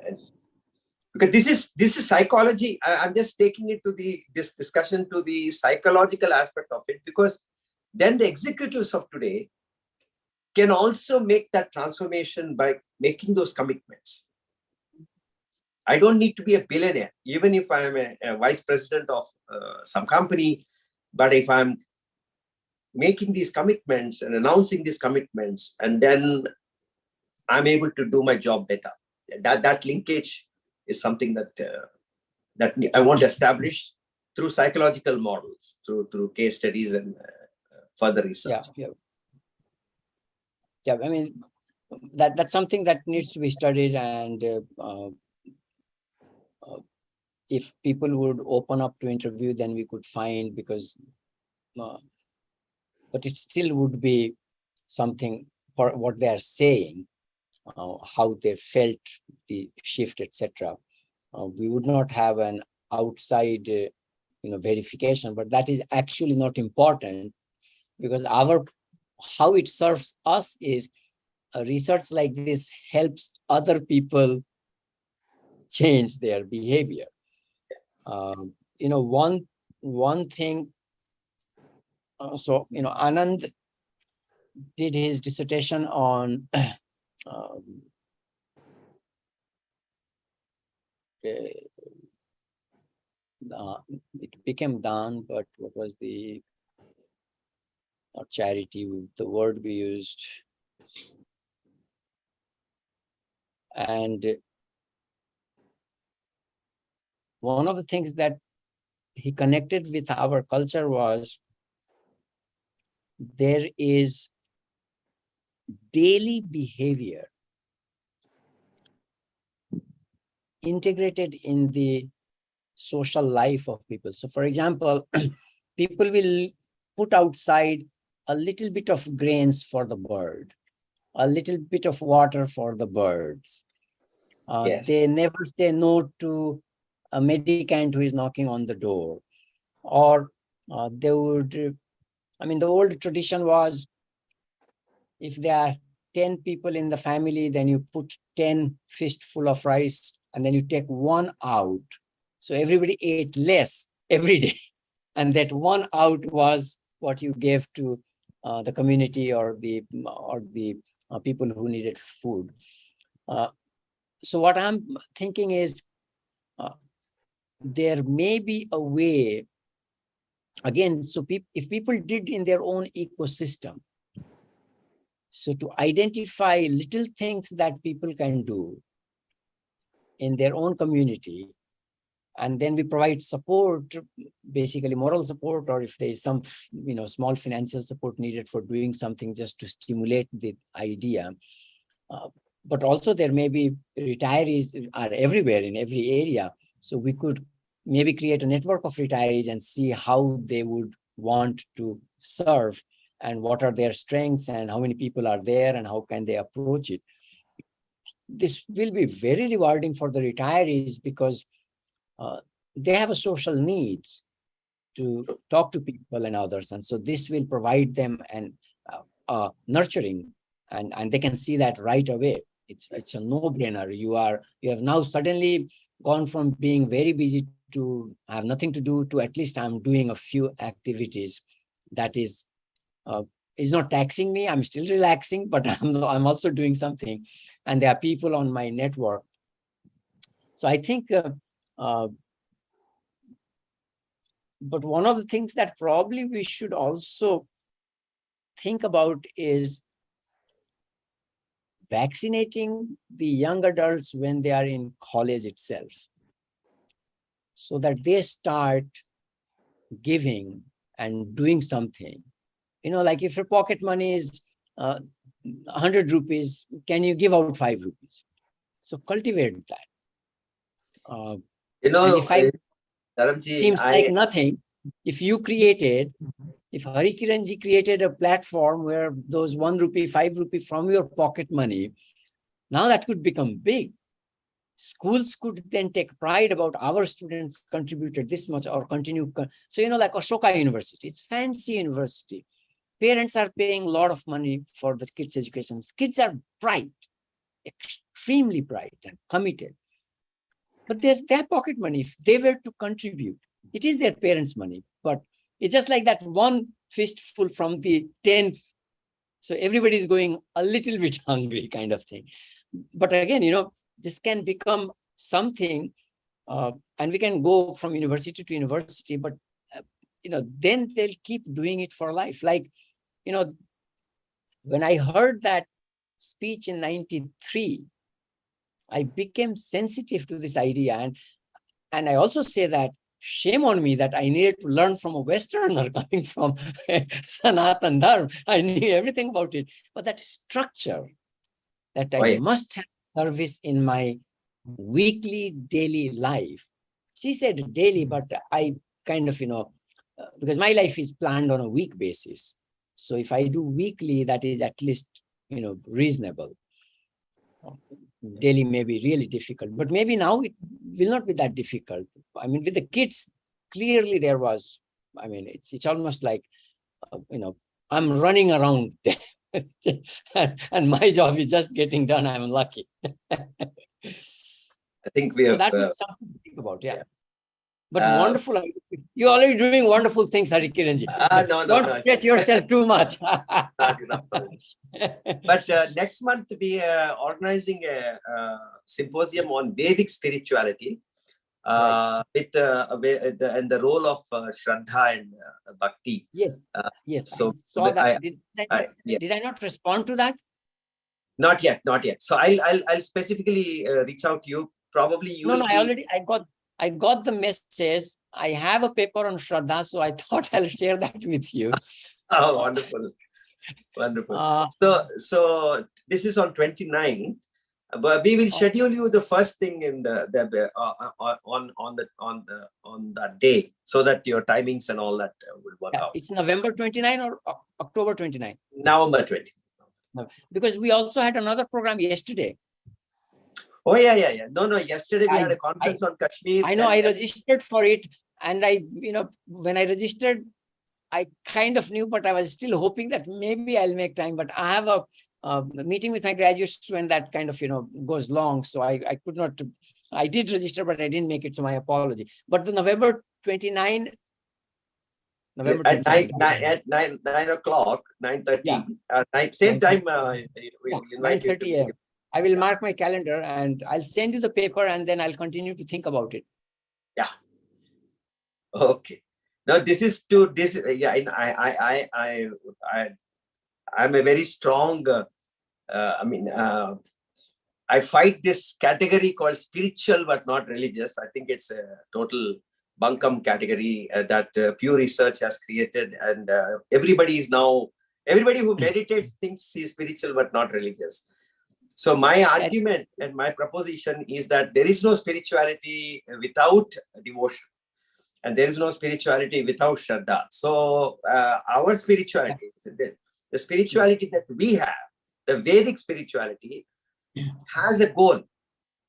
because this is psychology. I'm just taking it to this discussion to the psychological aspect of it, because then the executives of today can also make that transformation by making those commitments. I don't need to be a billionaire, even if I am a vice president of some company. But if I'm making these commitments and announcing these commitments, and then I'm able to do my job better. That linkage is something that I want to establish through psychological models, through case studies and further research. Yeah, I mean, that's something that needs to be studied, and if people would open up to interview, then we could find, because but it still would be something for what they are saying, how they felt the shift, etc. We would not have an outside verification, but that is actually not important, because how it serves us is research like this helps other people change their behavior. One thing. So Anand did his dissertation on it became Dan, but what was the not charity, the word we used? And one of the things that he connected with our culture was there is daily behavior integrated in the social life of people. So for example, people will put outside a little bit of grains for the bird, a little bit of water for the birds. Yes. They never say no to a mendicant who is knocking on the door. Or they would, the old tradition was, if there are 10 people in the family, then you put 10 fistful of rice and then you take one out. So everybody ate less every day. And that one out was what you gave to the community or the people who needed food. So what I'm thinking is there may be a way, again, so if people did in their own ecosystem, so to identify little things that people can do in their own community, and then we provide support, basically moral support, or if there is some small financial support needed for doing something just to stimulate the idea. But also there may be retirees are everywhere in every area. So we could maybe create a network of retirees and see how they would want to serve and what are their strengths and how many people are there and how can they approach it. This will be very rewarding for the retirees because they have a social needs to talk to people and others. And so this will provide them an nurturing, and they can see that right away. It's a no-brainer. You have now suddenly gone from being very busy to have nothing to do to at least I'm doing a few activities that is not taxing me. I'm still relaxing, but I'm also doing something. And there are people on my network. So I think, but one of the things that probably we should also think about is vaccinating the young adults when they are in college itself, so that they start giving and doing something. Like if your pocket money is 100 rupees, can you give out 5 rupees? So cultivate that. And if Dharamji, seems like nothing, if Hari Kiran Ji created a platform where those 1 rupee, 5 rupee from your pocket money, now that could become big. Schools could then take pride about our students contributed this much or continue. So, like Ashoka University, it's fancy university. Parents are paying a lot of money for the kids' education. Kids are bright, extremely bright and committed. But there's their pocket money. If they were to contribute, it is their parents' money. But it's just like that one fistful from the 10. So everybody's going a little bit hungry kind of thing. But again, this can become something, and we can go from university to university, but, then they'll keep doing it for life. Like, when I heard that speech in 93, I became sensitive to this idea. And I also say that shame on me that I needed to learn from a Westerner coming from Sanatan Dharma. I knew everything about it. But that structure that I must have service in my weekly, daily life. She said daily, but I kind of, because my life is planned on a week basis. So if I do weekly, that is at least, reasonable. Daily may be really difficult, but maybe now it will not be that difficult. I mean, with the kids, clearly there was, it's almost like, I'm running around and my job is just getting done. I'm lucky. I think we have. So that is something to think about, yeah. But wonderful. You're already doing wonderful things, Hari Kiran Ji. Don't stretch yourself too much. Not enough. But next month we are organizing a symposium on Vedic spirituality, with the role of Shraddha and Bhakti. Yes, yes. So I saw that. Did I not respond to that? Not yet. So I'll specifically reach out to you. Probably you. No, I got the message. I have a paper on Shraddha, so I thought I'll share that with you. Oh, wonderful. So this is on 29th, but we will schedule you the first thing in on that day, so that your timings and all that will work out. It's November 29 or October 29? November 20. Because we also had another program yesterday. Oh, yeah. No. Yesterday we had a conference on Kashmir. I know. I registered for it, and when I registered, I kind of knew, but I was still hoping that maybe I'll make time. But I have a meeting with my graduate student that kind of goes long, so I could not. I did register, but I didn't make it. So my apology. But the November 29. At 9 o'clock, 9:30. Same time. We'll invite you. 9:30 a.m. I will mark my calendar and I'll send you the paper, and then I'll continue to think about it. Yeah. Okay. Now this is to this. Yeah. I'm a very strong. I fight this category called spiritual but not religious. I think it's a total bunkum category that Pew Research has created, and everybody who meditates thinks he's spiritual but not religious. So my argument and my proposition is that there is no spirituality without devotion, and there is no spirituality without Shraddha. So our spirituality, the spirituality that we have, the Vedic spirituality, has a goal,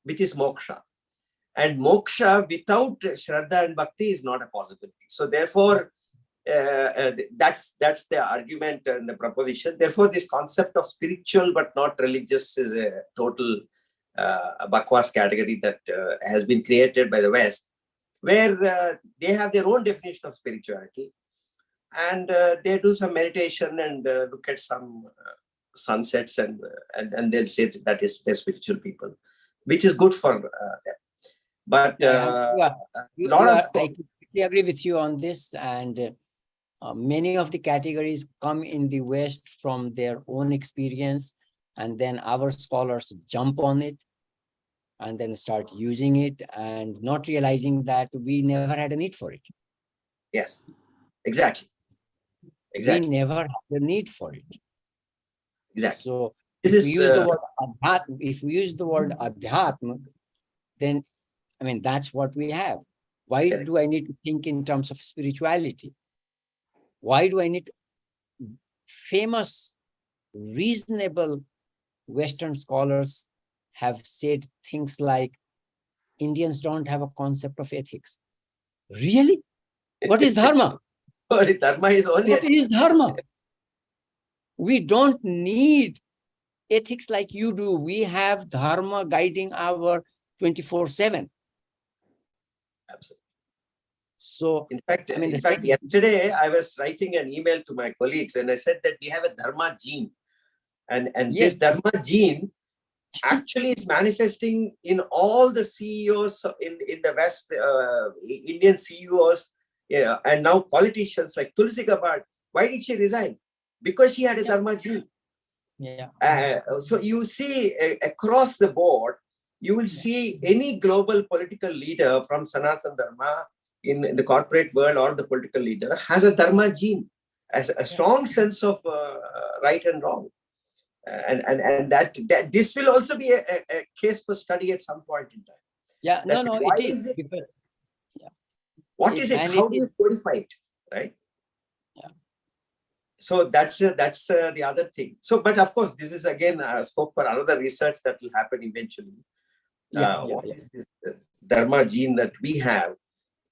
which is moksha. And moksha without Shraddha and Bhakti is not a possibility. So therefore, that's the argument and the proposition. Therefore, this concept of spiritual but not religious is a total bakwas category that has been created by the West, where they have their own definition of spirituality, and they do some meditation and look at some sunsets, and they'll say that is they're spiritual people, which is good for them. But I completely agree with you on this, and Many of the categories come in the West from their own experience, and then our scholars jump on it and then start using it and not realizing that we never had a need for it. Yes, exactly. We never had a need for it. Exactly. So This if we is, use the word adhyatma, then I mean that's what we have. Why Correct. do I need to think in terms of spirituality? Why do I need famous, reasonable Western scholars have said things like Indians don't have a concept of ethics. Really? What is dharma? Dharma is only What is dharma? We don't need ethics like you do. We have dharma guiding our 24/7. Absolutely. So, In fact, I mean, yesterday I was writing an email to my colleagues and I said that we have a dharma gene. And yes, this dharma gene actually is manifesting in all the CEOs in the West, Indian CEOs, and now politicians like Tulsi Gabbard. Why did she resign? Because she had a dharma gene. Yeah. So you see across the board, you will see any global political leader from Sanatana Dharma in the corporate world or the political leader has a dharma gene, as a strong sense of right and wrong. And that this will also be a case for study at some point in time. Yeah, That no, why it is. it? What is it? How do you codify it? Right? Yeah. So that's the other thing. So, but of course, this is again scope for another research that will happen eventually. What is this dharma gene that we have?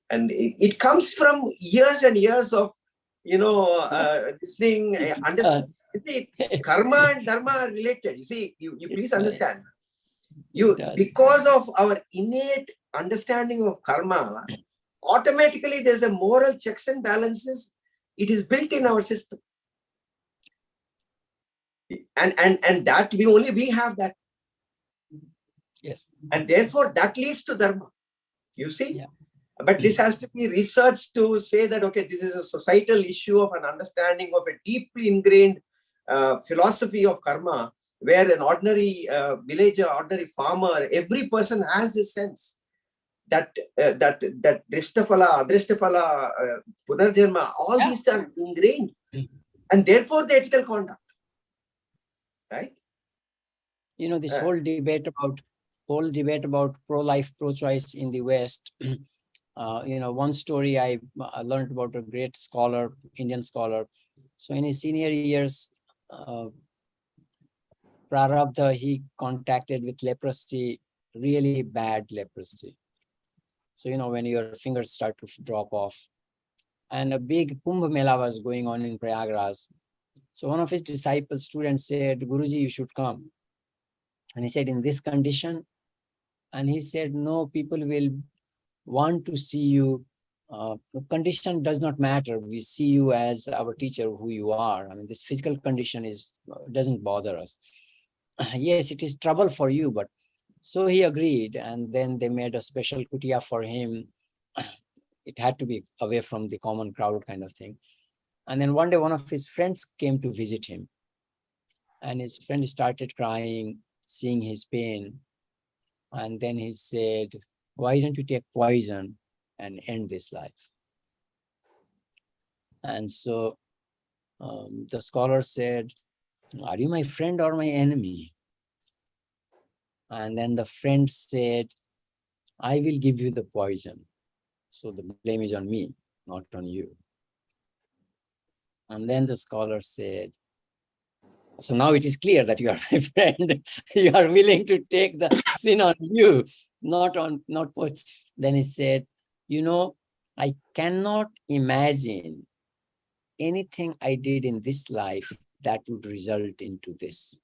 And it comes from years and years of, listening, understanding. You see, karma and dharma are related. You see, you please understand. Because of our innate understanding of karma, automatically there's a moral checks and balances. It is built in our system. And that we have that. Yes. And therefore that leads to dharma. You see? Yeah. But this has to be researched to say that, okay, this is a societal issue of an understanding of a deeply ingrained philosophy of karma, where an ordinary villager, ordinary farmer, every person has this sense that drishtafala, adrishtafala, punarjanma, all these are ingrained. And therefore the ethical conduct. Right? This whole debate about pro-life, pro-choice in the West. One story I learned about a great scholar, Indian scholar. So in his senior years, Prarabdha, he contacted with leprosy, really bad leprosy. So, when your fingers start to drop off. And a big Kumbh Mela was going on in Prayagraj. So one of his disciples, students said, Guruji, you should come. And he said, in this condition? And he said, no, people will want to see you. The condition does not matter. We see you as our teacher, who you are. I mean, this physical condition doesn't bother us. Yes, it is trouble for you, but so he agreed. And then they made a special kutia for him. It had to be away from the common crowd kind of thing. And then one day, one of his friends came to visit him. And his friend started crying, seeing his pain. And then he said, why don't you take poison and end this life? And so the scholar said, are you my friend or my enemy? And then the friend said, I will give you the poison. So the blame is on me, not on you. And then the scholar said, so now it is clear that you are my friend. You are willing to take the sin on you, not for. Then he said, I cannot imagine anything I did in this life that would result into this.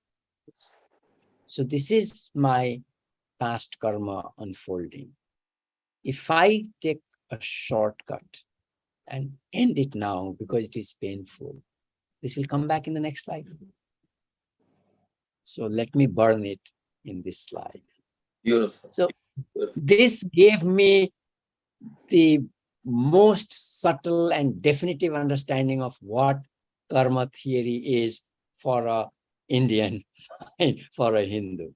So this is my past karma unfolding. If I take a shortcut and end it now because it is painful, this will come back in the next life. So let me burn it in this life. Beautiful. So this gave me the most subtle and definitive understanding of what karma theory is for a Indian, for a Hindu.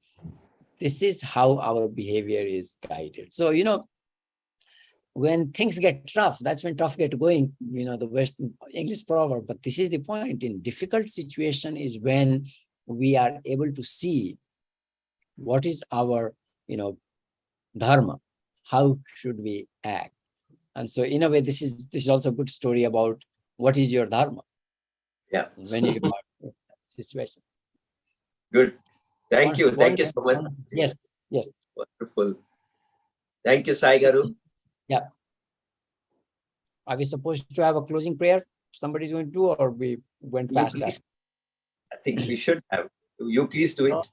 This is how our behavior is guided. So, when things get tough, that's when tough get going, the Western English proverb. But this is the point. In difficult situation is when we are able to see what is our, dharma. How should we act? And so in a way, this is also a good story about what is your dharma. Yeah. When you are in that situation. Good. Thank you. Thank you so much. Yes. Yes. Wonderful. Thank you, Sai Garu. Yeah. Are we supposed to have a closing prayer? Somebody's going to do, or we went past that? I think we should have. You please do it.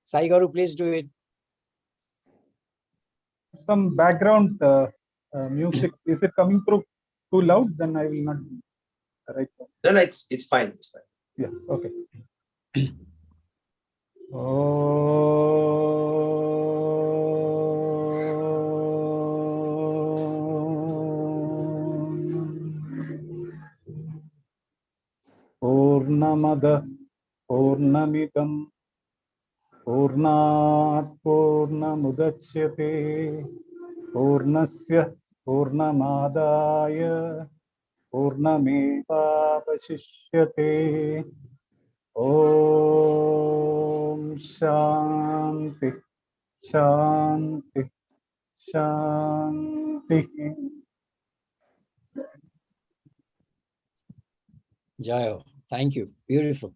Sai Garu, please do it. Some background music. Is it coming through too loud? Then I will not. Right. No, it's fine. It's fine. Yeah. Okay. Purnamada Purnamidam Purnat Purnamudachyate Purnasya Purnamadaya Purnamevavashishyate. Om Shanti Shanti Shanti. Jayo. Thank you. Beautiful.